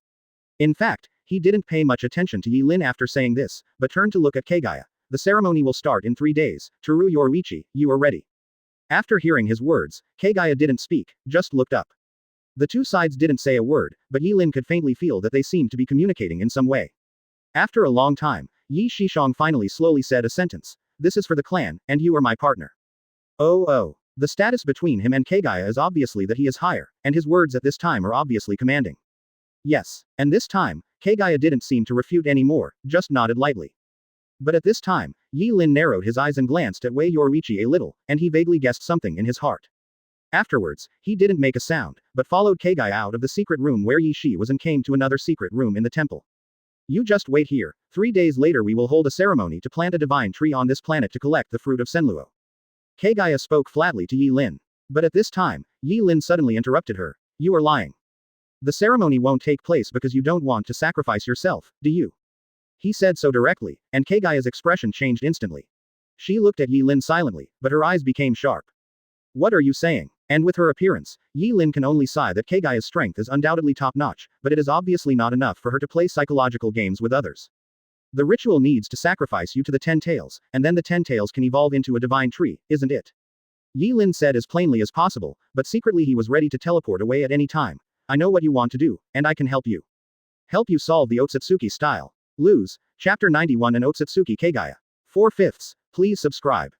In fact, he didn't pay much attention to Yi-Lin after saying this, but turned to look at Kaguya. The ceremony will start in 3 days. Toru Yoruichi, you are ready. After hearing his words, Kaguya didn't speak, just looked up. The two sides didn't say a word, but Yi-Lin could faintly feel that they seemed to be communicating in some way. After a long time, Yi Shishong finally slowly said a sentence. This is for the clan, and you are my partner. Oh. The status between him and Kaguya is obviously that he is higher, and his words at this time are obviously commanding. Yes. And this time, Kaguya didn't seem to refute any more, just nodded lightly. But at this time, Yi-Lin narrowed his eyes and glanced at Wei Yoruichi a little, and he vaguely guessed something in his heart. Afterwards, he didn't make a sound, but followed Kaguya out of the secret room where Yi-Shi was and came to another secret room in the temple. You just wait here. 3 days later we will hold a ceremony to plant a divine tree on this planet to collect the fruit of Senluo. Kaguya spoke flatly to Yi-Lin. But at this time, Yi-Lin suddenly interrupted her. You are lying. The ceremony won't take place because you don't want to sacrifice yourself, do you? He said so directly, and Kaguya's expression changed instantly. She looked at Yi-Lin silently, but her eyes became sharp. What are you saying? And with her appearance, Yi-Lin can only sigh that Kaguya's strength is undoubtedly top-notch, but it is obviously not enough for her to play psychological games with others. The ritual needs to sacrifice you to the 10 tails, and then the 10 tails can evolve into a divine tree, isn't it? Yi Lin said as plainly as possible, but secretly he was ready to teleport away at any time. I know what you want to do, and I can help you. Help you solve the Otsutsuki style. Lose, Chapter 91 and Otsutsuki Kaguya. 4/5. Please subscribe.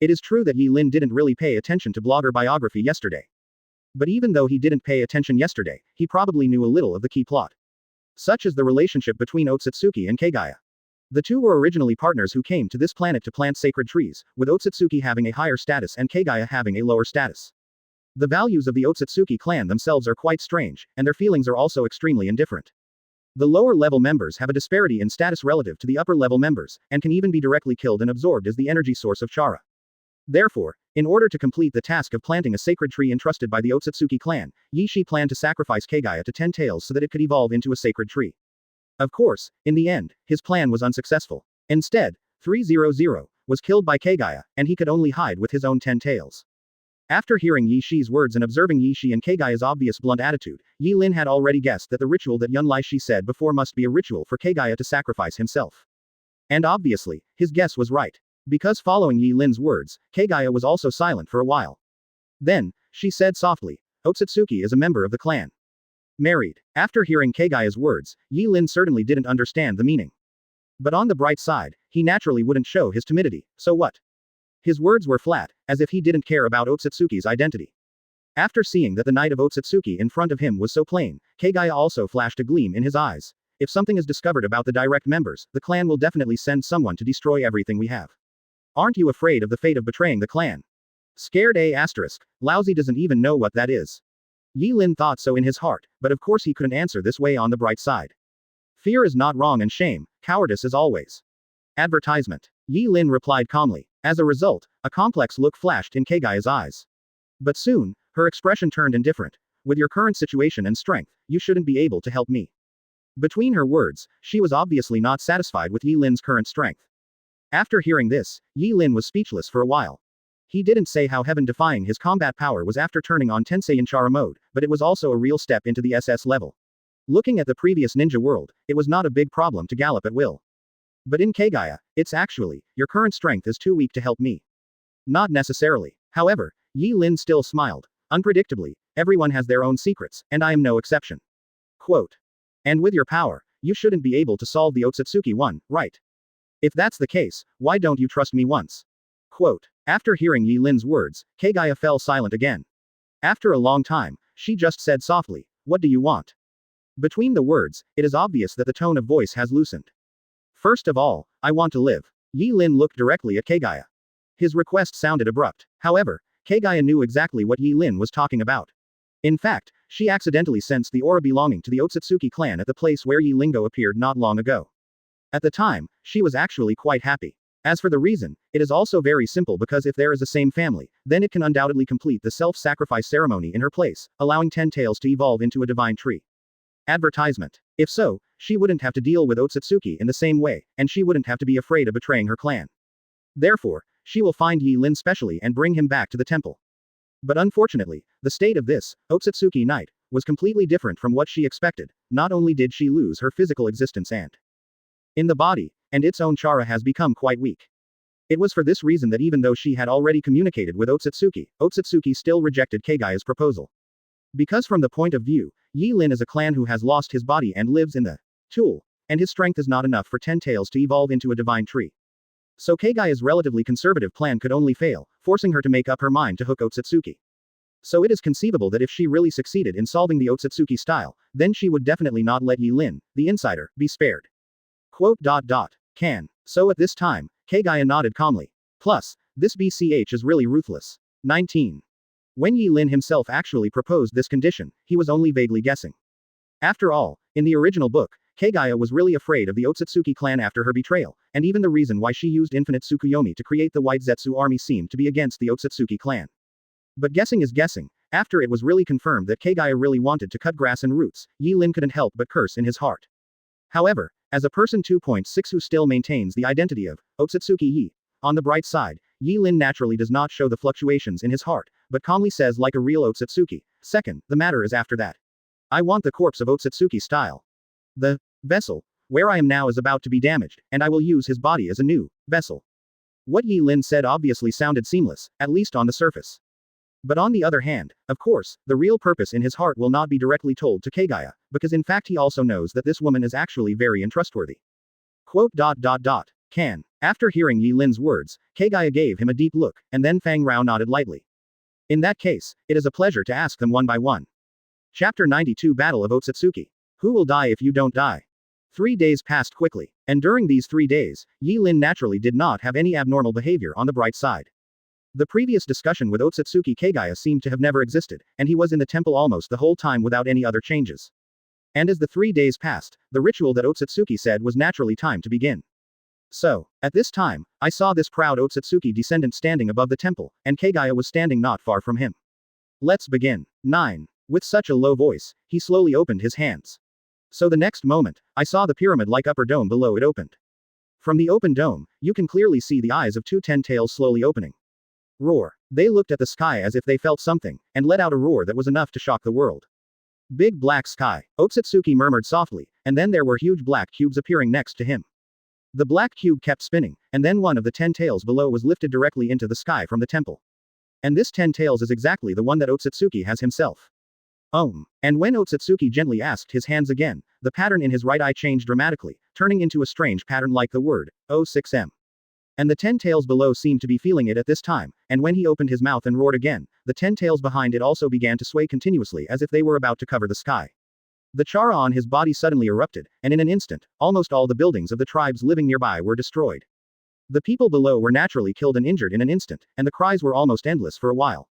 It is true that Yi Lin didn't really pay attention to blogger biography yesterday. But even though he didn't pay attention yesterday, he probably knew a little of the key plot. Such as the relationship between Otsutsuki and Kaguya. The two were originally partners who came to this planet to plant sacred trees, with Otsutsuki having a higher status and Kaguya having a lower status. The values of the Otsutsuki clan themselves are quite strange, and their feelings are also extremely indifferent. The lower-level members have a disparity in status relative to the upper-level members, and can even be directly killed and absorbed as the energy source of chara. Therefore, in order to complete the task of planting a sacred tree entrusted by the Otsutsuki clan, Yi Shi planned to sacrifice Kaguya to 10 tails so that it could evolve into a sacred tree. Of course, in the end, his plan was unsuccessful. Instead, 300 was killed by Kaguya, and he could only hide with his own 10 tails. After hearing Yi Shi's words and observing Yi Shi and Kaguya's obvious blunt attitude, Yi Lin had already guessed that the ritual that Yun Lai Shi said before must be a ritual for Kaguya to sacrifice himself. And obviously, his guess was right. Because following Yi Lin's words, Kaguya was also silent for a while. Then, she said softly, Otsutsuki is a member of the clan. Married. After hearing Kaguya's words, Yi Lin certainly didn't understand the meaning. But on the bright side, he naturally wouldn't show his timidity, so what? His words were flat, as if he didn't care about Otsutsuki's identity. After seeing that the knight of Otsutsuki in front of him was so plain, Kaguya also flashed a gleam in his eyes. If something is discovered about the direct members, the clan will definitely send someone to destroy everything we have. Aren't you afraid of the fate of betraying the clan? Scared A**. Lousy doesn't even know what that is. Yi Lin thought so in his heart, but of course he couldn't answer this way on the bright side. Fear is not wrong and shame, cowardice is always. Advertisement. Yi Lin replied calmly. As a result, a complex look flashed in Kaguya's eyes. But soon, her expression turned indifferent. With your current situation and strength, you shouldn't be able to help me. Between her words, she was obviously not satisfied with Yi Lin's current strength. After hearing this, Yi Lin was speechless for a while. He didn't say how heaven-defying his combat power was after turning on Tensei in Chara mode, but it was also a real step into the SS level. Looking at the previous ninja world, it was not a big problem to gallop at will. But in Kaguya, it's actually, your current strength is too weak to help me. Not necessarily. However, Yi Lin still smiled. Unpredictably, everyone has their own secrets, and I am no exception. Quote. And with your power, you shouldn't be able to solve the Otsutsuki one, right? If that's the case, why don't you trust me once? Quote. After hearing Yi Lin's words, Kaguya fell silent again. After a long time, she just said softly, what do you want? Between the words, it is obvious that the tone of voice has loosened. First of all, I want to live. Yi Lin looked directly at Kaguya. His request sounded abrupt. However, Kaguya knew exactly what Yi Lin was talking about. In fact, she accidentally sensed the aura belonging to the Otsutsuki clan at the place where Yi Lingo appeared not long ago. At the time, she was actually quite happy. As for the reason, it is also very simple because if there is a same family, then it can undoubtedly complete the self-sacrifice ceremony in her place, allowing 10 tails to evolve into a divine tree. Advertisement. If so, she wouldn't have to deal with Otsutsuki in the same way, and she wouldn't have to be afraid of betraying her clan. Therefore, she will find Yi Lin specially and bring him back to the temple. But unfortunately, the state of this, Otsutsuki knight, was completely different from what she expected. Not only did she lose her physical existence and in the body, and its own chara has become quite weak. It was for this reason that even though she had already communicated with Otsutsuki, Otsutsuki still rejected Kaguya's proposal. Because from the point of view, Yi Lin is a clan who has lost his body and lives in the tool, and his strength is not enough for 10 tails to evolve into a divine tree. So Kaguya's relatively conservative plan could only fail, forcing her to make up her mind to hook Otsutsuki. So it is conceivable that if she really succeeded in solving the Otsutsuki style, then she would definitely not let Yi Lin, the insider, be spared. Quote. Can. So at this time, Kaguya nodded calmly. Plus, this BCH is really ruthless. 19. When Yi Lin himself actually proposed this condition, he was only vaguely guessing. After all, in the original book, Kaguya was really afraid of the Otsutsuki clan after her betrayal, and even the reason why she used infinite Tsukuyomi to create the White Zetsu army seemed to be against the Otsutsuki clan. But guessing is guessing. After it was really confirmed that Kaguya really wanted to cut grass and roots, Yi Lin couldn't help but curse in his heart. However, as a person 2.6 who still maintains the identity of Otsutsuki Yi, on the bright side, Yi Lin naturally does not show the fluctuations in his heart, but calmly says like a real Otsutsuki, second, the matter is after that. I want the corpse of Otsutsuki style. The vessel Where I am now is about to be damaged, and I will use his body as a new vessel. What Yi Lin said obviously sounded seamless, at least on the surface. But on the other hand, of course, the real purpose in his heart will not be directly told to Kaguya, because in fact he also knows that this woman is actually very untrustworthy. Quote. Can. After hearing Yi Lin's words, Kaguya gave him a deep look, and then Fang Rao nodded lightly. In that case, it is a pleasure to ask them one by one. Chapter 92 Battle of Otsutsuki. Who will die if you don't die? 3 days passed quickly, and during these 3 days, Yi Lin naturally did not have any abnormal behavior on the bright side. The previous discussion with Otsutsuki Kaguya seemed to have never existed, and he was in the temple almost the whole time without any other changes. And as the 3 days passed, the ritual that Otsutsuki said was naturally time to begin. So, at this time, I saw this proud Otsutsuki descendant standing above the temple, and Kaguya was standing not far from him. Let's begin. 9. With such a low voice, he slowly opened his hands. So the next moment, I saw the pyramid-like upper dome below it opened. From the open dome, you can clearly see the eyes of 2 10-tails slowly opening. Roar. They looked at the sky as if they felt something, and let out a roar that was enough to shock the world. Big black sky, Otsutsuki murmured softly, and then there were huge black cubes appearing next to him. The black cube kept spinning, and then one of the 10 tails below was lifted directly into the sky from the temple. And this 10 tails is exactly the one that Otsutsuki has himself. And when Otsutsuki gently asked his hands again, the pattern in his right eye changed dramatically, turning into a strange pattern like the word, O6M. And the 10 tails below seemed to be feeling it at this time, and when he opened his mouth and roared again, the 10 tails behind it also began to sway continuously as if they were about to cover the sky. The chara on his body suddenly erupted, and in an instant, almost all the buildings of the tribes living nearby were destroyed. The people below were naturally killed and injured in an instant, and the cries were almost endless for a while.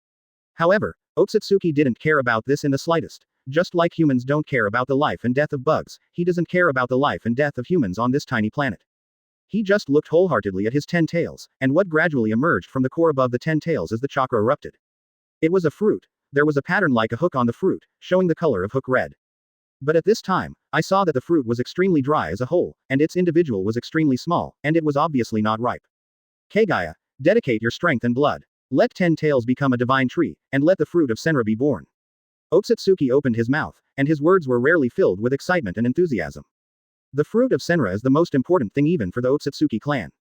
However, Otsutsuki didn't care about this in the slightest. Just like humans don't care about the life and death of bugs, he doesn't care about the life and death of humans on this tiny planet. He just looked wholeheartedly at his 10 tails, and what gradually emerged from the core above the 10 tails as the chakra erupted. It was a fruit. There was a pattern like a hook on the fruit, showing the color of hook red. But at this time, I saw that the fruit was extremely dry as a whole, and its individual was extremely small, and it was obviously not ripe. Kaguya, dedicate your strength and blood. Let 10 tails become a divine tree, and let the fruit of Senra be born. Otsutsuki opened his mouth, and his words were rarely filled with excitement and enthusiasm. The fruit of Senra is the most important thing even for the Otsutsuki clan.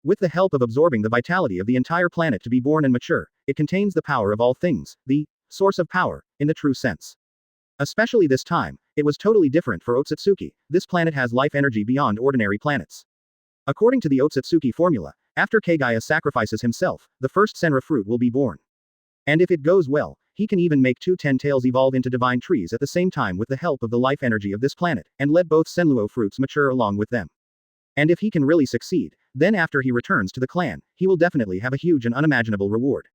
With the help of absorbing the vitality of the entire planet to be born and mature, it contains the power of all things, the source of power, in the true sense. Especially this time, it was totally different for Otsutsuki. This planet has life energy beyond ordinary planets. According to the Otsutsuki formula, after Kaguya sacrifices himself, the first Senra fruit will be born. And if it goes well, he can even make 2 10 tails evolve into divine trees at the same time with the help of the life energy of this planet, and let both Senluo fruits mature along with them. And if he can really succeed, then after he returns to the clan, he will definitely have a huge and unimaginable reward.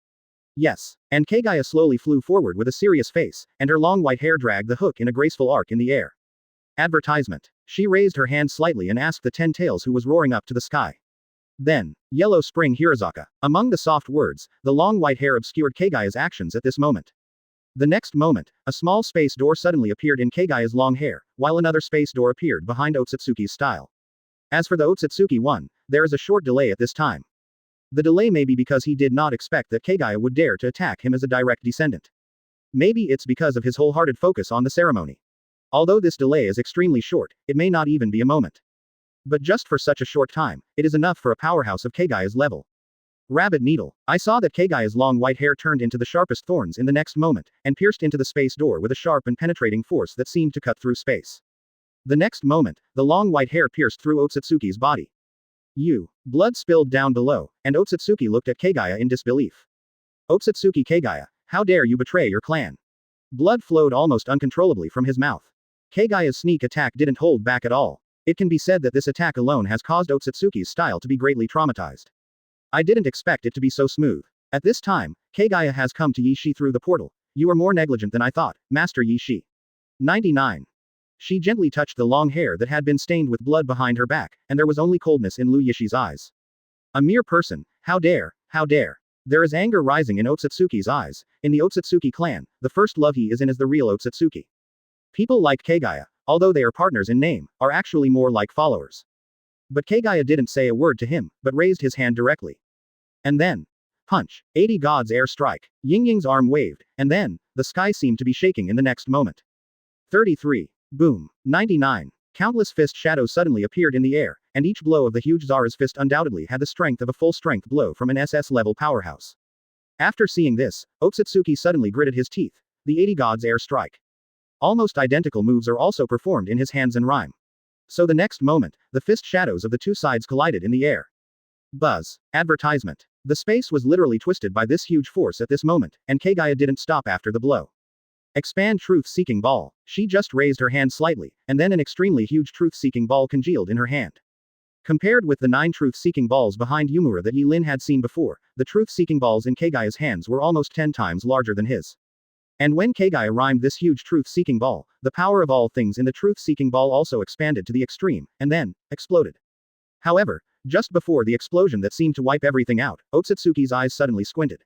Yes. And Kaguya slowly flew forward with a serious face, and her long white hair dragged the hook in a graceful arc in the air. Advertisement. She raised her hand slightly and asked the 10 tails who was roaring up to the sky. Then, Yellow Spring Hiizaki. Among the soft words, the long white hair obscured Kaguya's actions at this moment. The next moment, a small space door suddenly appeared in Kaguya's long hair, while another space door appeared behind Otsutsuki's style. As for the Otsutsuki one, there is a short delay at this time. The delay may be because he did not expect that Kaguya would dare to attack him as a direct descendant. Maybe it's because of his wholehearted focus on the ceremony. Although this delay is extremely short, it may not even be a moment. But just for such a short time, it is enough for a powerhouse of Kaguya's level. Rabbit needle. I saw that Kaguya's long white hair turned into the sharpest thorns in the next moment, and pierced into the space door with a sharp and penetrating force that seemed to cut through space. The next moment, the long white hair pierced through Otsutsuki's body. Blood spilled down below, and Otsutsuki looked at Kaguya in disbelief. Otsutsuki Kaguya, how dare you betray your clan? Blood flowed almost uncontrollably from his mouth. Kaguya's sneak attack didn't hold back at all. It can be said that this attack alone has caused Otsutsuki's style to be greatly traumatized. I didn't expect it to be so smooth. At this time, Kaguya has come to Yi Shi through the portal. You are more negligent than I thought, Master Yi Shi. 99. She gently touched the long hair that had been stained with blood behind her back, and there was only coldness in Lu Yishi's eyes. A mere person, how dare, how dare. There is anger rising in Otsutsuki's eyes. In the Otsutsuki clan, the first love he is in is the real Otsutsuki. People like Kaguya, although they are partners in name, are actually more like followers. But Kaguya didn't say a word to him, but raised his hand directly. And then, punch, 80 gods air strike. Yingying's arm waved, and then, the sky seemed to be shaking in the next moment. 33. Boom. 99. Countless fist shadows suddenly appeared in the air, and each blow of the huge Zara's fist undoubtedly had the strength of a full-strength blow from an SS-level powerhouse. After seeing this, Otsutsuki suddenly gritted his teeth. The 80 Gods Air Strike. Almost identical moves are also performed in his hands in rhyme. So the next moment, the fist shadows of the two sides collided in the air. Buzz. Advertisement. The space was literally twisted by this huge force at this moment, and Kaguya didn't stop after the blow. Expand truth-seeking ball. She just raised her hand slightly, and then an extremely huge truth-seeking ball congealed in her hand. Compared with the 9 truth-seeking balls behind Yumura that Yi-Lin had seen before, the truth-seeking balls in Kaguya's hands were almost 10 times larger than his. And when Kaguya rhymed this huge truth-seeking ball, the power of all things in the truth-seeking ball also expanded to the extreme, and then, exploded. However, just before the explosion that seemed to wipe everything out, Otsutsuki's eyes suddenly squinted.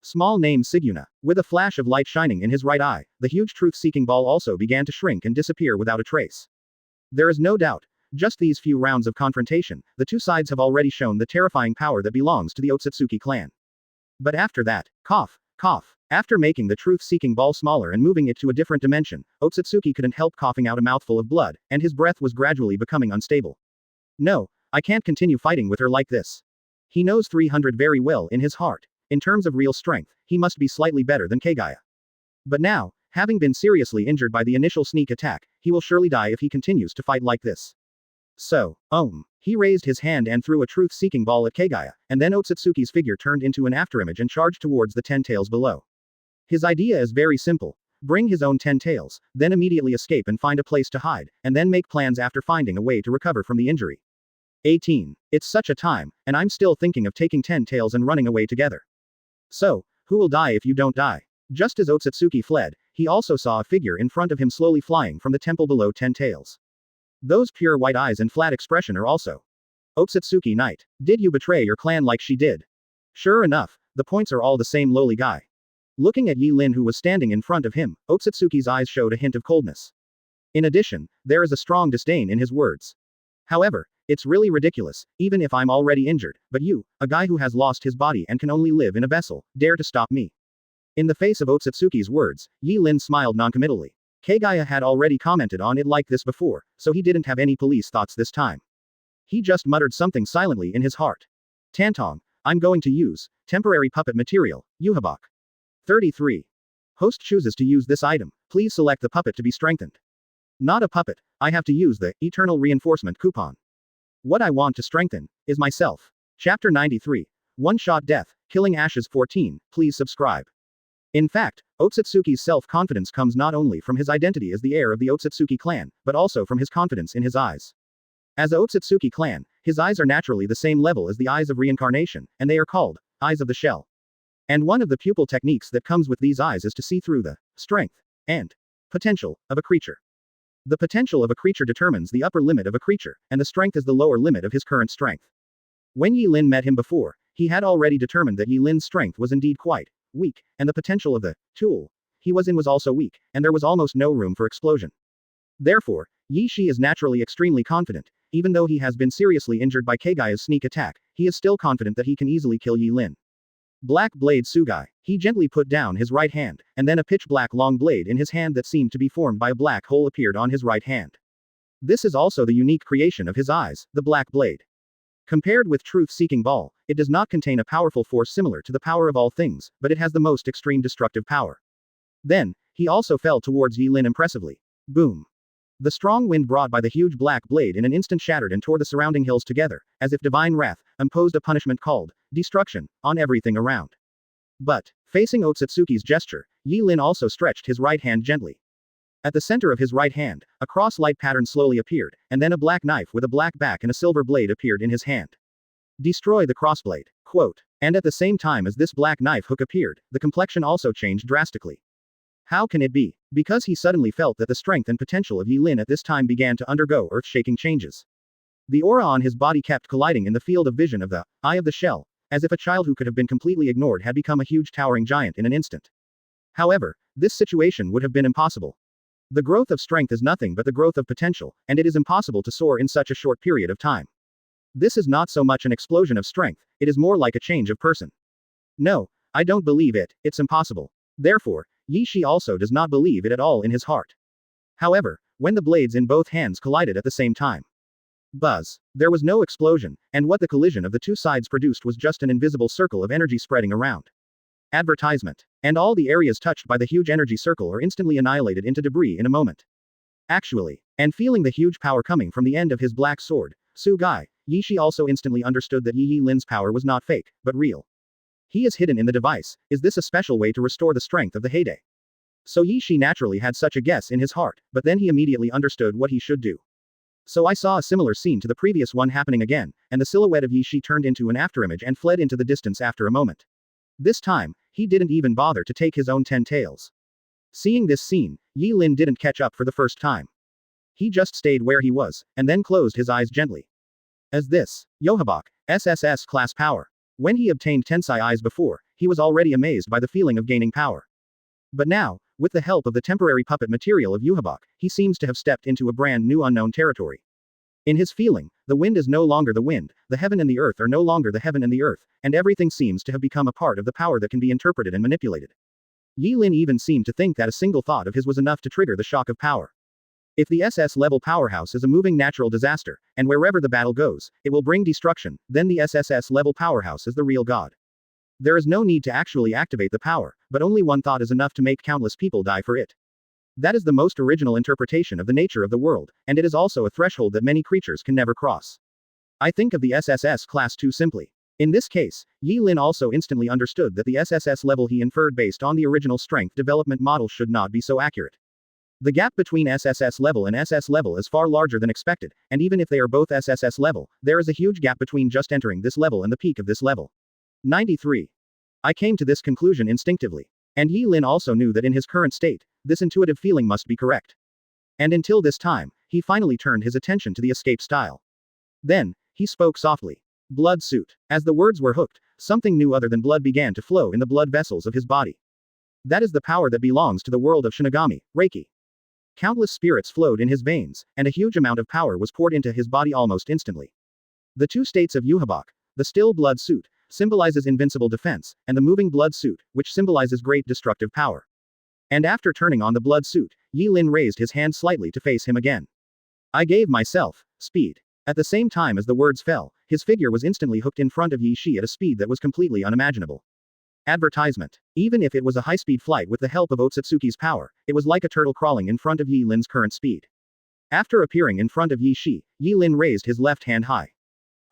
Small name Siguna. With a flash of light shining in his right eye, the huge truth-seeking ball also began to shrink and disappear without a trace. There is no doubt, just these few rounds of confrontation, the two sides have already shown the terrifying power that belongs to the Otsutsuki clan. But after that, cough, cough. After making the truth-seeking ball smaller and moving it to a different dimension, Otsutsuki couldn't help coughing out a mouthful of blood, and his breath was gradually becoming unstable. No, I can't continue fighting with her like this. He knows 300 very well in his heart. In terms of real strength, he must be slightly better than Kaguya. But now, having been seriously injured by the initial sneak attack, he will surely die if he continues to fight like this. So, he raised his hand and threw a truth-seeking ball at Kaguya, and then Otsutsuki's figure turned into an afterimage and charged towards the 10 tails below. His idea is very simple. Bring his own 10 tails, then immediately escape and find a place to hide, and then make plans after finding a way to recover from the injury. 18. It's such a time, and I'm still thinking of taking 10 tails and running away together. So, who will die if you don't die? Just as Otsutsuki fled, he also saw a figure in front of him slowly flying from the temple below 10 tails. Those pure white eyes and flat expression are also Otsutsuki Knight. Did you betray your clan like she did? Sure enough, the points are all the same lowly guy. Looking at Yi-Lin who was standing in front of him, Otsutsuki's eyes showed a hint of coldness. In addition, there is a strong disdain in his words. However, it's really ridiculous, even if I'm already injured, but you, a guy who has lost his body and can only live in a vessel, dare to stop me. In the face of Otsutsuki's words, Yi-Lin smiled noncommittally. Kaguya had already commented on it like this before, so he didn't have any police thoughts this time. He just muttered something silently in his heart. Tantong, I'm going to use temporary puppet material, Yuhabak. 33. Host chooses to use this item. Please select the puppet to be strengthened. Not a puppet, I have to use the eternal reinforcement coupon. What I want to strengthen is myself. Chapter 93. One-shot death, killing ashes 14, please subscribe. In fact, Otsutsuki's self-confidence comes not only from his identity as the heir of the Otsutsuki clan, but also from his confidence in his eyes. As a Otsutsuki clan, his eyes are naturally the same level as the eyes of reincarnation, and they are called eyes of the shell. And one of the pupil techniques that comes with these eyes is to see through the strength and potential of a creature. The potential of a creature determines the upper limit of a creature, and the strength is the lower limit of his current strength. When Yi-Lin met him before, he had already determined that Yi-Lin's strength was indeed quite weak, and the potential of the tool he was in was also weak, and there was almost no room for explosion. Therefore, Yi-Shi is naturally extremely confident. Even though he has been seriously injured by Kaguya's sneak attack, he is still confident that he can easily kill Yi-Lin. Black Blade Sugai. He gently put down his right hand, and then a pitch-black long blade in his hand that seemed to be formed by a black hole appeared on his right hand. This is also the unique creation of his eyes, the black blade. Compared with truth-seeking ball, it does not contain a powerful force similar to the power of all things, but it has the most extreme destructive power. Then, he also fell towards Yi-Lin impressively. Boom. The strong wind brought by the huge black blade in an instant shattered and tore the surrounding hills together, as if divine wrath imposed a punishment called destruction on everything around. But, facing Otsutsuki's gesture, Yi-Lin also stretched his right hand gently. At the center of his right hand, a cross-light pattern slowly appeared, and then a black knife with a black back and a silver blade appeared in his hand. Destroy the crossblade. Quote. And at the same time as this black knife hook appeared, the complexion also changed drastically. How can it be? Because he suddenly felt that the strength and potential of Yi-Lin at this time began to undergo earth-shaking changes. The aura on his body kept colliding in the field of vision of the eye of the shell, as if a child who could have been completely ignored had become a huge towering giant in an instant. However, this situation would have been impossible. The growth of strength is nothing but the growth of potential, and it is impossible to soar in such a short period of time. This is not so much an explosion of strength, it is more like a change of person. No, I don't believe it, it's impossible. Therefore, Yi-Shi also does not believe it at all in his heart. However, when the blades in both hands collided at the same time. Buzz. There was no explosion, and what the collision of the two sides produced was just an invisible circle of energy spreading around. Advertisement. And all the areas touched by the huge energy circle are instantly annihilated into debris in a moment. Actually. And feeling the huge power coming from the end of his black sword, Sugai, Yishi also instantly understood that Yi Lin's power was not fake, but real. He is hidden in the device. Is this a special way to restore the strength of the heyday? So Yishi naturally had such a guess in his heart, but then he immediately understood what he should do. So I saw a similar scene to the previous one happening again, and the silhouette of Yishi turned into an afterimage and fled into the distance after a moment. This time, he didn't even bother to take his own 10 tails. Seeing this scene, Yi Lin didn't catch up for the first time. He just stayed where he was, and then closed his eyes gently. As this, Yohabok, SSS class power. When he obtained Tensai eyes before, he was already amazed by the feeling of gaining power. But now, with the help of the temporary puppet material of Yohabok, he seems to have stepped into a brand new unknown territory. In his feeling, the wind is no longer the wind, the heaven and the earth are no longer the heaven and the earth, and everything seems to have become a part of the power that can be interpreted and manipulated. Yi Lin even seemed to think that a single thought of his was enough to trigger the shock of power. If the SS-level powerhouse is a moving natural disaster, and wherever the battle goes, it will bring destruction, then the SSS-level powerhouse is the real god. There is no need to actually activate the power, but only one thought is enough to make countless people die for it. That is the most original interpretation of the nature of the world, and it is also a threshold that many creatures can never cross. I think of the SSS class too simply. In this case, Yi Lin also instantly understood that the SSS level he inferred based on the original strength development model should not be so accurate. The gap between SSS level and SS level is far larger than expected, and even if they are both SSS level, there is a huge gap between just entering this level and the peak of this level. 93. I came to this conclusion instinctively. And Yi Lin also knew that in his current state, this intuitive feeling must be correct. And until this time, he finally turned his attention to the escape style. Then, he spoke softly. Blood suit. As the words were hooked, something new other than blood began to flow in the blood vessels of his body. That is the power that belongs to the world of Shinigami, Reiki. Countless spirits flowed in his veins, and a huge amount of power was poured into his body almost instantly. The two states of Yuhabok, the still blood suit, symbolizes invincible defense, and the moving blood suit, which symbolizes great destructive power. And after turning on the blood suit, Yi Lin raised his hand slightly to face him again. I gave myself speed. At the same time as the words fell, his figure was instantly hooked in front of Yi Shi at a speed that was completely unimaginable. Advertisement. Even if it was a high-speed flight with the help of Otsutsuki's power, it was like a turtle crawling in front of Yi Lin's current speed. After appearing in front of Yi Shi, Yi Lin raised his left hand high.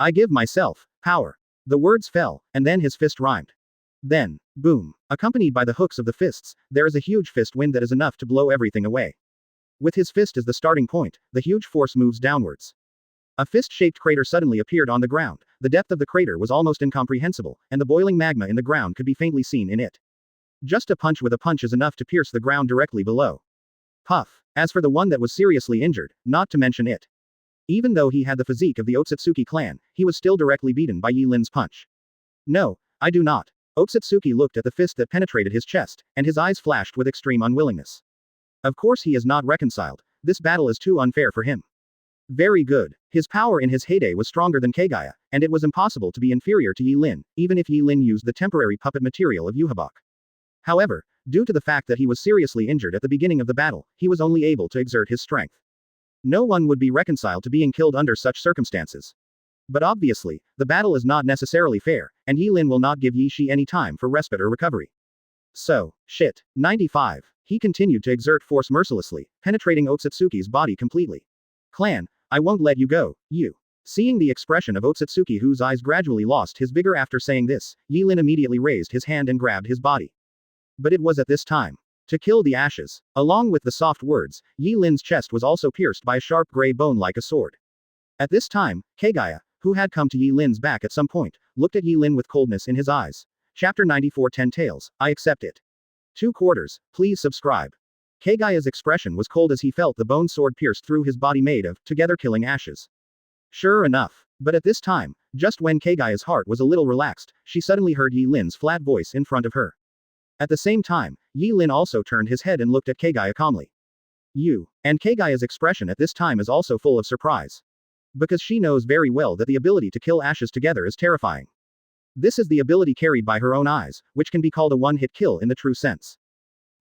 I give myself power. The words fell, and then his fist rhymed. Then, boom. Accompanied by the hooks of the fists, there is a huge fist wind that is enough to blow everything away. With his fist as the starting point, the huge force moves downwards. A fist-shaped crater suddenly appeared on the ground. The depth of the crater was almost incomprehensible, and the boiling magma in the ground could be faintly seen in it. Just a punch with a punch is enough to pierce the ground directly below. Puff. As for the one that was seriously injured, not to mention it. Even though he had the physique of the Otsutsuki clan, he was still directly beaten by Yi Lin's punch. No, I do not. Otsutsuki looked at the fist that penetrated his chest, and his eyes flashed with extreme unwillingness. Of course he is not reconciled. This battle is too unfair for him. Very good. His power in his heyday was stronger than Kaguya, and it was impossible to be inferior to Yi Lin, even if Yi Lin used the temporary puppet material of Yuhabok. However, due to the fact that he was seriously injured at the beginning of the battle, he was only able to exert his strength. No one would be reconciled to being killed under such circumstances. But obviously, the battle is not necessarily fair, and Yi Lin will not give Yi Shi any time for respite or recovery. So, shit. 95. He continued to exert force mercilessly, penetrating Otsutsuki's body completely. Clan, I won't let you go, you. Seeing the expression of Otsutsuki, whose eyes gradually lost his vigor after saying this, Yi Lin immediately raised his hand and grabbed his body. But it was at this time. To kill the ashes. Along with the soft words, Yi Lin's chest was also pierced by a sharp gray bone like a sword. At this time, Kaguya, who had come to Yi Lin's back at some point, looked at Yi Lin with coldness in his eyes. Chapter 94 10 Tails, I accept it. 2 quarters, please subscribe. Kaguya's expression was cold as he felt the bone sword pierced through his body made of, together killing ashes. Sure enough. But at this time, just when Kaguya's heart was a little relaxed, she suddenly heard Yi Lin's flat voice in front of her. At the same time, Yi Lin also turned his head and looked at Kaguya calmly. You. And Kaguya's expression at this time is also full of surprise. Because she knows very well that the ability to kill ashes together is terrifying. This is the ability carried by her own eyes, which can be called a one-hit kill in the true sense.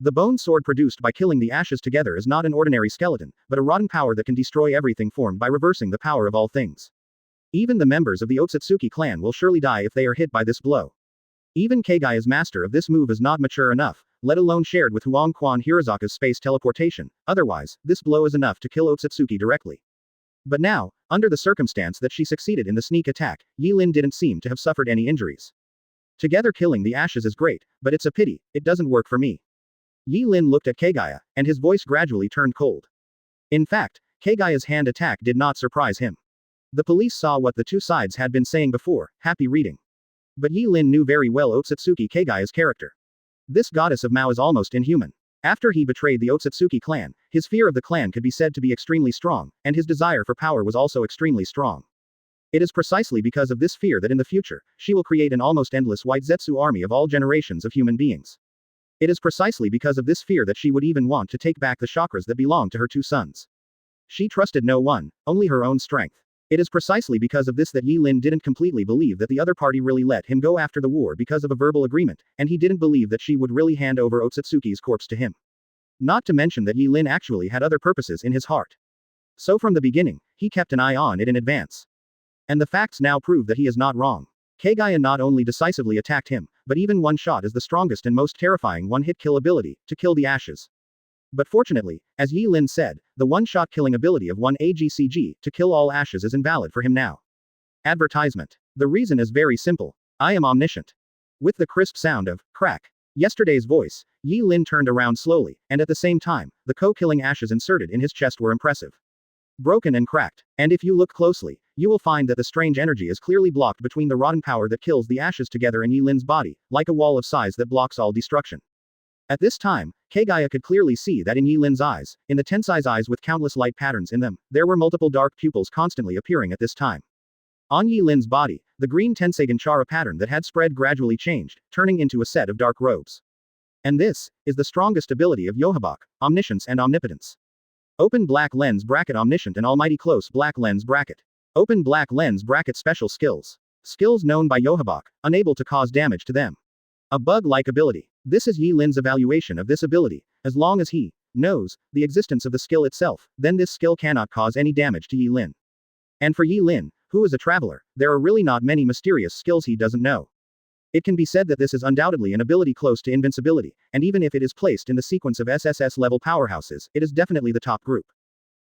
The bone sword produced by killing the ashes together is not an ordinary skeleton, but a rotten power that can destroy everything formed by reversing the power of all things. Even the members of the Otsutsuki clan will surely die if they are hit by this blow. Even Kaguya's master of this move is not mature enough, let alone shared with Huang Quan Hirazaka's space teleportation, otherwise, this blow is enough to kill Otsutsuki directly. But now, under the circumstance that she succeeded in the sneak attack, Yi Lin didn't seem to have suffered any injuries. Together killing the ashes is great, but it's a pity, it doesn't work for me. Yi Lin looked at Kaguya, and his voice gradually turned cold. In fact, Kaguya's hand attack did not surprise him. The police saw what the two sides had been saying before, happy reading. But Yi Lin knew very well Otsutsuki Kaguya's character. This goddess of Mao is almost inhuman. After he betrayed the Otsutsuki clan, his fear of the clan could be said to be extremely strong, and his desire for power was also extremely strong. It is precisely because of this fear that in the future, she will create an almost endless white Zetsu army of all generations of human beings. It is precisely because of this fear that she would even want to take back the chakras that belonged to her two sons. She trusted no one, only her own strength. It is precisely because of this that Yi Lin didn't completely believe that the other party really let him go after the war because of a verbal agreement, and he didn't believe that she would really hand over Otsutsuki's corpse to him. Not to mention that Yi Lin actually had other purposes in his heart. So from the beginning, he kept an eye on it in advance. And the facts now prove that he is not wrong. Kaguya not only decisively attacked him, but even one shot is the strongest and most terrifying one-hit kill ability, to kill the ashes. But fortunately, as Yi Lin said, the one-shot killing ability of one AGCG, to kill all ashes is invalid for him now. Advertisement. The reason is very simple. I am omniscient. With the crisp sound of crack. Yesterday's voice, Yi Lin turned around slowly, and at the same time, the killing ashes inserted in his chest were impressive. Broken and cracked. And if you look closely, you will find that the strange energy is clearly blocked between the rotten power that kills the ashes together and Yi Lin's body, like a wall of size that blocks all destruction. At this time, Kaguya could clearly see that in Yi Lin's eyes, in the Tensai's eyes with countless light patterns in them, there were multiple dark pupils constantly appearing at this time. On Yi Lin's body, the green Tensei Ganchara pattern that had spread gradually changed, turning into a set of dark robes. And this is the strongest ability of Yohabak, omniscience and omnipotence. Open black lens bracket omniscient and almighty close black lens bracket. Open black lens bracket special skills. Skills known by Yohabak, unable to cause damage to them. A bug-like ability. This is Yi Lin's evaluation of this ability. As long as he knows the existence of the skill itself, then this skill cannot cause any damage to Yi Lin. And for Yi Lin, who is a traveler, there are really not many mysterious skills he doesn't know. It can be said that this is undoubtedly an ability close to invincibility, and even if it is placed in the sequence of SSS level powerhouses, it is definitely the top group.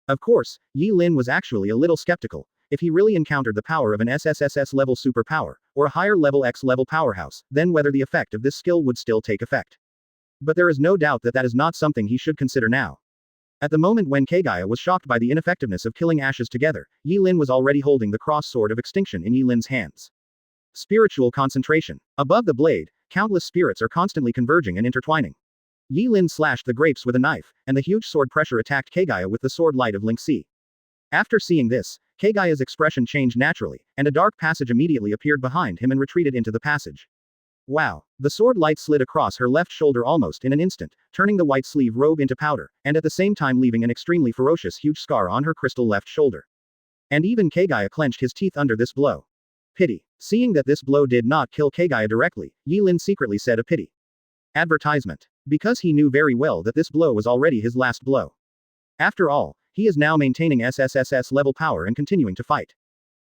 Of course, Yi Lin was actually a little skeptical. If he really encountered the power of an SSSS level superpower, or a higher level X level powerhouse, then whether the effect of this skill would still take effect. But there is no doubt that that is not something he should consider now. At the moment when Kaguya was shocked by the ineffectiveness of killing ashes together, Yi Lin was already holding the cross sword of extinction in Yi Lin's hands. Spiritual concentration. Above the blade, countless spirits are constantly converging and intertwining. Yi Lin slashed the grapes with a knife, and the huge sword pressure attacked Kaguya with the sword light of Ling Si. After seeing this, Kaguya's expression changed naturally, and a dark passage immediately appeared behind him and retreated into the passage. Wow! The sword light slid across her left shoulder almost in an instant, turning the white sleeve robe into powder, and at the same time leaving an extremely ferocious huge scar on her crystal left shoulder. And even Kaguya clenched his teeth under this blow. Pity. Seeing that this blow did not kill Kaguya directly, Yi Lin secretly said a pity. Advertisement. Because he knew very well that this blow was already his last blow. After all, he is now maintaining SSSS level power and continuing to fight.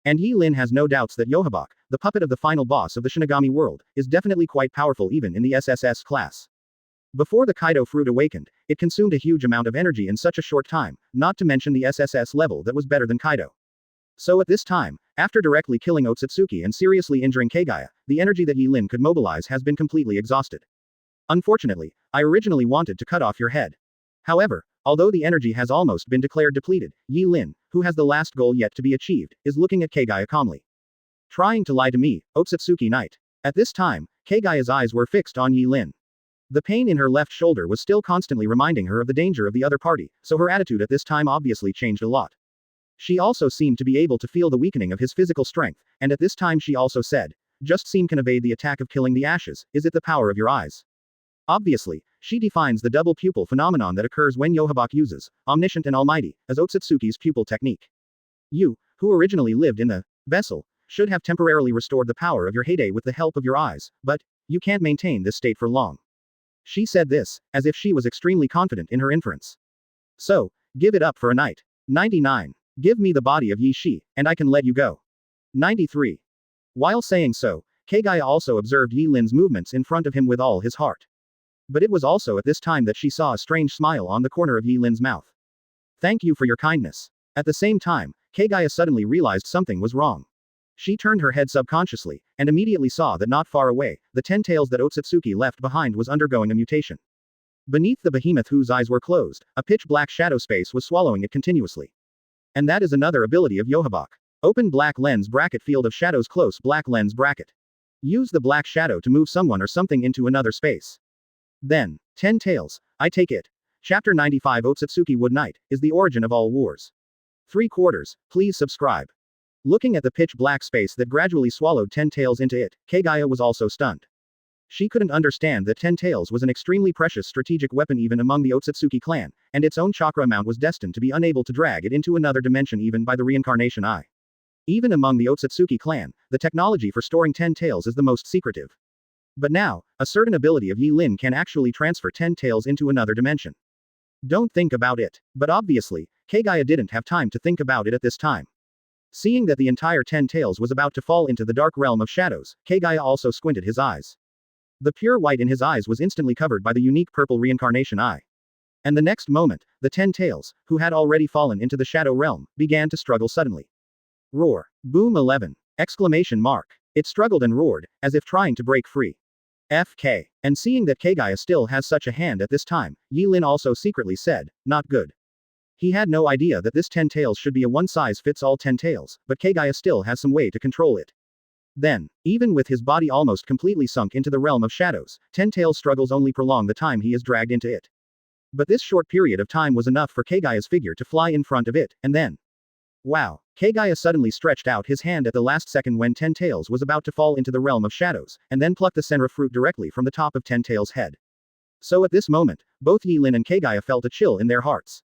And Yi Lin has no doubts that Yohabak, the puppet of the final boss of the Shinigami world, is definitely quite powerful even in the SSS class. Before the Kaido fruit awakened, it consumed a huge amount of energy in such a short time, not to mention the SSS level that was better than Kaido. So at this time, after directly killing Otsutsuki and seriously injuring Kaguya, the energy that Yi Lin could mobilize has been completely exhausted. Unfortunately, I originally wanted to cut off your head. However, although the energy has almost been declared depleted, Yi Lin, who has the last goal yet to be achieved, is looking at Kaguya calmly. Trying to lie to me, Otsutsuki Knight. At this time, Kaguya's eyes were fixed on Yi Lin. The pain in her left shoulder was still constantly reminding her of the danger of the other party, so her attitude at this time obviously changed a lot. She also seemed to be able to feel the weakening of his physical strength, and at this time she also said, "Just seem can evade the attack of killing the ashes, is it the power of your eyes?" Obviously, she defines the double pupil phenomenon that occurs when Yohabak uses omniscient and almighty as Otsutsuki's pupil technique. You, who originally lived in the vessel, should have temporarily restored the power of your heyday with the help of your eyes, but you can't maintain this state for long. She said this, as if she was extremely confident in her inference. So, give it up for a night. 99. Give me the body of Yi Shi, and I can let you go. 93. While saying so, Kaguya also observed Yi Lin's movements in front of him with all his heart. But it was also at this time that she saw a strange smile on the corner of Yi Lin's mouth. Thank you for your kindness. At the same time, Kaguya suddenly realized something was wrong. She turned her head subconsciously, and immediately saw that not far away, the 10 tails that Otsutsuki left behind was undergoing a mutation. Beneath the behemoth whose eyes were closed, a pitch-black shadow space was swallowing it continuously. And that is another ability of Yohabak. Open black lens bracket field of shadows close black lens bracket. Use the black shadow to move someone or something into another space. Then, 10 tails, I take it. Chapter 95 Otsutsuki Wood Knight, is the origin of all wars. 3/4, please subscribe. Looking at the pitch-black space that gradually swallowed 10 tails into it, Kaguya was also stunned. She couldn't understand that 10 tails was an extremely precious strategic weapon even among the Otsutsuki clan, and its own chakra amount was destined to be unable to drag it into another dimension even by the reincarnation eye. Even among the Otsutsuki clan, the technology for storing 10 tails is the most secretive. But now, a certain ability of Yi Lin can actually transfer 10 tails into another dimension. Don't think about it. But obviously, Kaguya didn't have time to think about it at this time. Seeing that the entire 10 tails was about to fall into the dark realm of shadows, Kaguya also squinted his eyes. The pure white in his eyes was instantly covered by the unique purple reincarnation eye. And the next moment, the 10 tails, who had already fallen into the shadow realm, began to struggle suddenly. Roar. Boom 11. Exclamation mark. It struggled and roared, as if trying to break free. FK. And seeing that Kaguya still has such a hand at this time, Yi Lin also secretly said, not good. He had no idea that this 10 tails should be a one-size-fits-all 10 tails, but Kaguya still has some way to control it. Then, even with his body almost completely sunk into the realm of shadows, 10 tails struggles only prolong the time he is dragged into it. But this short period of time was enough for Kaguya's figure to fly in front of it, and then. Wow. Kaguya suddenly stretched out his hand at the last second when 10 tails was about to fall into the realm of shadows, and then plucked the senra fruit directly from the top of 10 tails' head. So at this moment, both Yi Lin and Kaguya felt a chill in their hearts.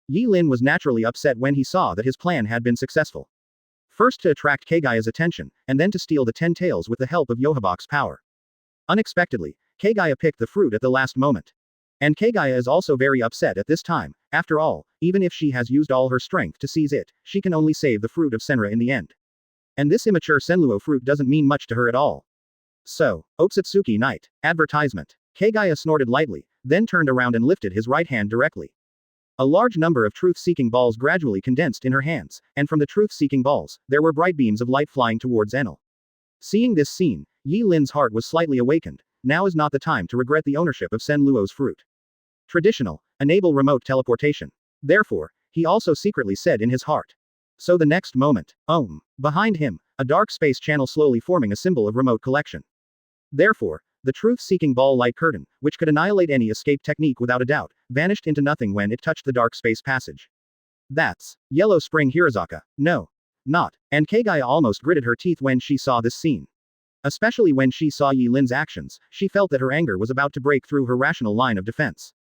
Yi Lin was naturally upset when he saw that his plan had been successful. First to attract Kaguya's attention, and then to steal the 10 tails with the help of Yohabak's power. Unexpectedly, Kaguya picked the fruit at the last moment. And Kaguya is also very upset at this time. After all, even if she has used all her strength to seize it, she can only save the fruit of Senra in the end. And this immature Senluo fruit doesn't mean much to her at all. So, Otsutsuki Knight. Advertisement. Kaguya snorted lightly, then turned around and lifted his right hand directly. A large number of truth-seeking balls gradually condensed in her hands, and from the truth-seeking balls, there were bright beams of light flying towards Enel. Seeing this scene, Yi Lin's heart was slightly awakened. Now is not the time to regret the ownership of Sen Luo's fruit. Traditional. Enable remote teleportation. Therefore, he also secretly said in his heart. So the next moment, behind him, a dark space channel slowly forming a symbol of remote collection. Therefore, the truth-seeking ball light curtain, which could annihilate any escape technique without a doubt, vanished into nothing when it touched the dark space passage. That's Yellow Spring Hiizaki. No. Not. And Kaguya almost gritted her teeth when she saw this scene. Especially when she saw Yi Lin's actions, she felt that her anger was about to break through her rational line of defense.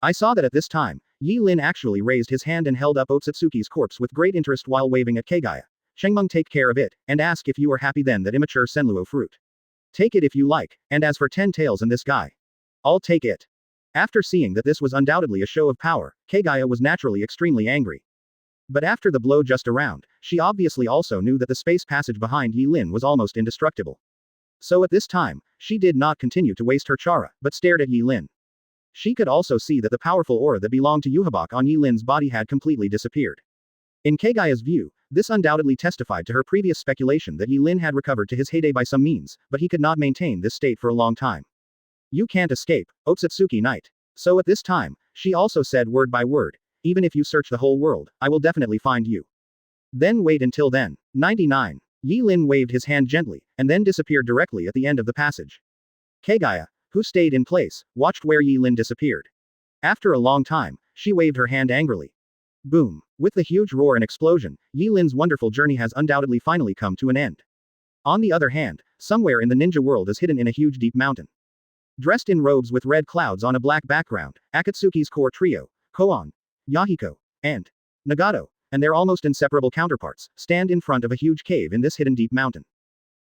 I saw that at this time, Yi Lin actually raised his hand and held up Otsutsuki's corpse with great interest while waving at Kaguya. Shengmeng, take care of it, and ask if you are happy then that immature Senluo fruit. Take it if you like, and as for 10 tails and this guy. I'll take it. After seeing that this was undoubtedly a show of power, Kaguya was naturally extremely angry. But after the blow just around, she obviously also knew that the space passage behind Yi Lin was almost indestructible. So at this time, she did not continue to waste her chara, but stared at Yi Lin. She could also see that the powerful aura that belonged to Yohabak on Yi Lin's body had completely disappeared. In Kaguya's view, this undoubtedly testified to her previous speculation that Yi Lin had recovered to his heyday by some means, but he could not maintain this state for a long time. You can't escape, Otsutsuki Knight. So at this time, she also said word by word, even if you search the whole world, I will definitely find you. Then wait until then. 99. Yi Lin waved his hand gently, and then disappeared directly at the end of the passage. Kaguya, who stayed in place, watched where Yi Lin disappeared. After a long time, she waved her hand angrily. Boom. With the huge roar and explosion, Yi Lin's wonderful journey has undoubtedly finally come to an end. On the other hand, somewhere in the ninja world is hidden in a huge deep mountain. Dressed in robes with red clouds on a black background, Akatsuki's core trio, Koan, Yahiko, and Nagato, and their almost inseparable counterparts, stand in front of a huge cave in this hidden deep mountain.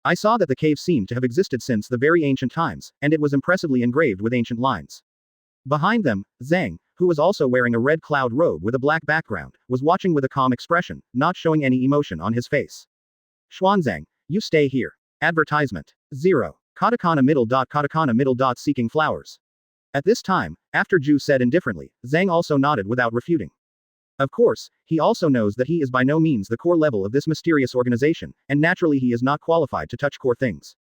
I saw that the cave seemed to have existed since the very ancient times, and it was impressively engraved with ancient lines. Behind them, Zhang, who was also wearing a red cloud robe with a black background, was watching with a calm expression, not showing any emotion on his face. Xuanzang, you stay here. Advertisement. 0. Katakana middle dot seeking flowers. At this time, after Zhu said indifferently, Zhang also nodded without refuting. Of course, he also knows that he is by no means the core level of this mysterious organization, and naturally he is not qualified to touch core things.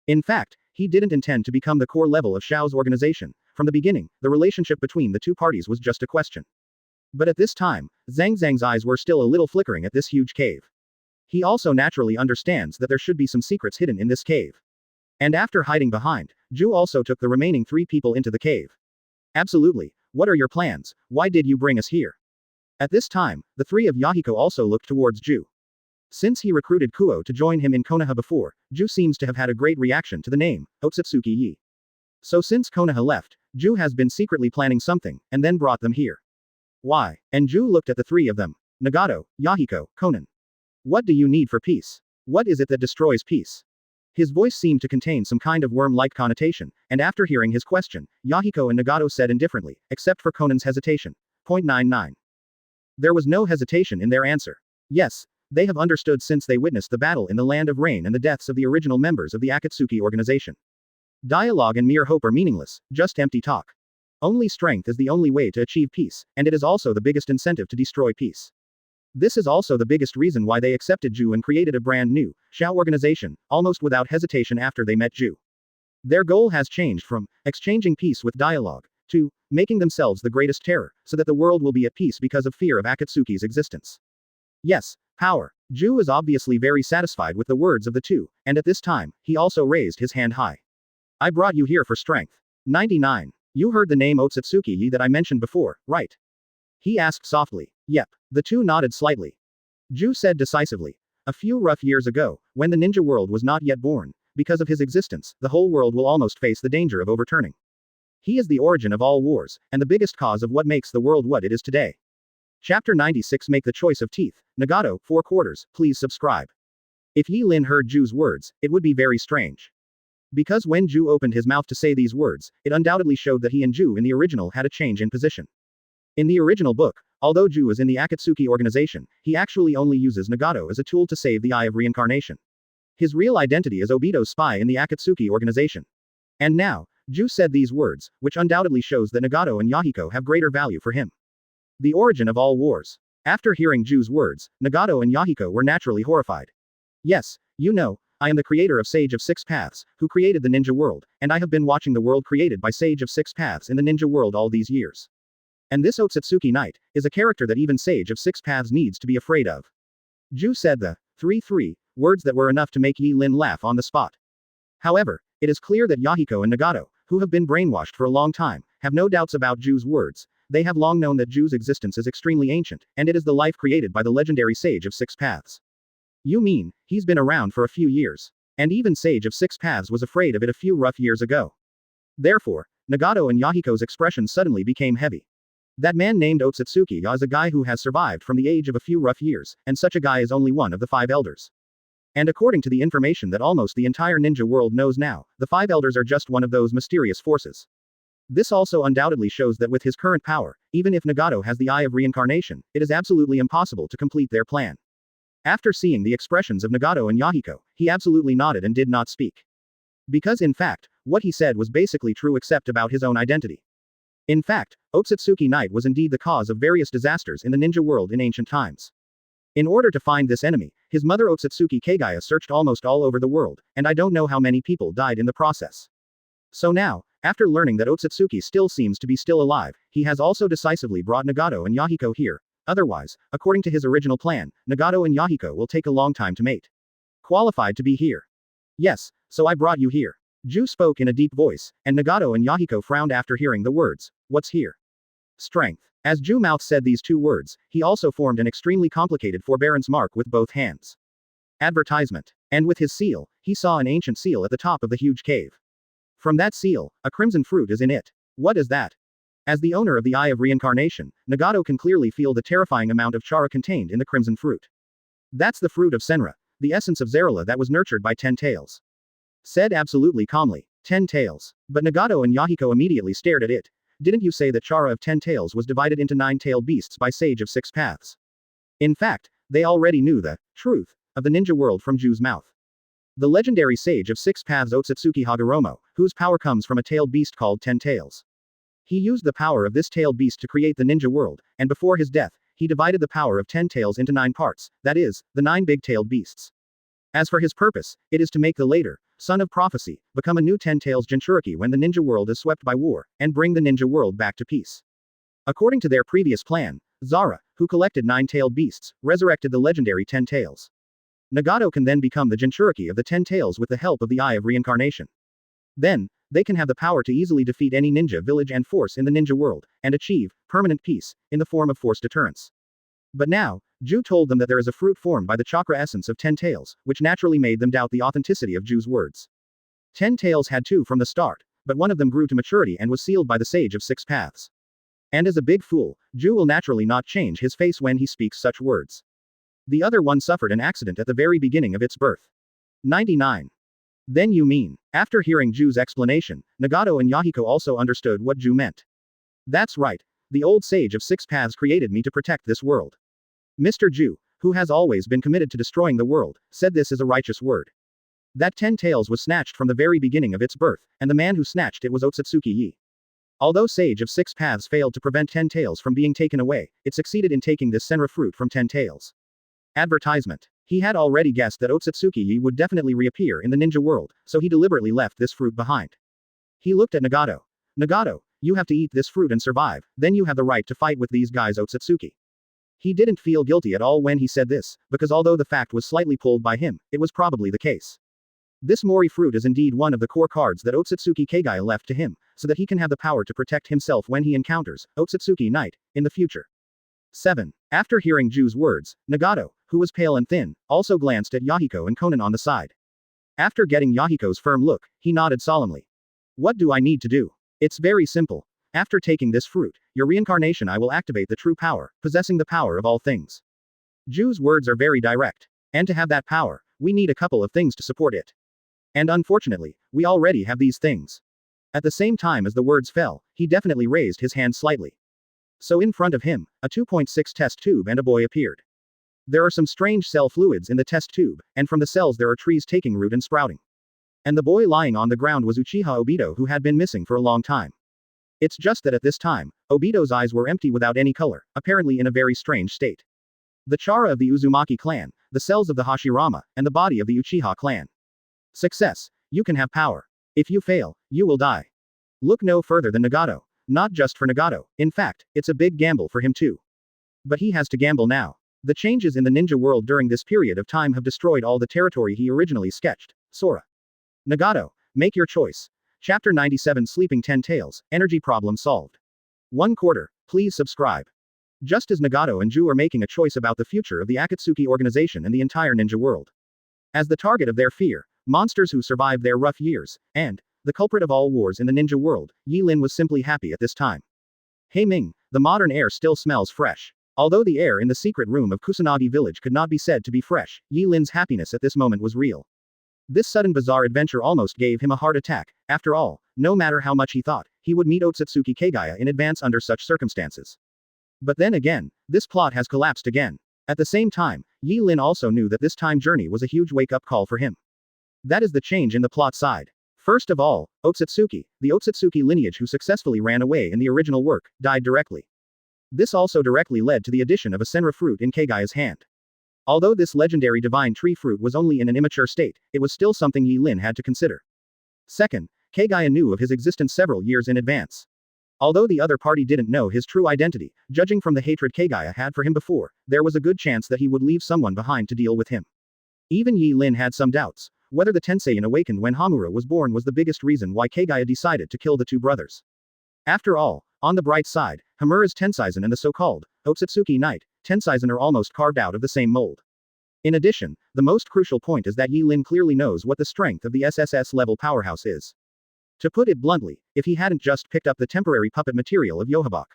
In fact, he didn't intend to become the core level of Xiao's organization. From the beginning, the relationship between the two parties was just a question. But at this time, Zhang's eyes were still a little flickering at this huge cave. He also naturally understands that there should be some secrets hidden in this cave. And after hiding behind, Zhu also took the remaining 3 people into the cave. Absolutely, what are your plans? Why did you bring us here? At this time, the 3 of Yahiko also looked towards Zhu. Since he recruited Kuo to join him in Konoha before, Zhu seems to have had a great reaction to the name, Otsutsuki Yi. So since Konoha left, Zhu has been secretly planning something, and then brought them here. Why? And Zhu looked at the 3 of them. Nagato, Yahiko, Konan. What do you need for peace? What is it that destroys peace? His voice seemed to contain some kind of worm-like connotation, and after hearing his question, Yahiko and Nagato said indifferently, except for Konan's hesitation. 99. There was no hesitation in their answer. Yes, they have understood since they witnessed the battle in the Land of Rain and the deaths of the original members of the Akatsuki organization. Dialogue and mere hope are meaningless, just empty talk. Only strength is the only way to achieve peace, and it is also the biggest incentive to destroy peace. This is also the biggest reason why they accepted Zhu and created a brand new, Xiao organization, almost without hesitation after they met Zhu. Their goal has changed from exchanging peace with dialogue to making themselves the greatest terror, so that the world will be at peace because of fear of Akatsuki's existence. Yes, power. Zhu is obviously very satisfied with the words of the 2, and at this time, he also raised his hand high. I brought you here for strength. 99. You heard the name Otsutsuki that I mentioned before, right? He asked softly. Yep. The 2 nodded slightly. Zhu said decisively. A few rough years ago, when the ninja world was not yet born, because of his existence, the whole world will almost face the danger of overturning. He is the origin of all wars, and the biggest cause of what makes the world what it is today. Chapter 96 Make the Choice of Teeth. Nagato, 4 quarters, please subscribe. If Yi Lin heard Zhu's words, it would be very strange. Because when Zhu opened his mouth to say these words, it undoubtedly showed that he and Zhu in the original had a change in position. In the original book, although Zhu is in the Akatsuki organization, he actually only uses Nagato as a tool to save the Eye of Reincarnation. His real identity is Obito's spy in the Akatsuki organization. And now, Zhu said these words, which undoubtedly shows that Nagato and Yahiko have greater value for him. The origin of all wars. After hearing Zhu's words, Nagato and Yahiko were naturally horrified. Yes, you know, I am the creator of Sage of Six Paths, who created the ninja world, and I have been watching the world created by Sage of Six Paths in the ninja world all these years. And this Otsutsuki Knight is a character that even Sage of Six Paths needs to be afraid of. Zhu said the 3 words that were enough to make Yi Lin laugh on the spot. However, it is clear that Yahiko and Nagato, who have been brainwashed for a long time, have no doubts about Zhu's words. They have long known that Zhu's existence is extremely ancient, and it is the life created by the legendary Sage of Six Paths. You mean, he's been around for a few years. And even Sage of Six Paths was afraid of it a few rough years ago. Therefore, Nagato and Yahiko's expressions suddenly became heavy. That man named Otsutsuki is a guy who has survived from the age of a few rough years, and such a guy is only one of the 5 elders. And according to the information that almost the entire ninja world knows now, the 5 elders are just one of those mysterious forces. This also undoubtedly shows that with his current power, even if Nagato has the Eye of Reincarnation, it is absolutely impossible to complete their plan. After seeing the expressions of Nagato and Yahiko, he absolutely nodded and did not speak. Because in fact, what he said was basically true except about his own identity. In fact, Otsutsuki Knight was indeed the cause of various disasters in the ninja world in ancient times. In order to find this enemy, his mother Otsutsuki Kaguya searched almost all over the world, and I don't know how many people died in the process. So now, after learning that Otsutsuki still seems to be still alive, he has also decisively brought Nagato and Yahiko here. Otherwise, according to his original plan, Nagato and Yahiko will take a long time to mate. Qualified to be here. Yes, so I brought you here. Zhu spoke in a deep voice, and Nagato and Yahiko frowned after hearing the words, what's here? Strength. As Zhu mouth said these 2 words, he also formed an extremely complicated forbearance mark with both hands. Advertisement. And with his seal, he saw an ancient seal at the top of the huge cave. From that seal, a crimson fruit is in it. What is that? As the owner of the Eye of Reincarnation, Nagato can clearly feel the terrifying amount of chara contained in the crimson fruit. That's the fruit of Senra, the essence of Zarela that was nurtured by 10 tails. Said absolutely calmly, 10 tails. But Nagato and Yahiko immediately stared at it. Didn't you say that Chara of 10 tails was divided into 9-tailed beasts by Sage of 6 Paths? In fact, they already knew the truth of the ninja world from Ju's mouth. The legendary Sage of 6 Paths Otsutsuki Hagoromo, whose power comes from a tailed beast called 10 tails. He used the power of this tailed beast to create the ninja world, and before his death, he divided the power of 10 tails into 9 parts, that is, the 9 big-tailed beasts. As for his purpose, it is to make the later, son of prophecy, become a new 10 tails Jinchuriki when the ninja world is swept by war, and bring the ninja world back to peace. According to their previous plan, Zara, who collected 9-tailed beasts, resurrected the legendary 10 tails. Nagato can then become the Jinchuriki of the 10 tails with the help of the Eye of Reincarnation. Then, they can have the power to easily defeat any ninja village and force in the ninja world, and achieve permanent peace, in the form of force deterrence. But now, Ju told them that there is a fruit formed by the chakra essence of 10 tails, which naturally made them doubt the authenticity of Ju's words. 10 tails had 2 from the start, but one of them grew to maturity and was sealed by the Sage of 6 Paths. And as a big fool, Ju will naturally not change his face when he speaks such words. The other one suffered an accident at the very beginning of its birth. 99. Then you mean, after hearing Ju's explanation, Nagato and Yahiko also understood what Ju meant. That's right, the old Sage of 6 Paths created me to protect this world. Mr. Ju, who has always been committed to destroying the world, said this is a righteous word. That 10 tails was snatched from the very beginning of its birth, and the man who snatched it was Otsutsuki Yi. Although Sage of 6 Paths failed to prevent 10 tails from being taken away, it succeeded in taking this Senra fruit from 10 tails. Advertisement. He had already guessed that Otsutsuki Yi would definitely reappear in the ninja world, so he deliberately left this fruit behind. He looked at Nagato. Nagato, you have to eat this fruit and survive, then you have the right to fight with these guys Otsutsuki. He didn't feel guilty at all when he said this, because although the fact was slightly pulled by him, it was probably the case. This Mori fruit is indeed one of the core cards that Otsutsuki Kaguya left to him, so that he can have the power to protect himself when he encounters Otsutsuki Knight in the future. 7. After hearing Ju's words, Nagato, who was pale and thin, also glanced at Yahiko and Konan on the side. After getting Yahiko's firm look, he nodded solemnly. What do I need to do? It's very simple. After taking this fruit, your reincarnation I will activate the true power, possessing the power of all things. Ju's words are very direct. And to have that power, we need a couple of things to support it. And unfortunately, we already have these things. At the same time as the words fell, he definitely raised his hand slightly. So in front of him, a 2.6 test tube and a boy appeared. There are some strange cell fluids in the test tube, and from the cells there are trees taking root and sprouting. And the boy lying on the ground was Uchiha Obito, who had been missing for a long time. It's just that at this time, Obito's eyes were empty without any color, apparently in a very strange state. The Chara of the Uzumaki clan, the cells of the Hashirama, and the body of the Uchiha clan. Success. You can have power. If you fail, you will die. Look no further than Nagato. Not just for Nagato, in fact, it's a big gamble for him too. But he has to gamble now. The changes in the ninja world during this period of time have destroyed all the territory he originally sketched. Sora. Nagato, make your choice. Chapter 97 Sleeping 10 Tails, Energy Problem Solved. 1/4, please subscribe. Just as Nagato and Ju are making a choice about the future of the Akatsuki organization and the entire ninja world. As the target of their fear, monsters who survived their rough years, and the culprit of all wars in the ninja world, Yi Lin was simply happy at this time. Hey Ming, the modern air still smells fresh. Although the air in the secret room of Kusanagi village could not be said to be fresh, Yi Lin's happiness at this moment was real. This sudden bizarre adventure almost gave him a heart attack. After all, no matter how much he thought, he would meet Otsutsuki Kaguya in advance under such circumstances. But then again, this plot has collapsed again. At the same time, Yi Lin also knew that this time journey was a huge wake-up call for him. That is the change in the plot side. First of all, Otsutsuki, the Otsutsuki lineage who successfully ran away in the original work, died directly. This also directly led to the addition of a Senra fruit in Kaguya's hand. Although this legendary divine tree fruit was only in an immature state, it was still something Yi Lin had to consider. Second, Kaguya knew of his existence several years in advance. Although the other party didn't know his true identity, judging from the hatred Kaguya had for him before, there was a good chance that he would leave someone behind to deal with him. Even Yi Lin had some doubts. Whether the Tenseian awakened when Hamura was born was the biggest reason why Kaguya decided to kill the two brothers. After all, on the bright side, Hamura's Tenseisan and the so-called Otsutsuki Knight Tenseisan are almost carved out of the same mold. In addition, the most crucial point is that Yi Lin clearly knows what the strength of the SSS-level powerhouse is. To put it bluntly, if he hadn't just picked up the temporary puppet material of Yohabak,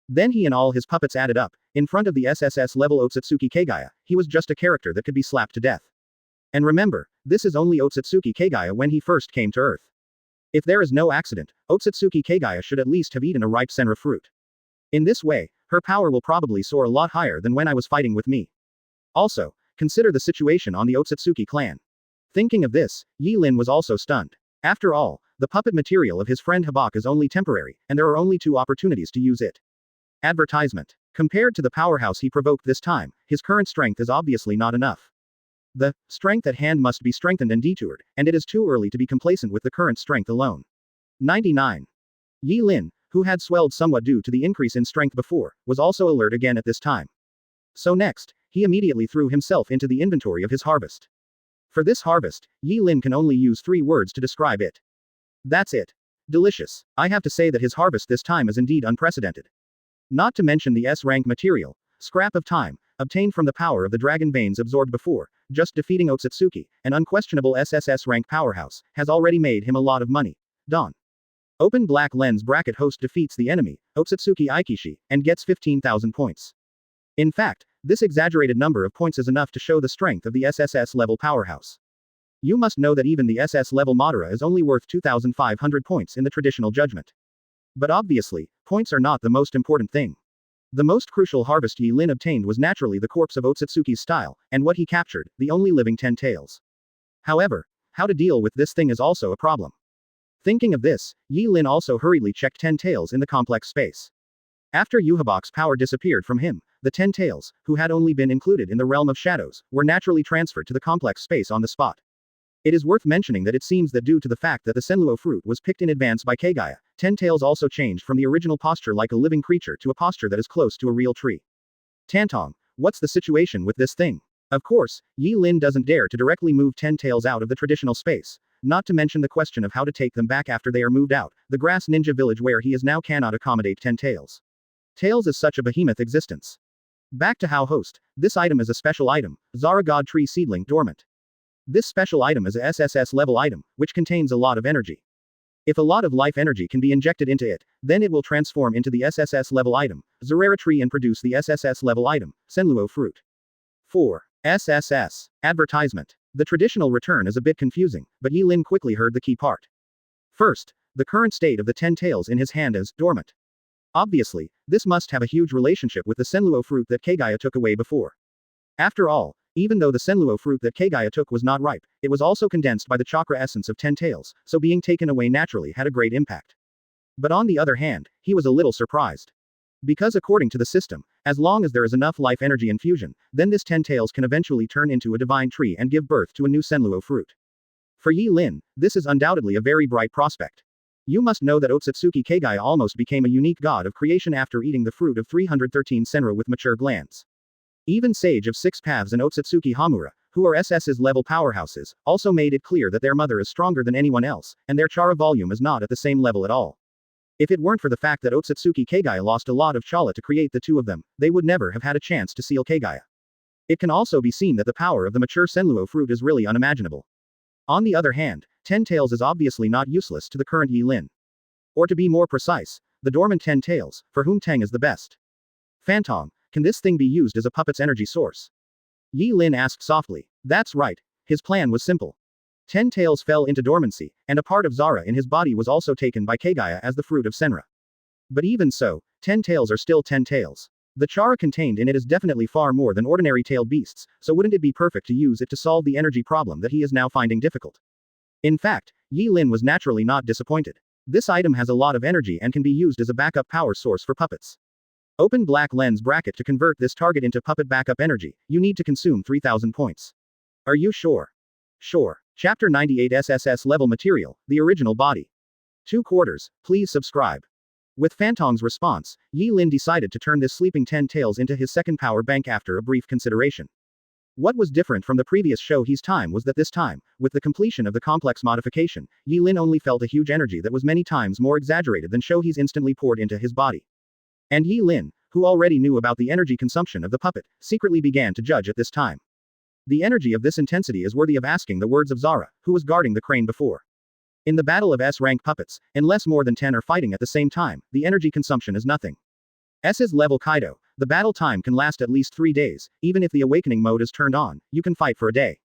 then he and all his puppets added up, in front of the SSS-level Otsutsuki Kaguya, he was just a character that could be slapped to death. And remember, this is only Otsutsuki Kaguya when he first came to Earth. If there is no accident, Otsutsuki Kaguya should at least have eaten a ripe senra fruit. In this way, her power will probably soar a lot higher than when I was fighting with me. Also, consider the situation on the Otsutsuki clan. Thinking of this, Yi Lin was also stunned. After all, the puppet material of his friend Habak is only temporary, and there are only 2 opportunities to use it. Advertisement. Compared to the powerhouse he provoked this time, his current strength is obviously not enough. The strength at hand must be strengthened and detoured, and it is too early to be complacent with the current strength alone. 99. Yi Lin, who had swelled somewhat due to the increase in strength before, was also alert again at this time. So next, he immediately threw himself into the inventory of his harvest. For this harvest, Yi Lin can only use 3 words to describe it. That's it. Delicious. I have to say that his harvest this time is indeed unprecedented. Not to mention the S-rank material, scrap of time, obtained from the power of the dragon veins absorbed before, just defeating Otsutsuki, an unquestionable SSS rank powerhouse, has already made him a lot of money. Don. Open black lens bracket host defeats the enemy, Otsutsuki Aikishi, and gets 15,000 points. In fact, this exaggerated number of points is enough to show the strength of the SSS level powerhouse. You must know that even the SS level Madara is only worth 2,500 points in the traditional judgment. But obviously, points are not the most important thing. The most crucial harvest Yi Lin obtained was naturally the corpse of Otsutsuki's style, and what he captured, the only living 10 tails. However, how to deal with this thing is also a problem. Thinking of this, Yi Lin also hurriedly checked 10 tails in the complex space. After Yuhabak's power disappeared from him, the 10 tails, who had only been included in the realm of shadows, were naturally transferred to the complex space on the spot. It is worth mentioning that it seems that due to the fact that the Senluo fruit was picked in advance by Kaguya, 10 tails also changed from the original posture like a living creature to a posture that is close to a real tree. Tantong, what's the situation with this thing? Of course, Yi Lin doesn't dare to directly move 10 tails out of the traditional space, not to mention the question of how to take them back after they are moved out. The grass ninja village where he is now cannot accommodate 10 tails. Tails is such a behemoth existence. Back to how host, this item is a special item, Zara God Tree Seedling Dormant. This special item is a SSS level item, which contains a lot of energy. If a lot of life energy can be injected into it, then it will transform into the SSS level item, Zarara Tree, and produce the SSS level item, Senluo Fruit. 4. SSS. Advertisement. The traditional return is a bit confusing, but Yi Lin quickly heard the key part. First, the current state of the 10 tails in his hand is dormant. Obviously, this must have a huge relationship with the Senluo fruit that Kaguya took away before. After all, even though the Senluo fruit that Kaguya took was not ripe, it was also condensed by the chakra essence of 10 tails, so being taken away naturally had a great impact. But on the other hand, he was a little surprised. Because according to the system, as long as there is enough life energy infusion, then this 10 tails can eventually turn into a divine tree and give birth to a new Senluo fruit. For Yi Lin, this is undoubtedly a very bright prospect. You must know that Otsutsuki Kaguya almost became a unique god of creation after eating the fruit of 313 senra with mature glands. Even Sage of 6 Paths and Otsutsuki Hamura, who are SS's level powerhouses, also made it clear that their mother is stronger than anyone else, and their chara volume is not at the same level at all. If it weren't for the fact that Otsutsuki Kaguya lost a lot of chala to create the 2 of them, they would never have had a chance to seal Kaguya. It can also be seen that the power of the mature Senluo fruit is really unimaginable. On the other hand, 10 tails is obviously not useless to the current Yi Lin. Or to be more precise, the dormant 10 tails, for whom Teng is the best. Fantong, can this thing be used as a puppet's energy source? Yi Lin asked softly. That's right. His plan was simple. 10 tails fell into dormancy, and a part of Zara in his body was also taken by Kaguya as the fruit of Senra. But even so, 10 tails are still 10 tails. The chara contained in it is definitely far more than ordinary tailed beasts, so wouldn't it be perfect to use it to solve the energy problem that he is now finding difficult? In fact, Yi Lin was naturally not disappointed. This item has a lot of energy and can be used as a backup power source for puppets. Open black lens bracket to convert this target into puppet backup energy, you need to consume 3,000 points. Are you sure? Sure. Chapter 98 SSS level material, the original body. 2 quarters, please subscribe. With Fantong's response, Yi Lin decided to turn this sleeping 10 tails into his second power bank after a brief consideration. What was different from the previous show He's time was that this time, with the completion of the complex modification, Yi Lin only felt a huge energy that was many times more exaggerated than show he's instantly poured into his body. And Yi Lin, who already knew about the energy consumption of the puppet, secretly began to judge at this time. The energy of this intensity is worthy of asking the words of Zara, who was guarding the crane before. In the battle of S-rank puppets, unless more than 10 are fighting at the same time, the energy consumption is nothing. S's level Kaido, the battle time can last at least 3 days, even if the awakening mode is turned on, you can fight for a day.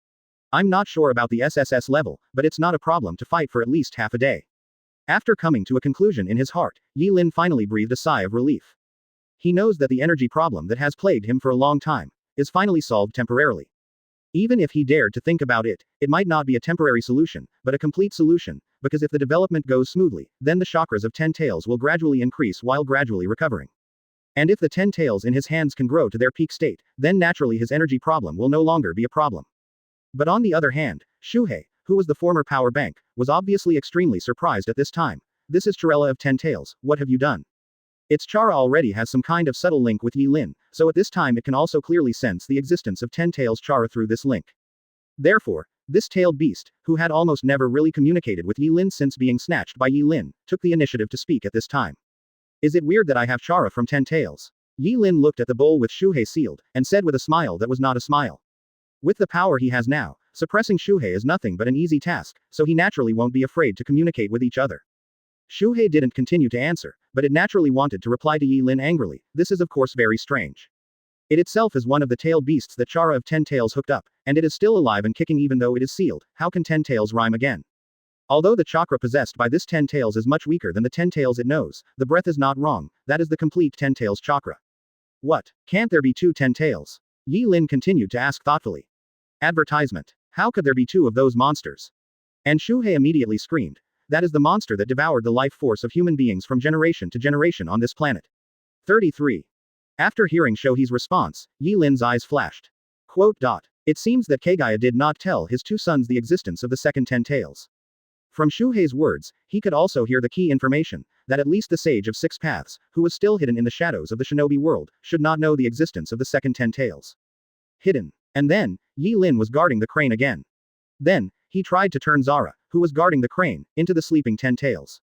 I'm not sure about the SSS level, but it's not a problem to fight for at least half a day. After coming to a conclusion in his heart, Yi Lin finally breathed a sigh of relief. He knows that the energy problem that has plagued him for a long time is finally solved temporarily. Even if he dared to think about it, it might not be a temporary solution, but a complete solution, because if the development goes smoothly, then the chakras of 10 tails will gradually increase while gradually recovering. And if the 10 tails in his hands can grow to their peak state, then naturally his energy problem will no longer be a problem. But on the other hand, Shuhei, who was the former power bank, was obviously extremely surprised at this time. This is Chirella of 10 tails, what have you done? Its chara already has some kind of subtle link with Yi Lin, so at this time it can also clearly sense the existence of 10 tails chara through this link. Therefore, this tailed beast, who had almost never really communicated with Yi Lin since being snatched by Yi Lin, took the initiative to speak at this time. Is it weird that I have chara from 10 tails? Yi Lin looked at the bowl with Shuhei sealed, and said with a smile that was not a smile. With the power he has now, suppressing Shuhei is nothing but an easy task, so he naturally won't be afraid to communicate with each other. Shuhei didn't continue to answer, but it naturally wanted to reply to Yi Lin angrily. This is of course very strange. It itself is one of the tailed beasts that chara of 10 tails hooked up, and it is still alive and kicking even though it is sealed. How can 10 tails rhyme again? Although the chakra possessed by this 10 tails is much weaker than the 10 tails it knows, the breath is not wrong, that is the complete 10 tails chakra. What? Can't there be 2 10 tails? Yi Lin continued to ask thoughtfully. Advertisement. How could there be 2 of those monsters? And Shuhei immediately screamed. That is the monster that devoured the life force of human beings from generation to generation on this planet. 33. After hearing Shohei's response, Yi Lin's eyes flashed. Quote. It seems that Kaguya did not tell his 2 sons the existence of the second 10 tails. From Shuhei's words, he could also hear the key information, that at least the sage of 6 paths, who was still hidden in the shadows of the shinobi world, should not know the existence of the second 10 tails. Hidden. And then, Yi Lin was guarding the crane again. Then, he tried to turn Zara, who was guarding the crane, into the sleeping 10 tails.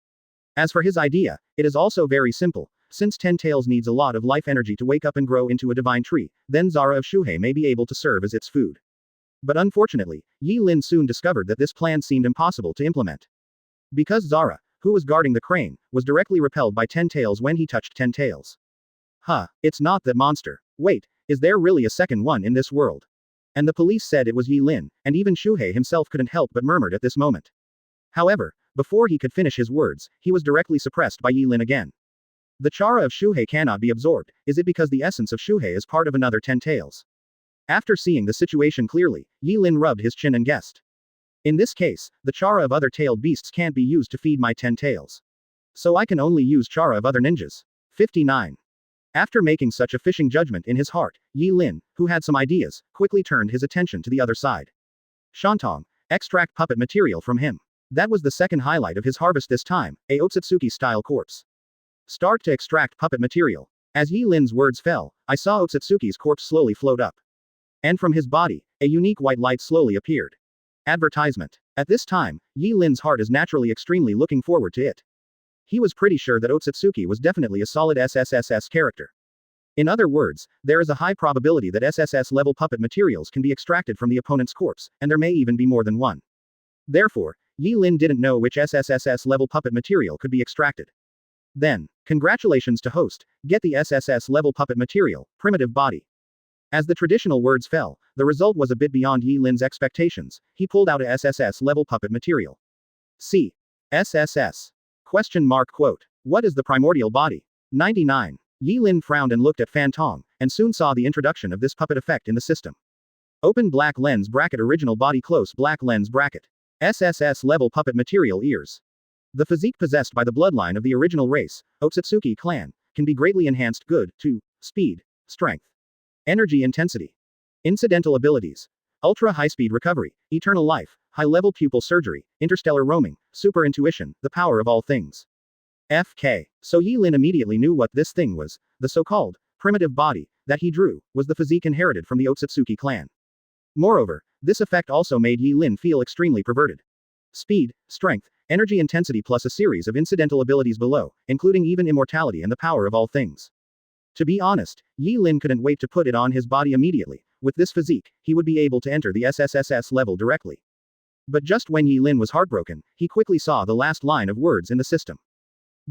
As for his idea, it is also very simple. Since 10 tails needs a lot of life energy to wake up and grow into a divine tree, then Zara of Shuhei may be able to serve as its food. But unfortunately, Yi Lin soon discovered that this plan seemed impossible to implement. Because Zara, who was guarding the crane, was directly repelled by 10 tails when he touched 10 tails. It's not that monster. Wait, is there really a second one in this world? And the police said it was Yi Lin, and even Shuhei himself couldn't help but murmured at this moment. However, before he could finish his words, he was directly suppressed by Yi Lin again. The chara of Shuhei cannot be absorbed. Is it because the essence of Shuhei is part of another 10 tails? After seeing the situation clearly, Yi Lin rubbed his chin and guessed. In this case, the chara of other tailed beasts can't be used to feed my 10 tails. So I can only use chara of other ninjas. 59. After making such a fishing judgment in his heart, Yi Lin, who had some ideas, quickly turned his attention to the other side. Shantong, extract puppet material from him. That was the second highlight of his harvest this time, a Otsutsuki-style corpse. Start to extract puppet material. As Yi Lin's words fell, I saw Otsutsuki's corpse slowly float up. And from his body, a unique white light slowly appeared. Advertisement. At this time, Yi Lin's heart is naturally extremely looking forward to it. He was pretty sure that Otsutsuki was definitely a solid SSSS character. In other words, there is a high probability that SSS level puppet materials can be extracted from the opponent's corpse, and there may even be more than one. Therefore, Yi Lin didn't know which SSSS level puppet material could be extracted. Then, congratulations to host, get the SSS level puppet material, primitive body. As the traditional words fell, the result was a bit beyond Yi Lin's expectations. He pulled out a SSS level puppet material. See. SSS. Quote. What is the primordial body? 99. Yi Lin frowned and looked at Fan Tong, and soon saw the introduction of this puppet effect in the system. Open black lens bracket original body close black lens bracket. SSS level puppet material ears. The physique possessed by the bloodline of the original race, Otsutsuki clan, can be greatly enhanced good, to, speed, strength, energy intensity. Incidental abilities. Ultra high-speed recovery, eternal life, high-level pupil surgery, interstellar roaming, super intuition, the power of all things. FK. So Yi Lin immediately knew what this thing was. The so-called primitive body that he drew was the physique inherited from the Otsutsuki clan. Moreover, this effect also made Yi Lin feel extremely perverted. Speed, strength, energy intensity plus a series of incidental abilities below, including even immortality and the power of all things. To be honest, Yi Lin couldn't wait to put it on his body immediately. With this physique, he would be able to enter the SSSS level directly. But just when Yi Lin was heartbroken, he quickly saw the last line of words in the system.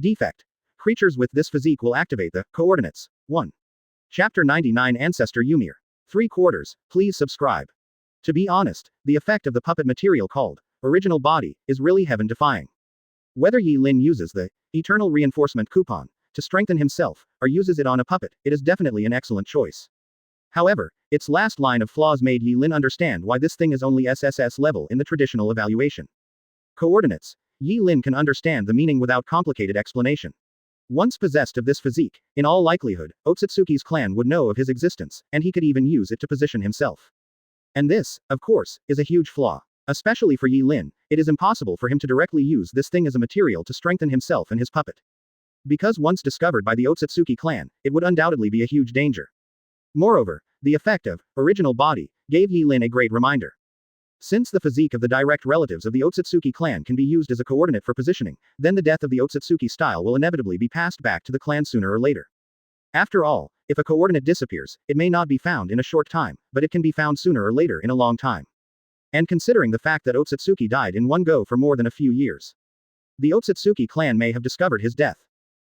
Defect. Creatures with this physique will activate the coordinates. 1. Chapter 99 Ancestor Ymir. 3/4. Please subscribe. To be honest, the effect of the puppet material called original body is really heaven-defying. Whether Yi Lin uses the eternal reinforcement coupon to strengthen himself, or uses it on a puppet, it is definitely an excellent choice. However, its last line of flaws made Yi Lin understand why this thing is only SSS level in the traditional evaluation. Coordinates. Yi Lin can understand the meaning without complicated explanation. Once possessed of this physique, in all likelihood, Otsutsuki's clan would know of his existence, and he could even use it to position himself. And this, of course, is a huge flaw. Especially for Yi Lin, it is impossible for him to directly use this thing as a material to strengthen himself and his puppet. Because once discovered by the Otsutsuki clan, it would undoubtedly be a huge danger. Moreover, the effect of original body gave Yi Lin a great reminder. Since the physique of the direct relatives of the Otsutsuki clan can be used as a coordinate for positioning, then the death of the Otsutsuki style will inevitably be passed back to the clan sooner or later. After all, if a coordinate disappears, it may not be found in a short time, but it can be found sooner or later in a long time. And considering the fact that Otsutsuki died in one go for more than a few years, the Otsutsuki clan may have discovered his death.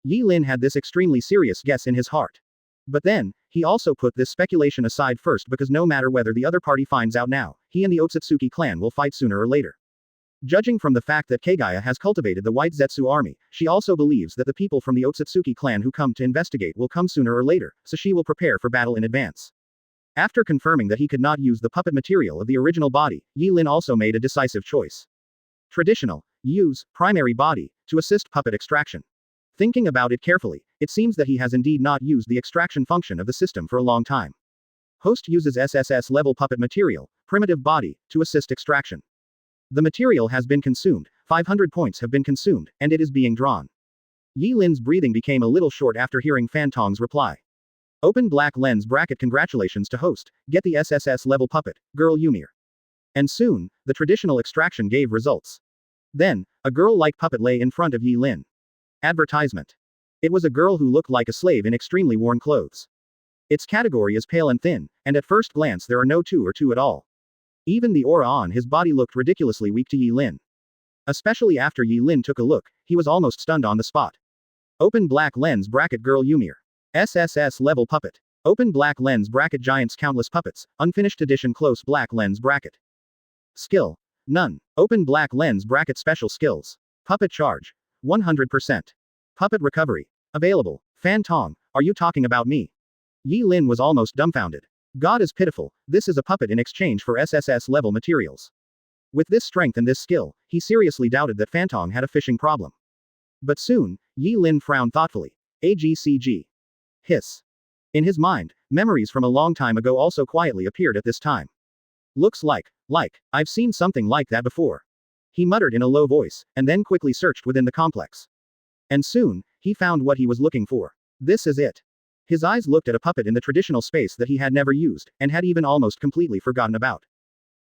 Yi Lin had this extremely serious guess in his heart. But then, he also put this speculation aside first because no matter whether the other party finds out now, he and the Otsutsuki clan will fight sooner or later. Judging from the fact that Kaguya has cultivated the White Zetsu army, she also believes that the people from the Otsutsuki clan who come to investigate will come sooner or later, so she will prepare for battle in advance. After confirming that he could not use the puppet material of the original body, Yi Lin also made a decisive choice. Traditional. Use primary body to assist puppet extraction. Thinking about it carefully, it seems that he has indeed not used the extraction function of the system for a long time. Host uses SSS level puppet material, primitive body, to assist extraction. The material has been consumed, 500 points have been consumed, and it is being drawn. Yi Lin's breathing became a little short after hearing Fan Tong's reply. Open black lens bracket. Congratulations to host, get the SSS level puppet, girl Ymir. And soon, the traditional extraction gave results. Then, a girl-like puppet lay in front of Yi Lin. Advertisement. It was a girl who looked like a slave in extremely worn clothes. Its category is pale and thin, and at first glance there are no two at all. Even the aura on his body looked ridiculously weak to Yi Lin. Especially after Yi Lin took a look, he was almost stunned on the spot. Open black lens bracket girl Ymir. SSS level puppet. Open black lens bracket giants countless puppets, unfinished edition close black lens bracket. Skill. None. Open black lens bracket special skills. Puppet charge. 100%. Puppet recovery. Available. Fan Tong, are you talking about me? Yi Lin was almost dumbfounded. God is pitiful, this is a puppet in exchange for SSS level materials. With this strength and this skill, he seriously doubted that Fan Tong had a fishing problem. But soon, Yi Lin frowned thoughtfully. AGCG. Hiss. In his mind, memories from a long time ago also quietly appeared at this time. Looks like, I've seen something like that before. He muttered in a low voice, and then quickly searched within the complex. And soon, he found what he was looking for. This is it. His eyes looked at a puppet in the traditional space that he had never used, and had even almost completely forgotten about.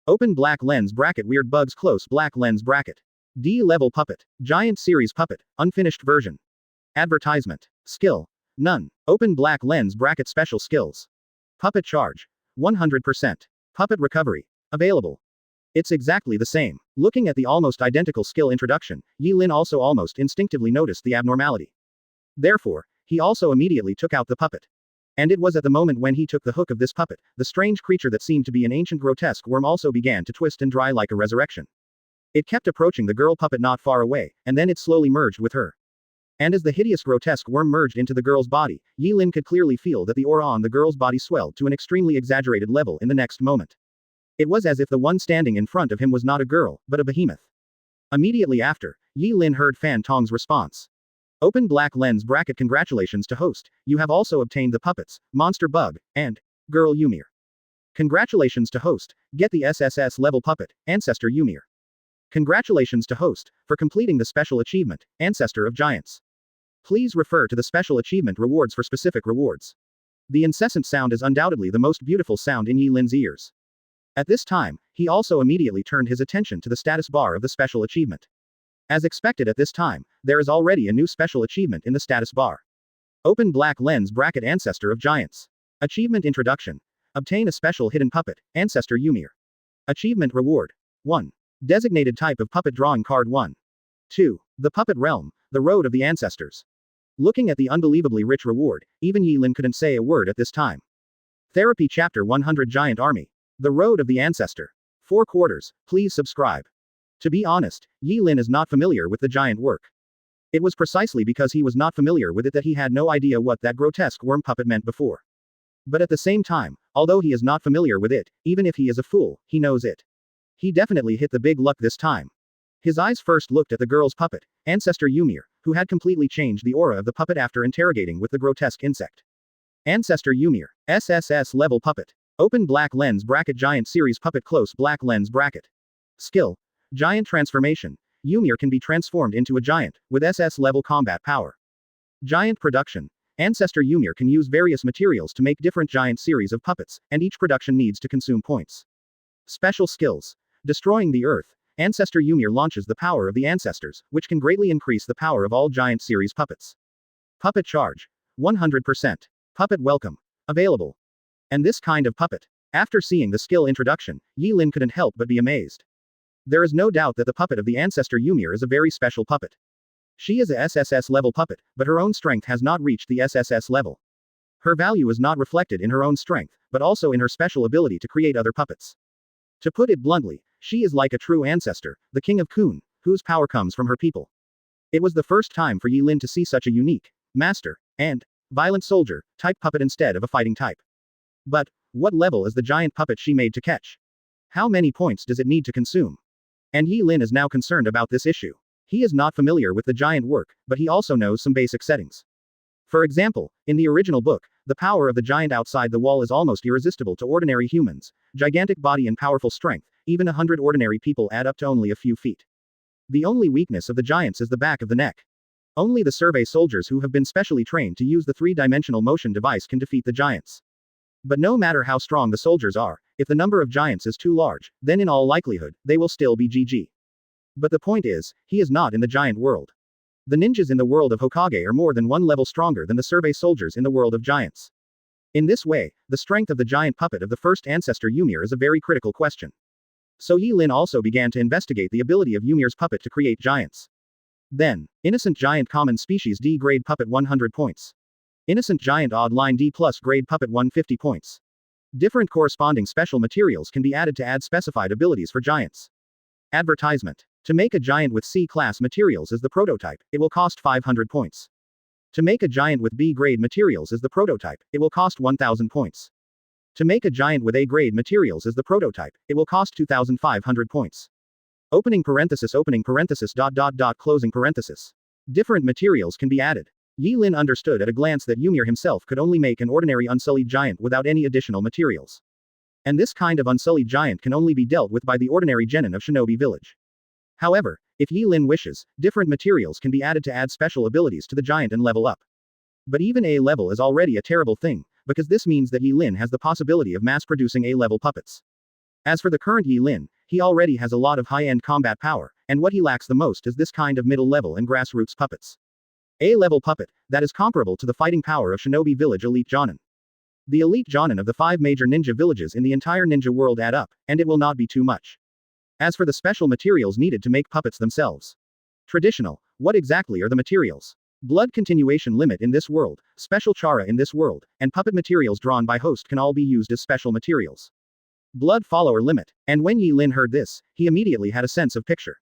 Open black lens bracket weird bugs close black lens bracket. D-level puppet. Giant series puppet, unfinished version. Advertisement. Skill. None. Open black lens bracket special skills. Puppet charge. 100%. Puppet recovery. Available. It's exactly the same. Looking at the almost identical skill introduction, Yi Lin also almost instinctively noticed the abnormality. Therefore, he also immediately took out the puppet. And it was at the moment when he took the hook of this puppet, the strange creature that seemed to be an ancient grotesque worm also began to twist and dry like a resurrection. It kept approaching the girl puppet not far away, and then it slowly merged with her. And as the hideous grotesque worm merged into the girl's body, Yi Lin could clearly feel that the aura on the girl's body swelled to an extremely exaggerated level in the next moment. It was as if the one standing in front of him was not a girl, but a behemoth. Immediately after, Yi Lin heard Fan Tong's response. Open black lens bracket. Congratulations to host, you have also obtained the puppets, monster bug, and girl Ymir. Congratulations to host, get the SSS level puppet, ancestor Ymir. Congratulations to host, for completing the special achievement, ancestor of giants. Please refer to the special achievement rewards for specific rewards. The incessant sound is undoubtedly the most beautiful sound in Yi Lin's ears. At this time, he also immediately turned his attention to the status bar of the special achievement. As expected at this time, there is already a new special achievement in the status bar. Open black lens bracket ancestor of giants. Achievement introduction. Obtain a special hidden puppet, ancestor Ymir. Achievement reward. 1. Designated type of puppet drawing card 1. 2. The puppet realm, the road of the ancestors. Looking at the unbelievably rich reward, even Yi Lin couldn't say a word at this time. Therapy Chapter 100 Giant Army. The Road of the Ancestor. 4 quarters, please subscribe. To be honest, Yi Lin is not familiar with the giant work. It was precisely because he was not familiar with it that he had no idea what that grotesque worm puppet meant before. But at the same time, although he is not familiar with it, even if he is a fool, he knows it. He definitely hit the big luck this time. His eyes first looked at the girl's puppet, Ancestor Ymir, who had completely changed the aura of the puppet after interrogating with the grotesque insect. Ancestor Ymir, SSS level puppet. Open black lens bracket giant series puppet close black lens bracket. Skill. Giant transformation. Ymir can be transformed into a giant, with SS level combat power. Giant production. Ancestor Ymir can use various materials to make different giant series of puppets, and each production needs to consume points. Special skills. Destroying the earth. Ancestor Ymir launches the power of the ancestors, which can greatly increase the power of all giant series puppets. Puppet charge. 100%. Puppet welcome. Available. And this kind of puppet. After seeing the skill introduction, Yi Lin couldn't help but be amazed. There is no doubt that the puppet of the ancestor Ymir is a very special puppet. She is a SSS level puppet, but her own strength has not reached the SSS level. Her value is not reflected in her own strength, but also in her special ability to create other puppets. To put it bluntly, she is like a true ancestor, the king of Kun, whose power comes from her people. It was the first time for Yi Lin to see such a unique, master, and violent soldier type puppet instead of a fighting type. But what level is the giant puppet she made to catch? How many points does it need to consume? And Yi Lin is now concerned about this issue. He is not familiar with the giant work, but he also knows some basic settings. For example, in the original book, the power of the giant outside the wall is almost irresistible to ordinary humans. Gigantic body and powerful strength, even 100 ordinary people add up to only a few feet. The only weakness of the giants is the back of the neck. Only the survey soldiers who have been specially trained to use the 3-dimensional motion device can defeat the giants. But no matter how strong the soldiers are, if the number of giants is too large, then in all likelihood, they will still be GG. But the point is, he is not in the giant world. The ninjas in the world of Hokage are more than one level stronger than the survey soldiers in the world of giants. In this way, the strength of the giant puppet of the first ancestor Ymir is a very critical question. So Yi Lin also began to investigate the ability of Ymir's puppet to create giants. Then, innocent giant common species D grade puppet 100 points. Innocent giant odd line D plus grade puppet 150 points. Different corresponding special materials can be added to add specified abilities for giants. Advertisement. To make a giant with C-class materials as the prototype, it will cost 500 points. To make a giant with B-grade materials as the prototype, it will cost 1000 points. To make a giant with A-grade materials as the prototype, it will cost 2500 points. Opening parenthesis closing parenthesis. Different materials can be added. Yi Lin understood at a glance that Ymir himself could only make an ordinary unsullied giant without any additional materials. And this kind of unsullied giant can only be dealt with by the ordinary genin of Shinobi Village. However, if Yi Lin wishes, different materials can be added to add special abilities to the giant and level up. But even A level is already a terrible thing, because this means that Yi Lin has the possibility of mass-producing A-level puppets. As for the current Yi Lin, he already has a lot of high-end combat power, and what he lacks the most is this kind of middle-level and grassroots puppets. A-level puppet, that is comparable to the fighting power of Shinobi Village Elite Jonin. The elite Jonin of the 5 major ninja villages in the entire ninja world add up, and it will not be too much. As for the special materials needed to make puppets themselves. Traditional, what exactly are the materials? Blood continuation limit in this world, special chara in this world, and puppet materials drawn by host can all be used as special materials. Blood follower limit, and when Yi Lin heard this, he immediately had a sense of picture.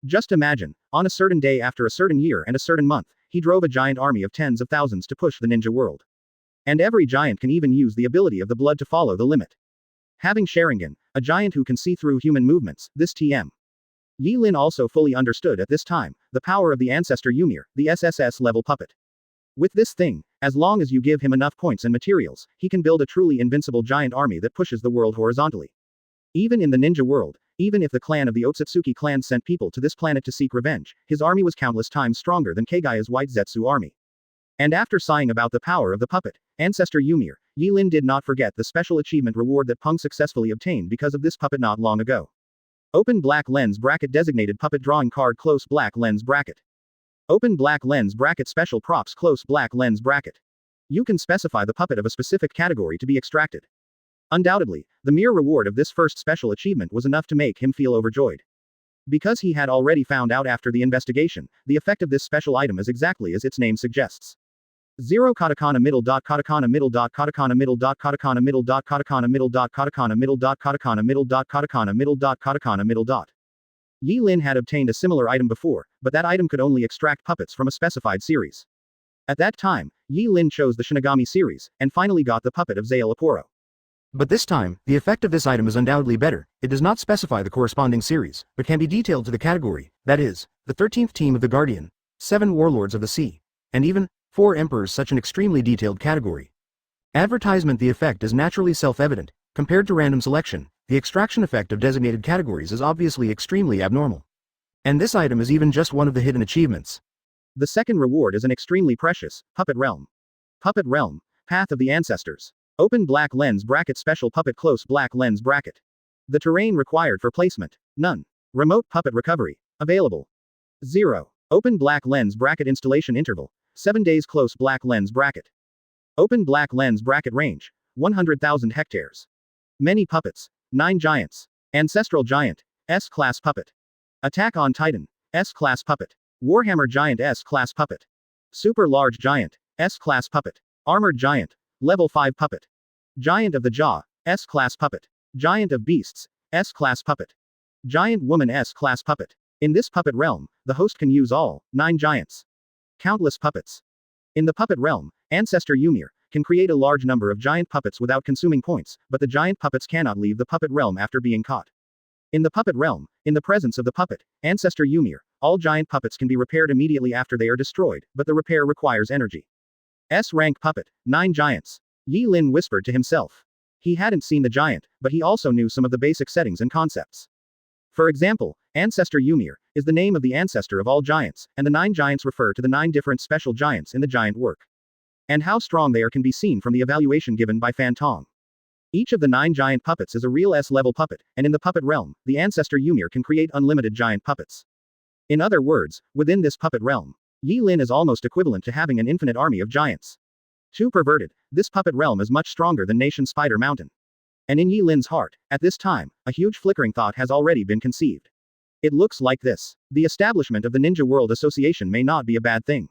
Just imagine, on a certain day after a certain year and a certain month, he drove a giant army of tens of thousands to push the ninja world. And every giant can even use the ability of the blood to follow the limit. Having Sharingan, a giant who can see through human movements, this TM. Yi Lin also fully understood at this time, the power of the ancestor Ymir, the SSS level puppet. With this thing, as long as you give him enough points and materials, he can build a truly invincible giant army that pushes the world horizontally. Even in the ninja world, even if the clan of the Otsutsuki clan sent people to this planet to seek revenge, his army was countless times stronger than Kaguya's White Zetsu army. And after sighing about the power of the puppet, ancestor Ymir, Yi Lin did not forget the special achievement reward that Peng successfully obtained because of this puppet not long ago. Open black lens bracket designated puppet drawing card close black lens bracket. Open black lens bracket special props close black lens bracket. You can specify the puppet of a specific category to be extracted. Undoubtedly, the mere reward of this first special achievement was enough to make him feel overjoyed. Because he had already found out after the investigation, the effect of this special item is exactly as its name suggests. 0 katakana middle dot katakana middle dot katakana middle dot katakana middle dot katakana middle dot katakana middle dot katakana middle dot katakana middle dot katakana middle dot. Yi Lin had obtained a similar item before, but that item could only extract puppets from a specified series. At that time, Yi Lin chose the Shinigami series, and finally got the puppet of Zael Aporo. But this time, the effect of this item is undoubtedly better. It does not specify the corresponding series, but can be detailed to the category, that is, the 13th team of the Guardian, 7 Warlords of the Sea, and even 4 Emperors, such an extremely detailed category. Advertisement. The effect is naturally self-evident. Compared to random selection, the extraction effect of designated categories is obviously extremely abnormal. And this item is even just one of the hidden achievements. The second reward is an extremely precious Puppet Realm. Puppet Realm, Path of the Ancestors. Open black lens bracket special puppet close black lens bracket. The terrain required for placement. None. Remote puppet recovery. Available. 0. Open black lens bracket installation interval. 7 days close black lens bracket. Open black lens bracket range. 100,000 hectares. Many puppets. 9 giants. Ancestral giant. S-class puppet. Attack on Titan. S-class puppet. Warhammer giant S-class puppet. Super large giant. S-class puppet. Armored giant. Level 5 puppet. Giant of the Jaw. S-class puppet. Giant of Beasts. S-class puppet. Giant woman S-class puppet. In this puppet realm, the host can use all 9 giants. Countless puppets. In the puppet realm, Ancestor Ymir can create a large number of giant puppets without consuming points, but the giant puppets cannot leave the puppet realm after being caught. In the puppet realm, in the presence of the puppet, Ancestor Ymir, all giant puppets can be repaired immediately after they are destroyed, but the repair requires energy. S-rank puppet, 9 giants. Yi Lin whispered to himself. He hadn't seen the giant, but he also knew some of the basic settings and concepts. For example, Ancestor Ymir is the name of the ancestor of all giants, and the 9 giants refer to the 9 different special giants in the giant work. And how strong they are can be seen from the evaluation given by Fan Tong. Each of the 9 giant puppets is a real S-level puppet, and in the puppet realm, the Ancestor Ymir can create unlimited giant puppets. In other words, within this puppet realm, Yi Lin is almost equivalent to having an infinite army of giants. Too perverted, this puppet realm is much stronger than Nation Spider Mountain. And in Yi Lin's heart, at this time, a huge flickering thought has already been conceived. It looks like this. The establishment of the Ninja World Association may not be a bad thing.